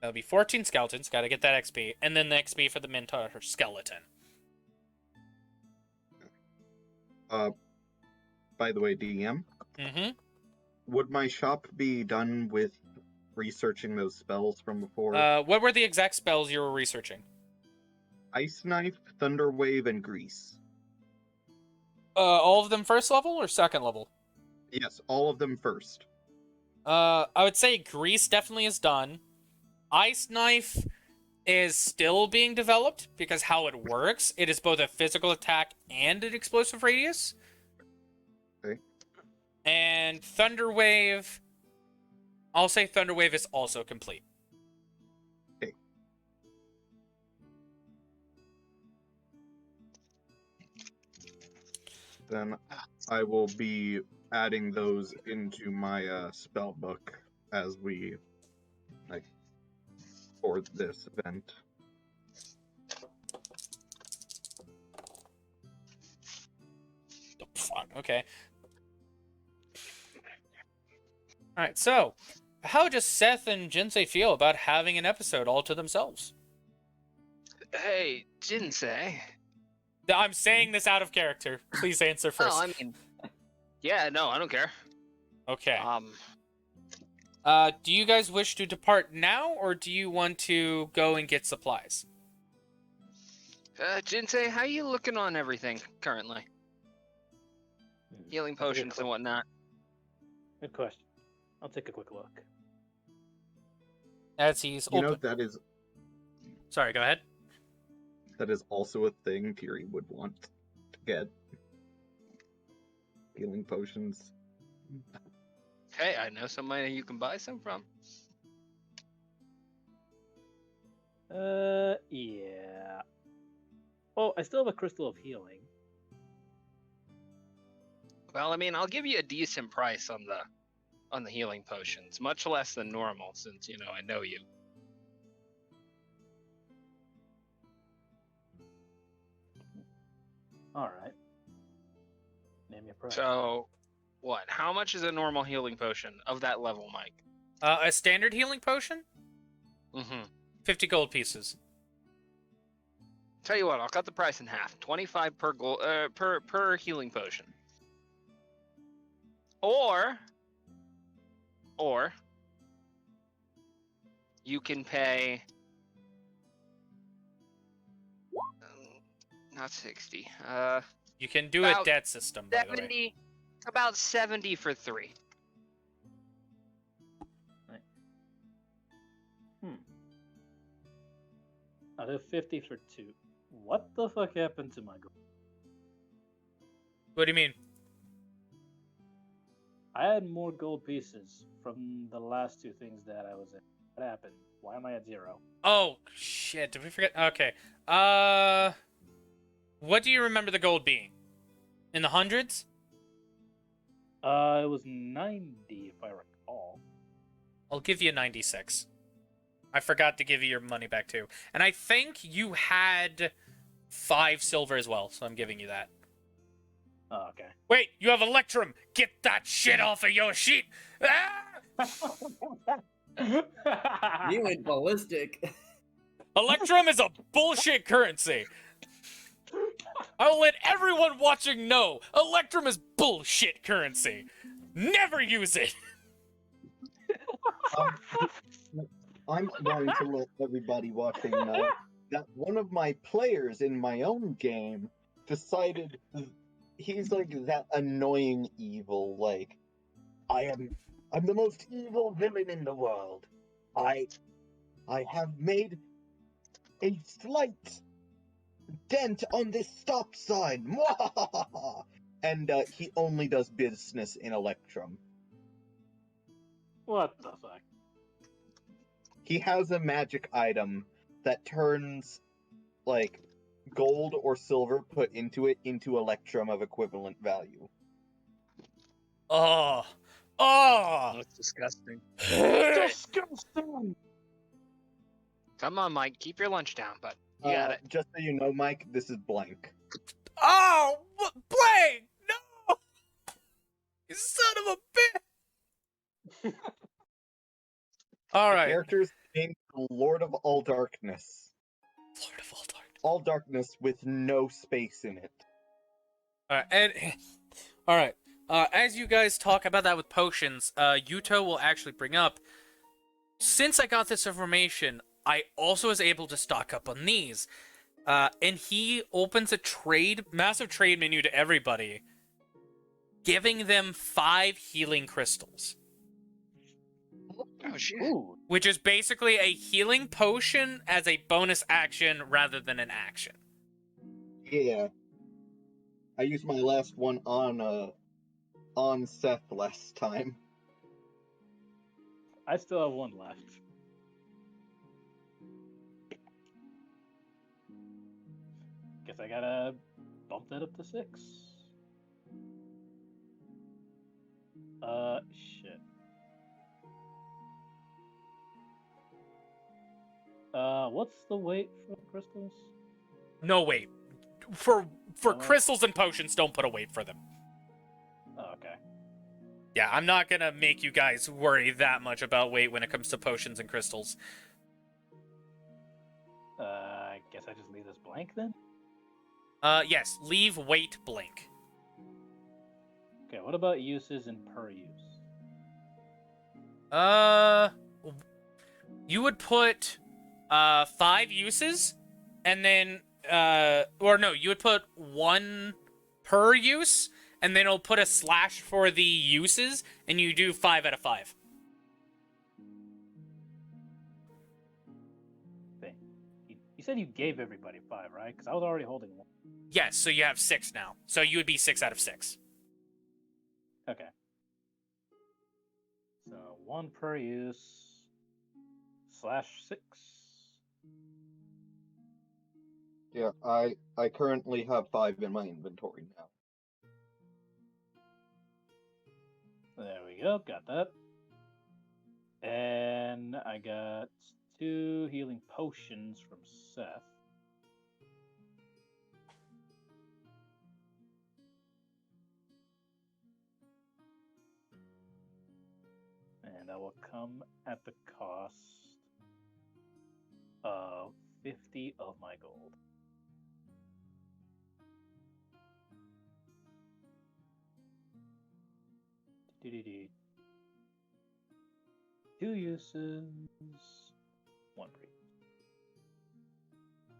that'll be 14 skeletons, gotta get that XP, and then the XP for the Minotaur skeleton. By the way, DM, Mm-hmm. would my shop be done with researching those spells from before? What were the exact spells you were researching? Ice Knife, Thunder Wave, and Grease. All of them first level or second level? Yes, all of them first. I would say Grease definitely is done. Ice Knife is still being developed because how it works, it is both a physical attack and an explosive radius. Okay. And Thunder Wave, I'll say Thunder Wave is also complete. Okay. Then I will be adding those into my spell book as we for this event. Oh, fuck, okay. Alright, so, how does Seth and Jinsei feel about having an episode all to themselves? Hey, Jinsei. I'm saying this out of character. Please answer first. Oh, I mean, yeah, no, I don't care. Okay. Um, Do you guys wish to depart now, or do you want to go and get supplies? Jinsei, how you looking on everything currently? Healing potions and whatnot. Good question. I'll take a quick look. As he's You open. know, that is Sorry, go ahead. also a thing Tiri would want to get. Healing potions. Hey, I know somebody you can buy some from. Yeah. Oh, I still have a crystal of healing. Well, I mean, I'll give you a decent price on the healing potions, much less than normal, since I know you. All right. Name your price. So, what? How much is a normal healing potion of that level, Mike? A standard healing potion? Mm-hmm. 50 gold pieces. Tell you what, I'll cut the price in half. 25 per gold, per healing potion. Or you can pay not 60. You can do a About debt system, by the way. 70. About 70 for 3. I'll do 50 for 2. What the fuck happened to my gold? What do you mean? I had more gold pieces from the last 2 things that I was in. What happened? Why am I at 0? Oh, shit. Did we forget? Okay. What do you remember the gold being? In the hundreds? It was 90 if I recall. I'll give you 96. I forgot to give you your money back too. And I think you had 5 silver as well, so I'm giving you that. Oh, okay. Wait, you have Electrum! Get that shit off of your sheet! Ah! You went ballistic. Electrum is a bullshit currency. I will let everyone watching know Electrum is bullshit currency. Never use it. I'm going to let everybody watching know that one of my players in my own game decided he's like that annoying evil, like, I'm the most evil villain in the world. I have made a slight dent on this stop sign. And he only does business in Electrum. What the fuck? He has a magic item that turns, like, gold or silver put into it into Electrum of equivalent value. Oh. Oh. That's disgusting. Disgusting! Come on, Mike. Keep your lunch down, but you got it. Just so you know, Mike, this is blank. Oh, Blake! No! You son of a bitch! All The right. character's named Lord of All Darkness. Lord of all darkness. All Darkness with no space in it. All right. As you guys talk about that with potions, Yuto will actually bring up. Since I got this information, I also was able to stock up on these. And he opens a massive trade menu to everybody, giving them 5 healing crystals. Oh shit. Ooh. Which is basically a healing potion as a bonus action rather than an action. Yeah. I used my last one on Seth last time. I still have 1 left. Guess I gotta bump that up to 6. Shit. What's the weight for crystals? No weight. For No weight? crystals and potions, don't put a weight for them. Oh, okay. Yeah, I'm not gonna make you guys worry that much about weight when it comes to potions and crystals. I guess I just leave this blank then? Yes, leave weight blank. Okay, what about uses and per use? You would put 5 uses, and then or no, you would put 1 per use, and then it'll put a slash for the uses, and you do 5 out of 5. Thing. You said you gave everybody 5, right? Because I was already holding 1. Yes, so you have 6 now. So you would be 6 out of 6. Okay. So 1 per use /6. Yeah, I currently have 5 in my inventory now. you go. Got that. And I got 2 healing potions from Seth. And that will come at the cost of 50 of my gold. Do-do-do. 2 uses, 1 break.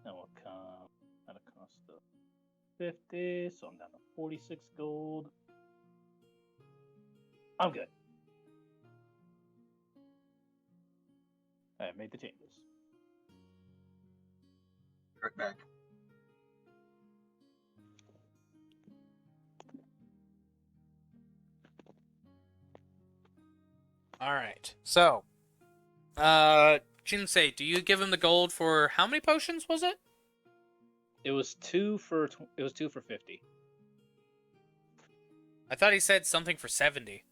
That will come at a cost of 50, so I'm down to 46 gold. I'm good. I have made the changes. Right back. All right. So, Jinsei, do you give him the gold for how many potions was it? It was 2 for 50. I thought he said something for 70.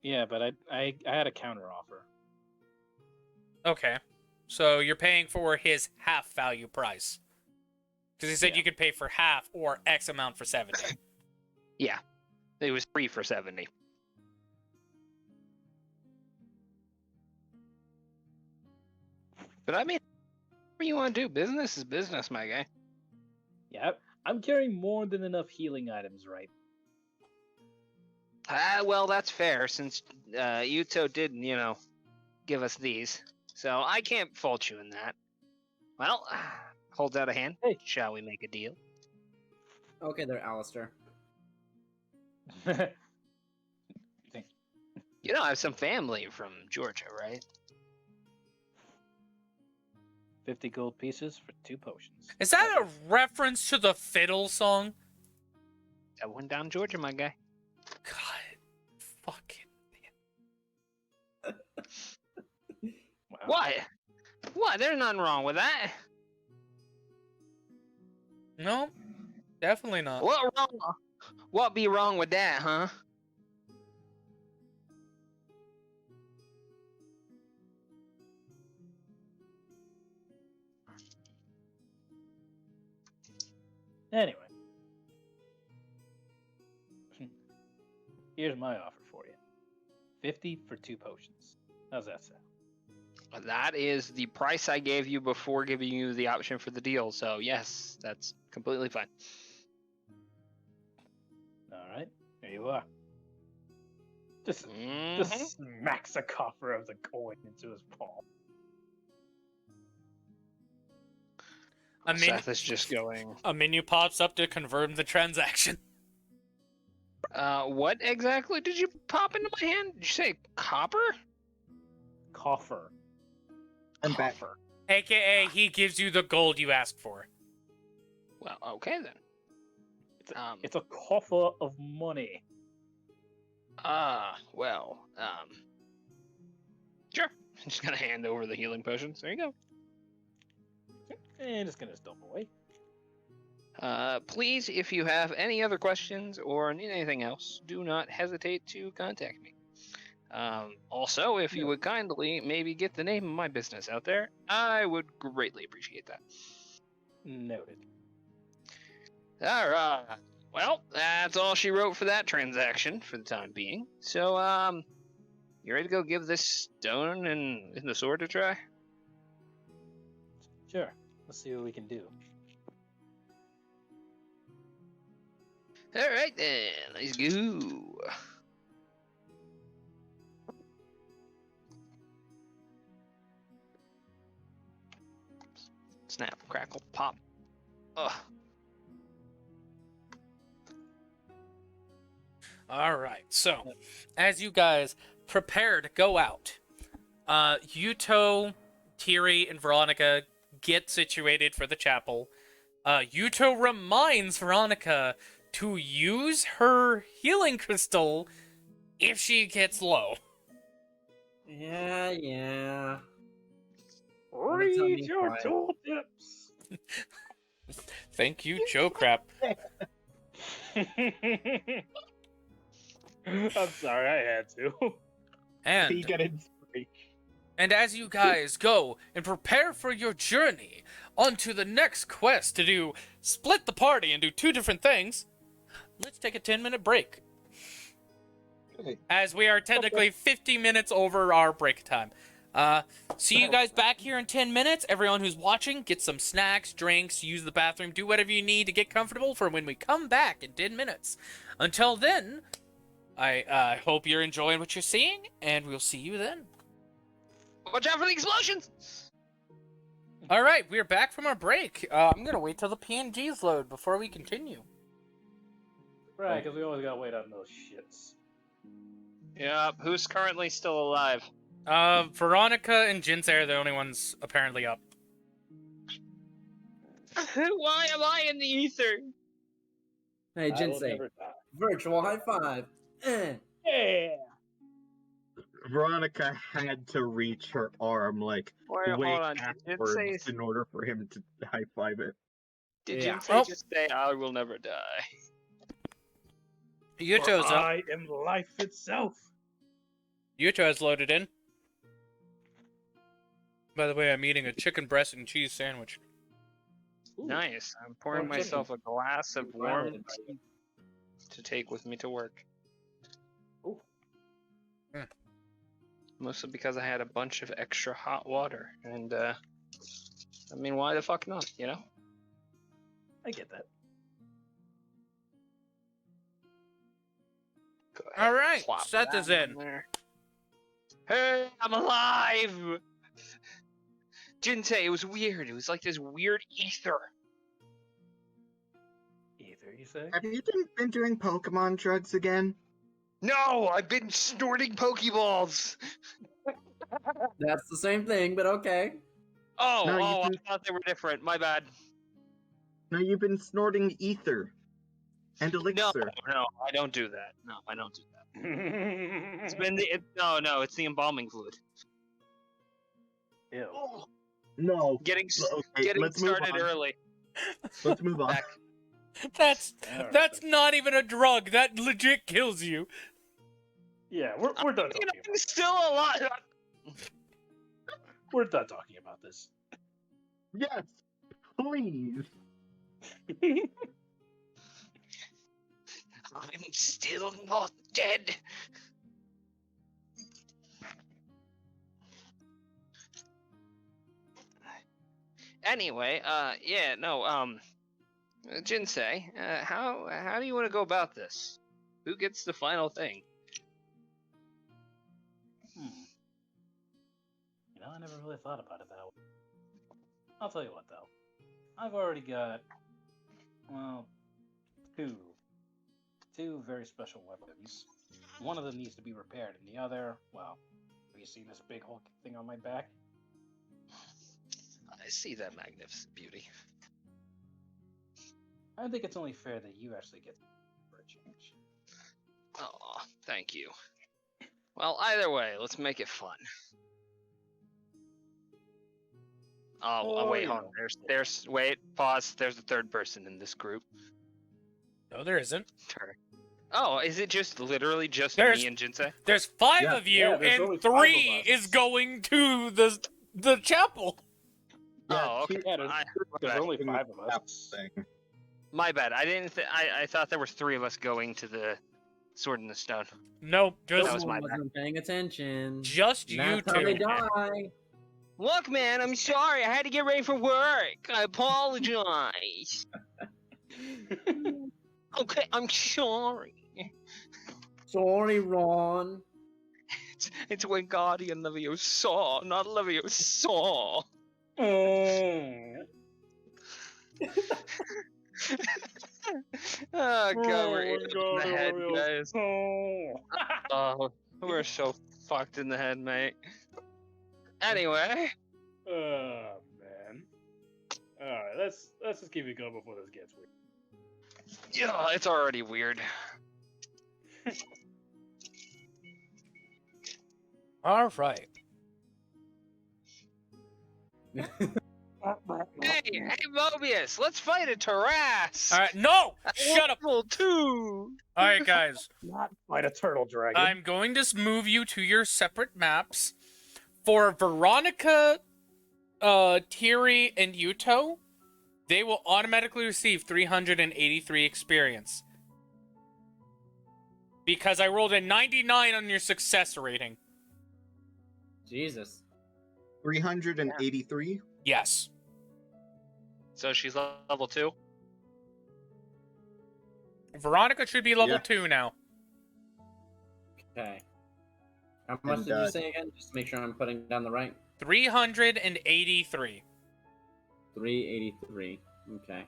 Yeah, but I had a counter offer. Okay. So you're paying for his half value price. Because he said Yeah. you could pay for half or X amount for 70. Yeah, it was 3 for 70. But I mean, whatever you want to do, business is business, my guy. Yeah, I'm carrying more than enough healing items, right? Well, that's fair, since Yuto did, give us these. So I can't fault you in that. Well, holds out a hand. Hey. Shall we make a deal? Okay, there, Alistair. You know, I have some family from Georgia, right? 50 gold pieces for 2 potions. Is that a reference to the fiddle song? That went down Georgia, my guy. God. Fucking. Wow. What? What? There's nothing wrong with that. No, definitely not. What wrong? What be wrong with that, huh? Anyway. Here's my offer for you. 50 for 2 potions. How's that sound? That is the price I gave you before giving you the option for the deal. So yes, that's completely fine. Alright, here you are. Just Mhm. smacks a coffer of the coin into his palm. Seth is just going. A menu pops up to confirm the transaction. What exactly did you pop into my hand? Did you say copper? Coffer. I'm back. Copper. AKA, he gives you the gold you asked for. Well, okay then. It's a coffer of money. Well, sure. I'm just gonna hand over the healing potions. There you go. And just gonna stomp away. Please, if you have any other questions or need anything else, do not hesitate to contact me. Also, if you would kindly maybe get the name of my business out there, I would greatly appreciate that. Noted. Alright. Well, that's all she wrote for that transaction for the time being. So, you ready to go give this stone and the sword a try? Sure. Let's see what we can do. Alright then, let's go. Snap, crackle, pop. Ugh. All right. So, as you guys prepare to go out, Yuto, Tiri, and Veronika get situated for the chapel. Yuto reminds Veronika to use her healing crystal if she gets low. Yeah. Read your quiet. tooltips. Thank you, Joe Crap. I'm sorry, I had to. He And got inspiration. And as you guys go and prepare for your journey onto the next quest to do split the party and do two different things, let's take a 10-minute break. Okay. As we are technically 50 minutes over our break time. See you guys back here in 10 minutes. Everyone who's watching, get some snacks, drinks, use the bathroom, do whatever you need to get comfortable for when we come back in 10 minutes. Until then, I hope you're enjoying what you're seeing, and we'll see you then. Watch out for the explosions! All right, we're back from our break. I'm gonna wait till the PNGs load before we continue. Right, because we always gotta wait on those shits. Yep, who's currently still alive? Veronika and Jinsei are the only ones apparently up. Why am I in the ether? Hey, I will Jinsei, never die. virtual high five. Yeah! Veronika had to reach her arm like Wait, way hold on. backwards in order for him to high five it. Did Yeah. Jinsei Oh. just say, I will never die? Yuto's up. I am life itself. Yuto has loaded in. By the way, I'm eating a chicken breast and cheese sandwich. Ooh. Nice. I'm pouring Warm myself a glass of warm Violated by tea to take with me to work. Ooh. Mostly because I had a bunch of extra hot water. And, I mean, why the fuck not, you know? I get that. Go ahead, All right, plop Seth that is in. there. Hey, I'm alive! Jinsei, it was weird. It was like this weird ether. Ether, you say? Have you been doing Pokemon drugs again? No, I've been snorting Pokeballs! That's the same thing, but okay. Oh, No, you I can- thought they were different. My bad. No, you've been snorting ether and No, elixir. no, I don't do that. No, I don't do that. It's been no, it's the embalming fluid. Ew. Oh, no. Getting Okay, let's move started on. early. Let's move on. Back. That's Alright. not even a drug. That legit kills you. Yeah, we're done You know, talking about I'm still alive. We're done talking about this. Yes, please. I'm still not dead. Anyway, yeah, no, Jinsei, how do you want to go about this? Who gets the final thing? You know, I never really thought about it that way. I'll tell you what, though. I've already got, well, two very special weapons. One of them needs to be repaired, and the other, well, have you seen this big hulking thing on my back? I see that magnificent beauty. I think it's only fair that you actually get for a change. Oh, thank you. Well, either way, let's make it fun. Oh, wait, you hold on. know. There's, wait, pause. There's a third person in this group. No, there isn't. Turn. Oh, is it just literally just There's- me and Jinsei? There's 5 Yeah. of you, Yeah, there's and only 5 of 3 us. is going to the chapel. Oh, okay. Yeah, there's only 5 of us. Thing. My bad. I didn't. I thought there were 3 of us going to the Sword in the Stone. Nope, That just was my Someone wasn't paying attention. just you That's how they two. die. Look, man, I'm sorry. I had to get ready for work. I apologize. Okay, I'm sorry. Sorry, Ron. It's Wingardium Leviosa, not Leviosa. Oh god, we're in the head, guys. Oh, we're so fucked in the head, mate. Anyway, Oh man. Alright, let's just keep it going before this gets weird. yeah, it's already weird. All right. Hey, Mobius, let's fight a Terras. All right. No, shut up. Level 2. All right, guys. Not fight a turtle dragon. I'm going to move you to your separate maps. For Veronika, Tiri, and Yuto, they will automatically receive 383 experience. Because I rolled a 99 on your success rating. Jesus. 383. Yes. So she's level 2. Veronika should be level Yeah. 2 now. Okay. How much And, did you say again? Just to make sure I'm putting down the right. 383. 383. Okay.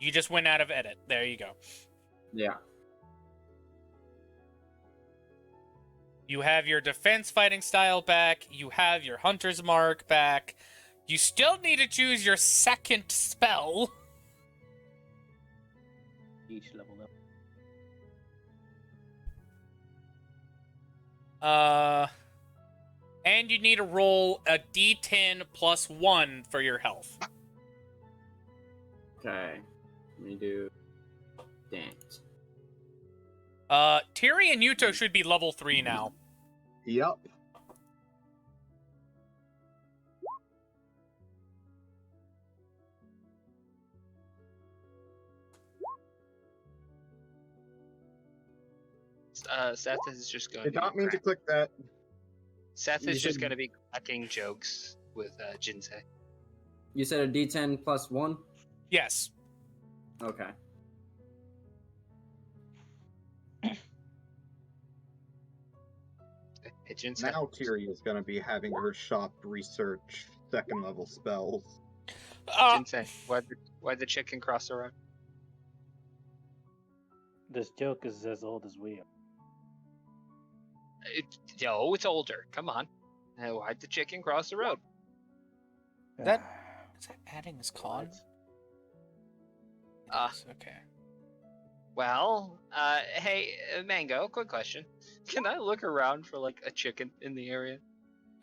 You just went out of edit. There you go. Yeah. You have your defense fighting style back. You have your hunter's mark back. You still need to choose your second spell. Each level up. And you need to roll a d10 plus 1 for your health. Okay. Let me do that. Tiri and Yuto should be level 3 now. Yup. Seth is just going Did to not be mean to click that. Seth You is just should- going to be cracking jokes with Jinsei. You said a D10 plus 1? Yes. Okay. Hey, Jinsei. Now Tiri is going to be having her shop research second level spells. Jinsei, why'd the chicken cross the road? This joke is as old as we are. No, it's older. Come on. Why'd the chicken cross the road? That- Is that adding his con? Ah. Yes, okay. Well, hey, Mango, quick question. Can I look around for, like, a chicken in the area?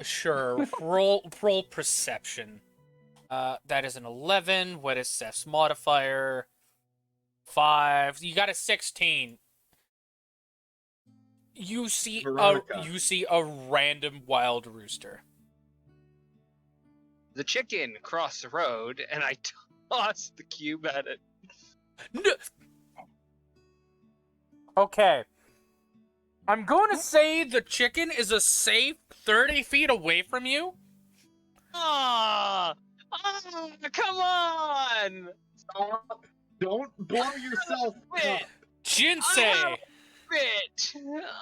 Sure. roll perception. That is an 11. What is Seth's modifier? 5. You got a 16. You see Veronika. a random wild rooster. The chicken crossed the road, and I tossed the cube at it. No. Okay. I'm going to say the chicken is a safe 30 feet away from you. Ah! Come on! Stop. Don't blow yourself Quit! up. Jinsei! Bitch!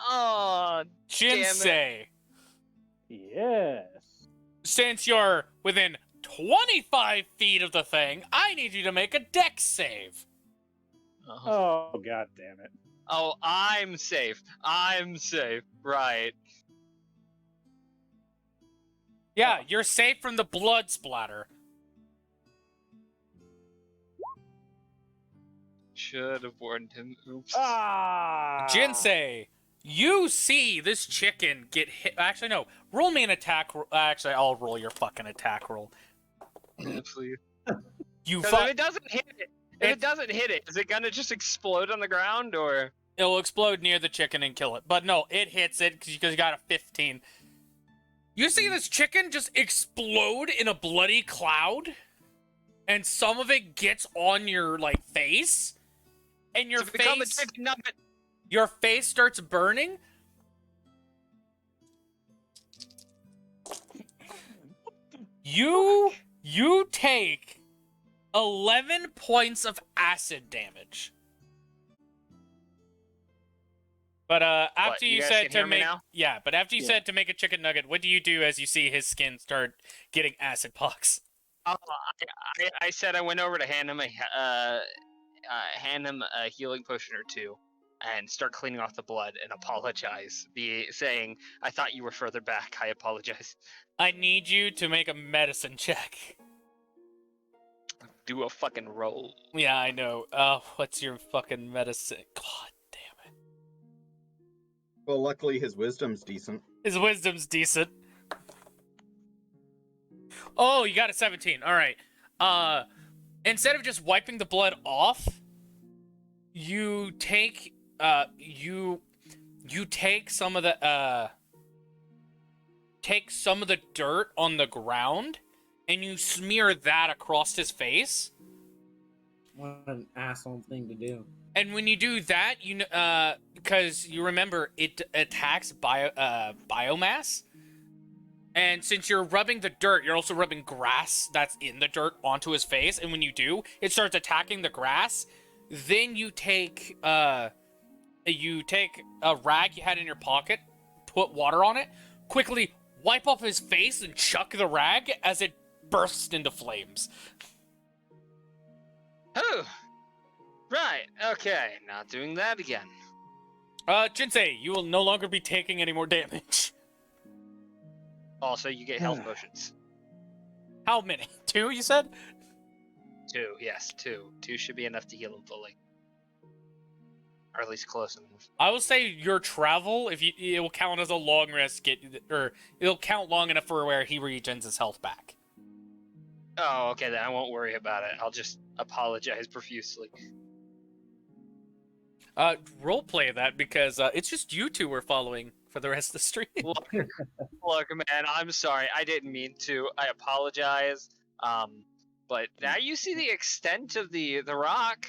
Oh, Jinsei! Yes. Since you're within 25 feet of the thing, I need you to make a dex save. Oh, god damn it. Oh, I'm safe. I'm safe. Right. Yeah, you're safe from the blood splatter. Should have warned him. Oops. Ah! Jinsei, you see this chicken get hit. Actually, no. Roll me an attack. Actually, I'll roll your fucking attack roll. Please. You Because if fuck. it doesn't hit it, is it gonna just explode on the ground or? It'll explode near the chicken and kill it. But no, it hits it because you got a 15. You see this chicken just explode in a bloody cloud, and some of it gets on your like face, and your To become a face, chicken nugget. your face starts burning. You take 11 points of acid damage. But after you you guys said can to hear me make now? yeah, but after you Yeah. said to make a chicken nugget, what do you do as you see his skin start getting acid pox? Oh, I said I went over to hand him a healing potion or two, and start cleaning off the blood and apologize, saying I thought you were further back. I apologize. I need you to make a medicine check. Do a fucking roll. Yeah, I know. What's your fucking medicine? God damn it. Well, luckily his wisdom's decent. His wisdom's decent. Oh, you got a 17. All right. Instead of just wiping the blood off, you take you take some of the dirt on the ground, and you smear that across his face. What an asshole thing to do. And when you do that, because you remember it attacks biomass, and since you're rubbing the dirt, you're also rubbing grass that's in the dirt onto his face. And when you do, it starts attacking the grass. Then you take a rag you had in your pocket, put water on it, quickly wipe off his face, and chuck the rag as it bursts into flames. Oh, right. Okay, not doing that again. Jinsei, you will no longer be taking any more damage. Also, you get health potions. How many? 2, you said? 2, yes, 2. 2 should be enough to heal him fully. Or at least close enough. I will say your travel, it will count as a long rest, or it'll count long enough for where he regens his health back. Oh, okay, then I won't worry about it. I'll just apologize profusely. Roleplay that, because it's just you two we're following for the rest of the stream. Look, man, I'm sorry. I didn't mean to. I apologize. But now you see the extent of the rock.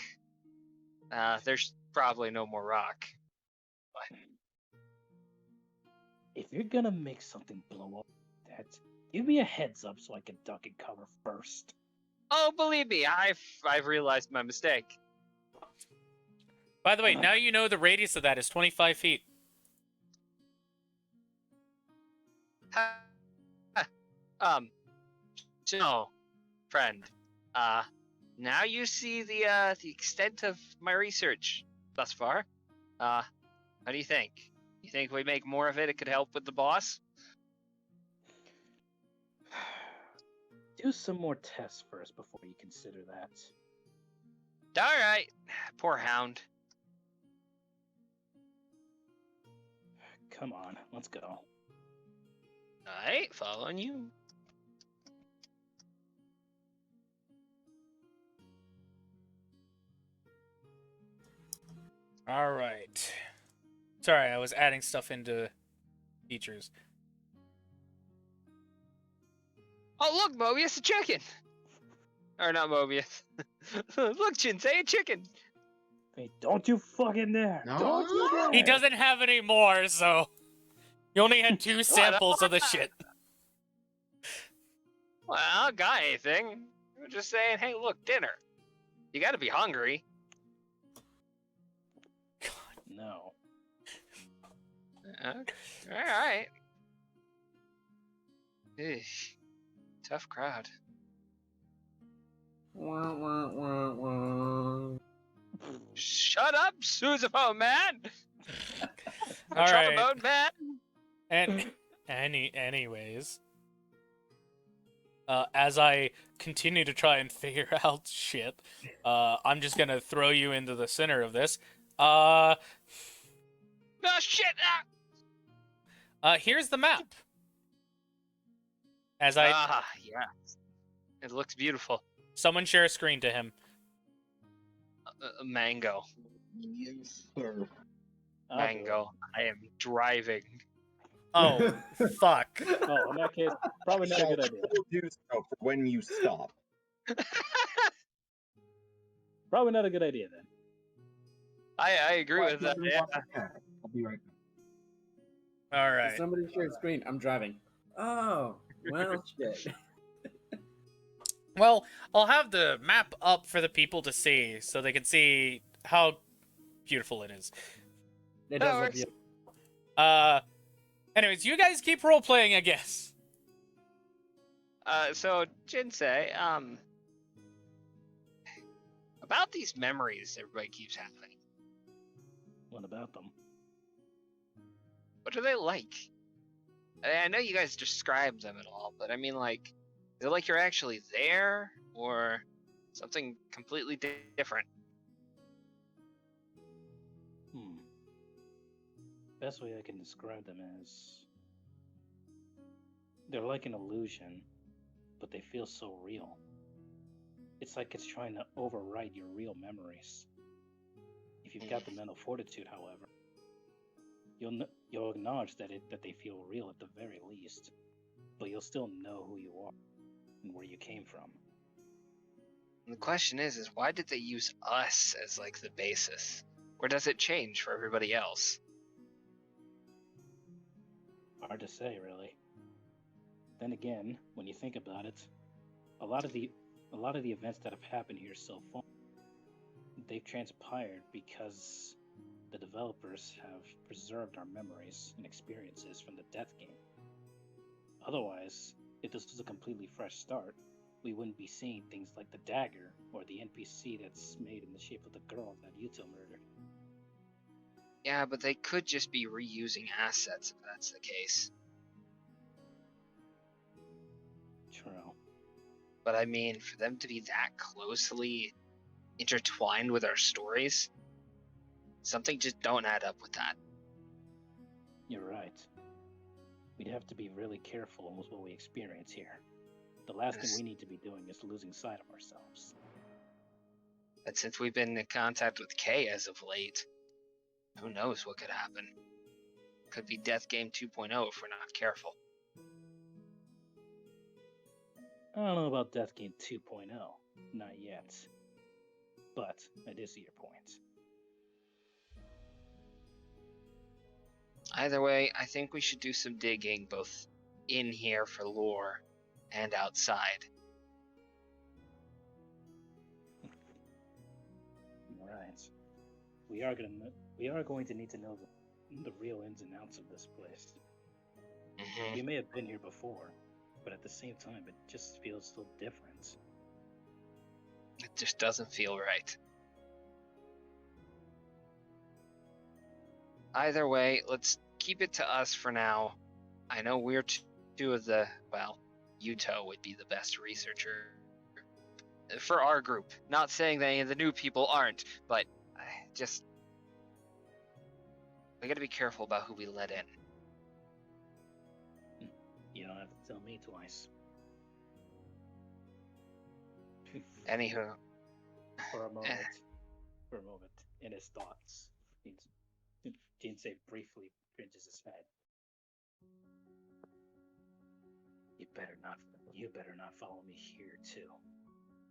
There's probably no more rock. But If you're gonna make something blow up, give me a heads up so I can duck and cover first. oh, believe me, I've realized my mistake. By the way, now you know the radius of that is 25 feet. So, friend, now you see the extent of my research thus far. How do you think? You think we make more of it? It could help with the boss? Do some more tests first before you consider that. Alright. Poor hound. Come on, let's go. Alright, following you. All right. Sorry, I was adding stuff into features. Oh, look, Mobius, a chicken! Or not Mobius. Look, Jinsei, a chicken! Hey, don't you fucking dare! No. Don't you dare! He doesn't have any more, so you only had 2 samples of the shit. Well, I don't got anything. We're just saying, hey, look, dinner. You gotta be hungry. No. Alright. Tough crowd. Wah, wah, wah, wah. Shut up, sousaphone man! All right. Trombone man! And anyways, as I continue to try and figure out shit, I'm just gonna throw you into the center of this. Oh, shit! Here's the map. As yeah. It looks beautiful. someone share a screen to him. Mango. Yes, sir. Mango. I am driving. Oh, fuck. Oh, in that case, probably not a good idea. Will do so for when you stop. Probably not a good idea then. I agree with that. Yeah. I'll be right back. All right. Somebody share screen. I'm driving. Oh, well, shit. Well, I'll have the map up for the people to see, so they can see how beautiful it is. It That does look works. beautiful. Anyways, you guys keep role playing, I guess. So Jinsei, about these memories everybody keeps having. What about them? What are they like? I know you guys described them and all, but I mean, like, is it like you're actually there, or something completely different? Best way I can describe them is they're like an illusion, but they feel so real. It's like it's trying to overwrite your real memories. If you've got the mental fortitude, however, you'll acknowledge that they feel real at the very least, but you'll still know who you are and where you came from. And the question is why did they use us as like the basis? Or does it change for everybody else? Hard to say, really. Then again, when you think about it, a lot of the events that have happened here so far, they've transpired because the developers have preserved our memories and experiences from the Death game. Otherwise, if this was a completely fresh start, we wouldn't be seeing things like the dagger or the NPC that's made in the shape of the girl that Yuto murdered. Yeah, but they could just be reusing assets if that's the case. True. But I mean, for them to be that closely intertwined with our stories, something just don't add up with that. You're right. We'd have to be really careful with what we experience here. The last thing we need to be doing is losing sight of ourselves. But since we've been in contact with Kay as of late, who knows what could happen? Could be Death Game 2.0 if we're not careful. I don't know about Death Game 2.0. Not yet. But I do see your point. Either way, I think we should do some digging both in here for lore and outside. Right. We are going to need to know the real ins and outs of this place. Mm-hmm. We may have been here before, but at the same time, it just feels so different. It just doesn't feel right. Either way, let's keep it to us for now. I know we're two of the, well, Yuto would be the best researcher for our group. Not saying that any of the new people aren't, but just, we gotta be careful about who we let in. You don't have to tell me twice. Anywho. For a moment, in his thoughts, Jinsei briefly cringes his head. You better not follow me here too.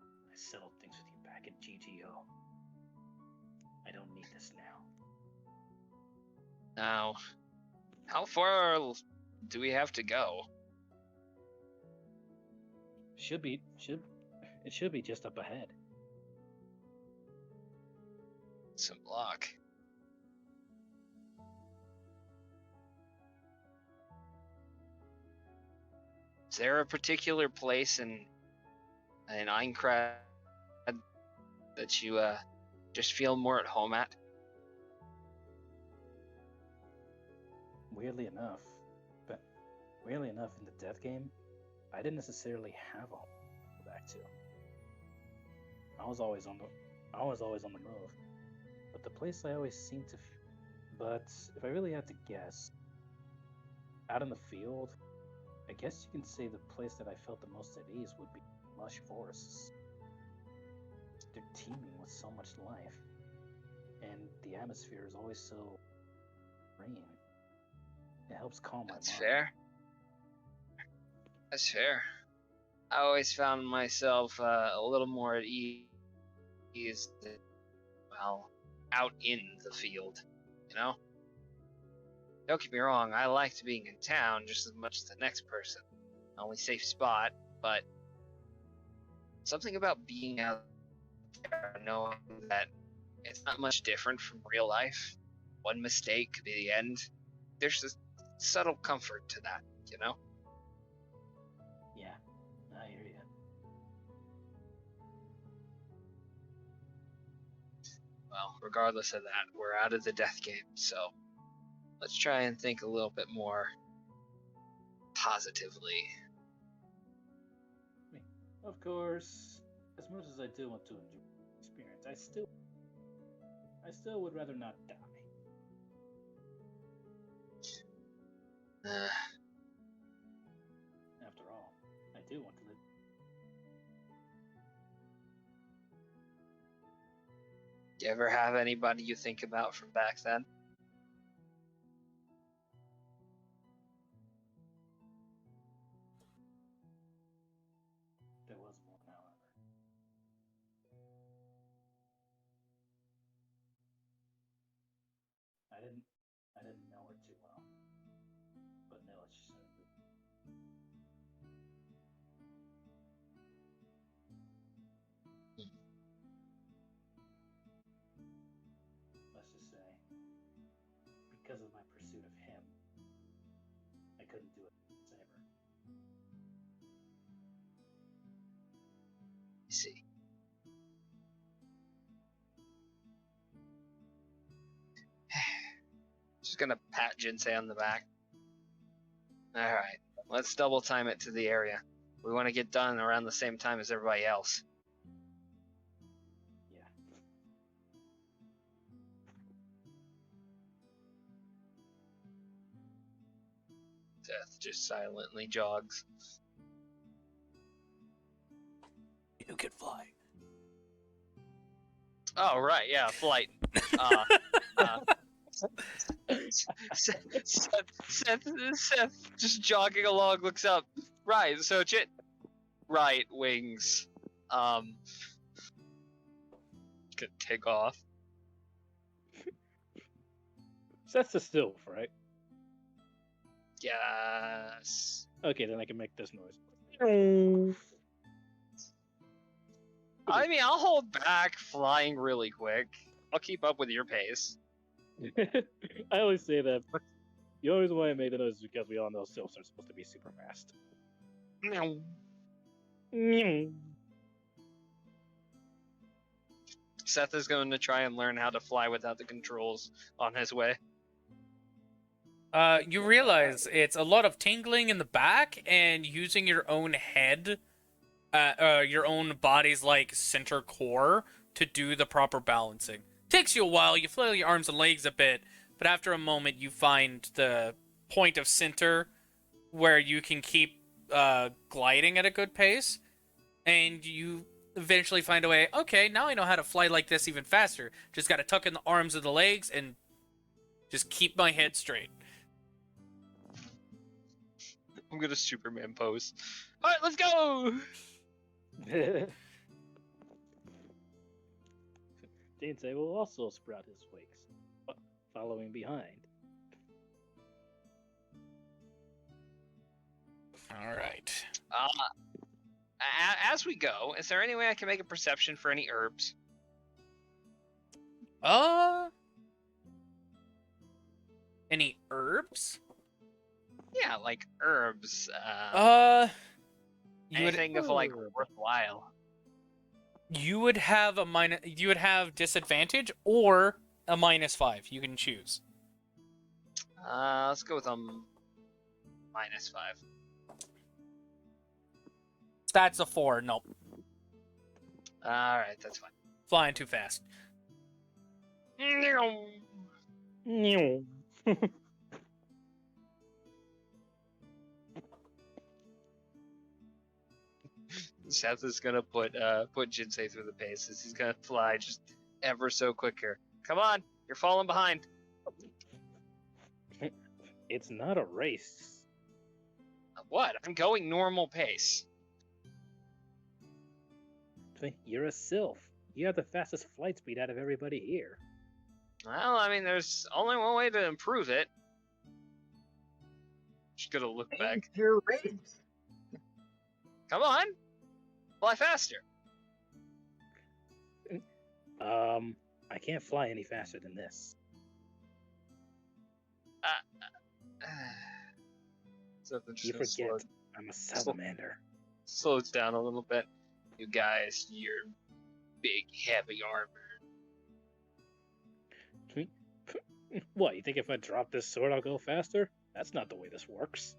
I settled things with you back in GGO. I don't need this now. Now, how far do we have to go? It should be just up ahead. Some luck. Is there a particular place in Aincrad that you just feel more at home at? Weirdly enough, in the Death game, I didn't necessarily have a home to go back to. I was always on the move. But the place I always seem to... But if I really had to guess, out in the field, I guess you can say the place that I felt the most at ease would be lush forests. They're teeming with so much life, and the atmosphere is always so serene. It helps calm my mind. That's fair. I always found myself a little more at ease, well, out in the field, you know? Don't get me wrong, I liked being in town just as much as the next person. Only safe spot, but something about being out there, knowing that it's not much different from real life. One mistake could be the end. There's this subtle comfort to that, you know? Yeah, I hear you. Well, regardless of that, we're out of the death game, so let's try and think a little bit more positively. Of course, as much as I do want to enjoy the experience, I still would rather not die. After all, I do want to live. Do you ever have anybody you think about from back then? There was one, however. I didn't know her too well, but know what she said. Let's just say, because of my pursuit of him, I couldn't do it to save her. I see. Just gonna pat Jinsei on the back. Alright, let's double time it to the area. We want to get done around the same time as everybody else. Yeah. Death just silently jogs. You can fly. Oh, right, yeah, flight. Seth just jogging along looks up. Right, so right, wings. Could take off. That's a sylph, right? Yes. Okay, then I can make this noise. I mean, I'll hold back flying really quick. I'll keep up with your pace. I always say that. The only reason why I made the noise is because we all know sylphs are supposed to be super fast. Meow. Seth is going to try and learn how to fly without the controls on his way. You realize it's a lot of tingling in the back and using your own head, your own body's like center core to do the proper balancing. Takes you a while, you flail your arms and legs a bit, but after a moment you find the point of center where you can keep gliding at a good pace, and you eventually find a way, okay, now I know how to fly like this even faster. Just gotta tuck in the arms of the legs and just keep my head straight. I'm gonna Superman pose. Alright, let's go! Jinsei will also sprout his wings, following behind. Alright. As we go, is there any way I can make a perception for any herbs? Any herbs? Yeah, like herbs. You would, Anything of like worthwhile. you would have you would have disadvantage or a -5. You can choose. Let's go with -5. That's a 4. Nope. Alright, that's fine. Flying too fast. Seth is gonna put Jinsei through the paces. He's gonna fly just ever so quicker. Come on, you're falling behind. It's not a race. What? I'm going normal pace. You're a sylph. You have the fastest flight speed out of everybody here. Well, I mean, there's only one way to improve it. Just gonna look back. Your race. Come on, fly faster. I can't fly any faster than this. Something You just forget, I'm a salamander. slows down a little bit. You guys, your big heavy armor. What, you think if I drop this sword I'll go faster? That's not the way this works.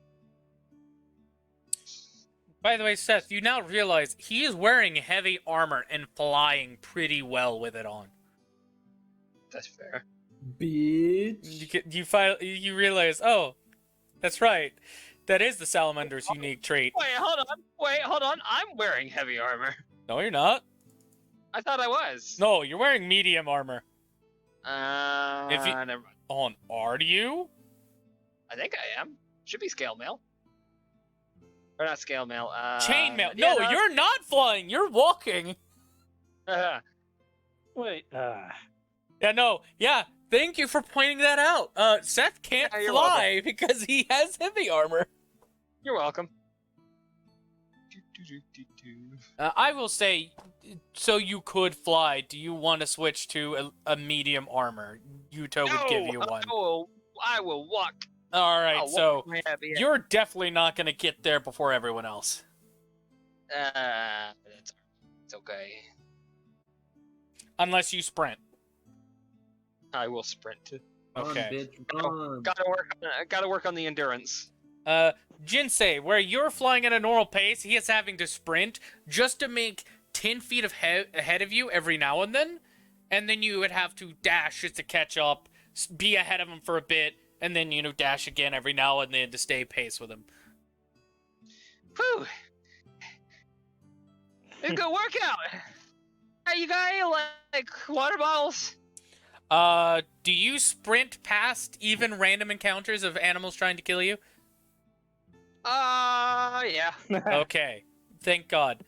By the way, Seth, you now realize he is wearing heavy armor and flying pretty well with it on. That's fair. Bitch. You realize, oh, that's right. That is the salamander's unique trait. Wait, hold on. I'm wearing heavy armor. No, you're not. I thought I was. No, you're wearing medium armor. If you- Never mind. Are you? I think I am. Should be scale mail. Or not scale mail. Chainmail. Yeah, No, you're not flying. You're walking. Wait, Yeah, no. Yeah, thank you for pointing that out. Seth can't Yeah, you're fly because he has heavy armor. You're welcome. I will say, so you could fly. Do you want to switch to a medium armor? Yuto would give you one. I will walk. All right, I'll so walk my happy ass. you're definitely not going to get there before everyone else. It's okay. Unless you sprint. I will sprint. Run, Okay. bitch, run. Gotta work on the endurance. Jinsei, where you're flying at a normal pace, he is having to sprint just to make 10 feet ahead of you every now and then you would have to dash just to catch up, be ahead of him for a bit, and then, dash again every now and then to stay pace with him. Whew. It's a good workout. How you guys like water bottles? Do you sprint past even random encounters of animals trying to kill you? Yeah. Okay. Thank God.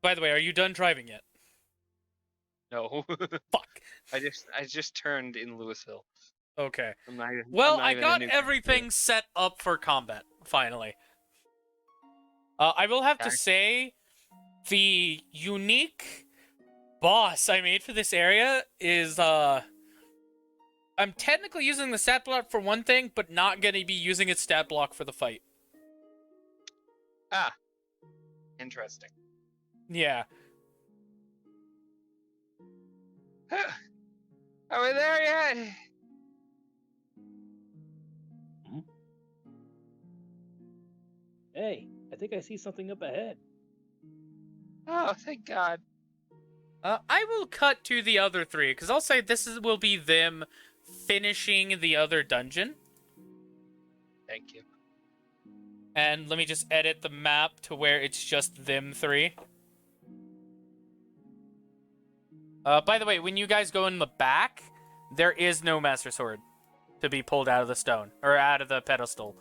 By the way, are you done driving yet? No. Fuck. I just turned in Louisville. Okay. I'm not even, Well, I'm not I even got a new everything set up for combat, finally. I will have to Okay. say, the unique boss I made for this area is, I'm technically using the stat block for one thing, but not going to be using its stat block for the fight. Interesting. Yeah. Are we there yet? hey, I think I see something up ahead. Oh, thank God. I will cut to the other three, because I'll say will be them finishing the other dungeon. Thank you. And let me just edit the map to where it's just them three. By the way, when you guys go in the back, there is no Master Sword to be pulled out of the stone, or out of the pedestal.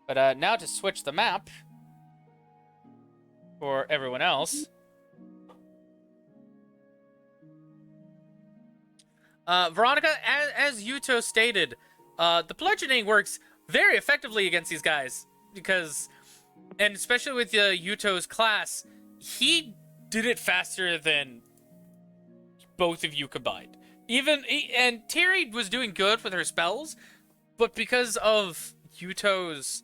But now to switch the map for everyone else. Veronika, as Yuto stated, the bludgeoning works very effectively against these guys, because, and especially with Yuto's class, he did it faster than both of you combined. And Tiri was doing good with her spells, but because of Yuto's,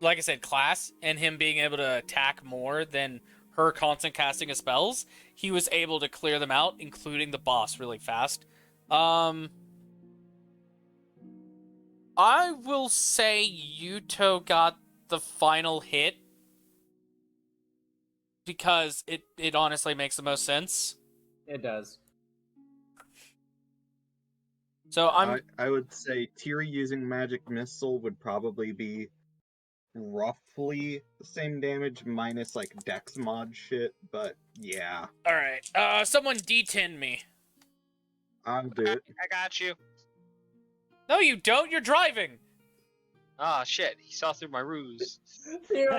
like I said, class, and him being able to attack more than her constant casting of spells, he was able to clear them out, including the boss, really fast. I will say Yuto got the final hit because it honestly makes the most sense. It does. So I would say Tiri using magic missile would probably be roughly the same damage minus like dex mod shit, but yeah. all right. Someone D10 me. I'll do it. I got you. No, you don't. You're driving. Oh shit! He saw through my ruse. You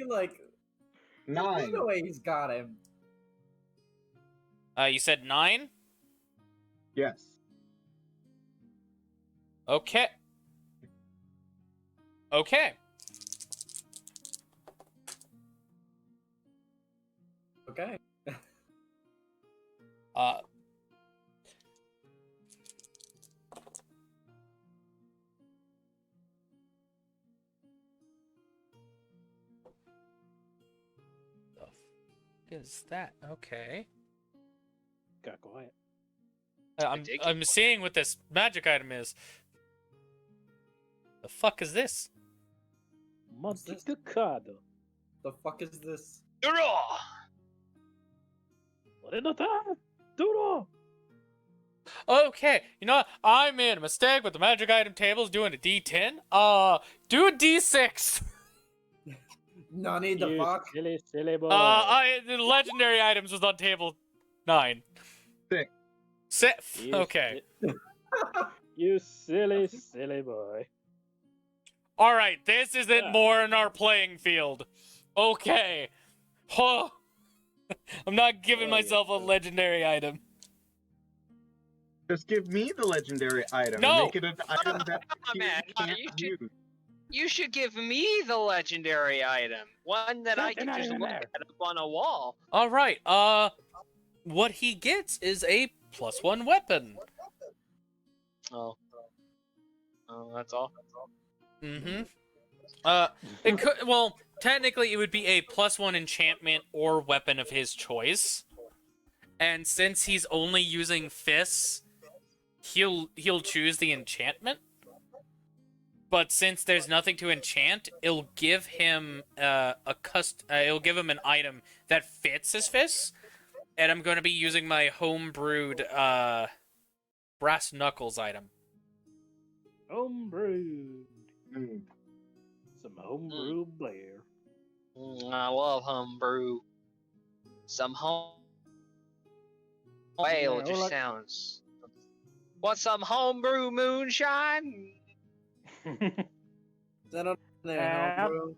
like, there's 9. no way he's got him. You said 9. Yes. Okay. Okay. Okay. Is that okay? Got quiet. I'm seeing what this magic item is. The fuck is this? Modificado. The fuck is this? Duro! Duro! Okay, you know what? I made a mistake with the magic item tables doing a D10. Do a D6. Nani the You fuck? silly, silly boy. The legendary items was on table 9. Six. Sith. You Okay. You silly, silly boy. All right. This isn't Yeah. more in our playing field. Okay. Huh. I'm not giving Oh, myself a yeah. legendary item. Just give me the legendary item No! and make it an item that you man, can't you should- use. You should give me the legendary item, one that I They're can not just even look there. at up on a wall. All right. What he gets is a +1 weapon. Oh, that's all. Mm-hmm. It could. Well, technically, it would be a +1 enchantment or weapon of his choice. And since he's only using fists, he'll choose the enchantment. But since there's nothing to enchant, it'll give him it'll give him an item that fits his fists. And I'm going to be using my homebrewed brass knuckles item. Homebrew. Mm. Some homebrew beer. I love homebrew. Some home. Ale Yeah, just like- sounds. Want some homebrew moonshine? Is that on there, Ab- homebrew?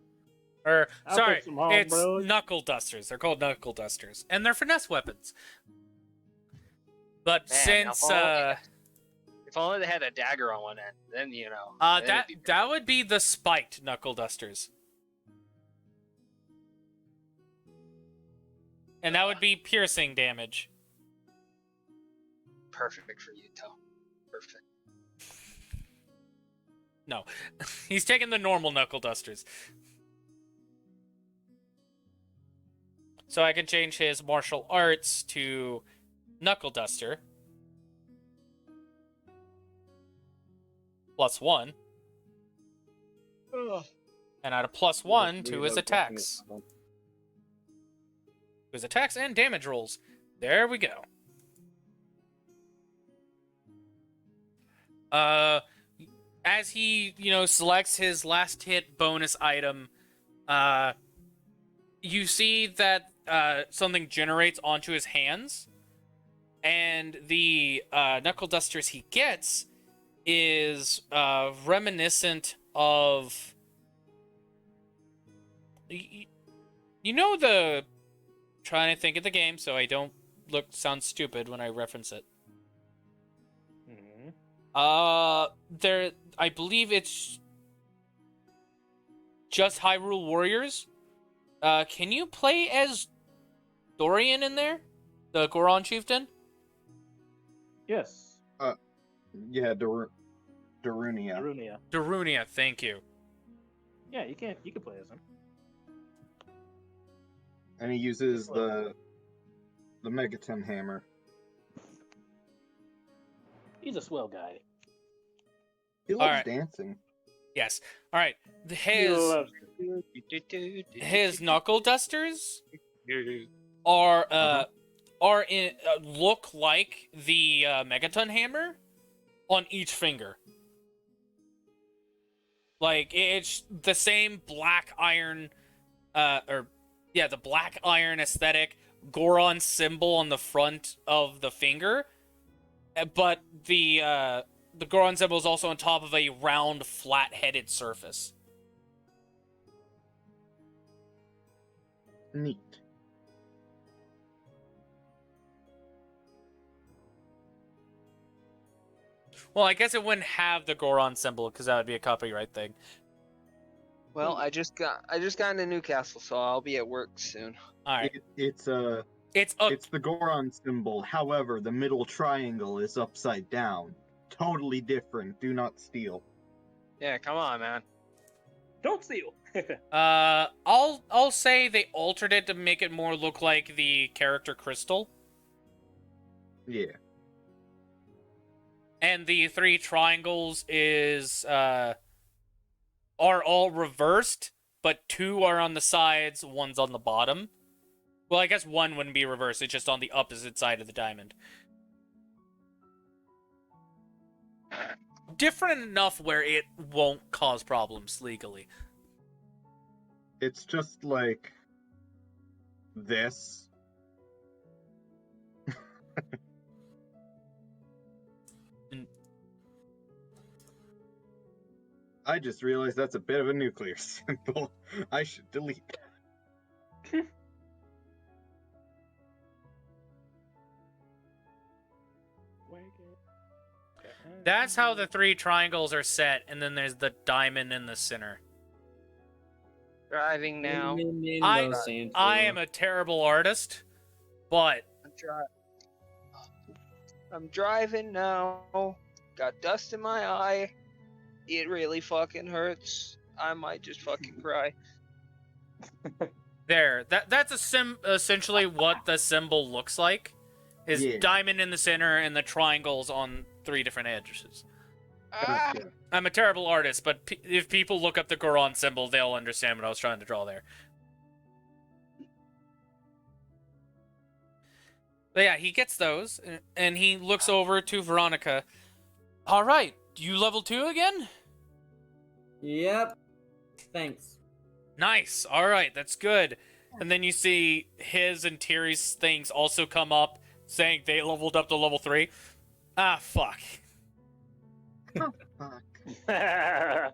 Or, I'll sorry, take some it's homebrewed. knuckle dusters. They're called knuckle dusters. And they're finesse weapons. But Man, since, if only they had a dagger on one end, then you know. then it'd be that would be the spiked knuckle dusters. And that would be piercing damage. perfect for you, Toe. Perfect. No. He's taking the normal knuckle dusters. So I can change his martial arts to knuckle duster. +1. And add a +1 to his attacks. His attacks and damage rolls. There we go. As he, selects his last hit bonus item, you see that something generates onto his hands, and the knuckle dusters he gets is reminiscent of the trying to think of the game so I don't sound stupid when I reference it. Mhm. I believe it's just Hyrule Warriors. Can you play as Dorian in there? The Goron chieftain? Yes. Yeah, Darunia. Arunia. Darunia, thank you. Yeah, you can play as him. And he uses the Megaton hammer. He's a swell guy. He loves Alright. dancing. Yes. All right. He loves His knuckle dusters are look like the Megaton hammer on each finger. Like it's the same black iron, the black iron aesthetic Goron symbol on the front of the finger, but the Goron symbol is also on top of a round, flat-headed surface. Neat. Well, I guess it wouldn't have the Goron symbol because that would be a copyright thing. Well, I just got into Newcastle, so I'll be at work soon. All right, It's the Goron symbol. However, the middle triangle is upside down. Totally different. Do not steal. Yeah, come on, man. Don't steal. I'll say they altered it to make it more look like the character Crystal, Yeah. and the 3 triangles are all reversed, but 2 are on the sides, 1's on the bottom. Well, I guess 1 wouldn't be reversed; it's just on the opposite side of the diamond. Different enough where it won't cause problems legally. It's just like this. I just realized that's a bit of a nuclear symbol. I should delete. That's how the 3 triangles are set, and then there's the diamond in the center. Driving now. I am a terrible artist, but I'm driving now. Got dust in my eye. It really fucking hurts. I might just fucking cry. there. That's essentially what the symbol looks like. Is Yeah. diamond in the center and the triangles on 3 different edges. Ah! Gotcha. I'm a terrible artist, but if people look up the Goron symbol, they'll understand what I was trying to draw there. But yeah, he gets those, and he looks over to Veronika. All right, you level 2 again? Yep. Thanks. Nice. All right, that's good. And then you see his and Tiri's things also come up, saying they leveled up to level 3. Ah, fuck. Fuck. Ah!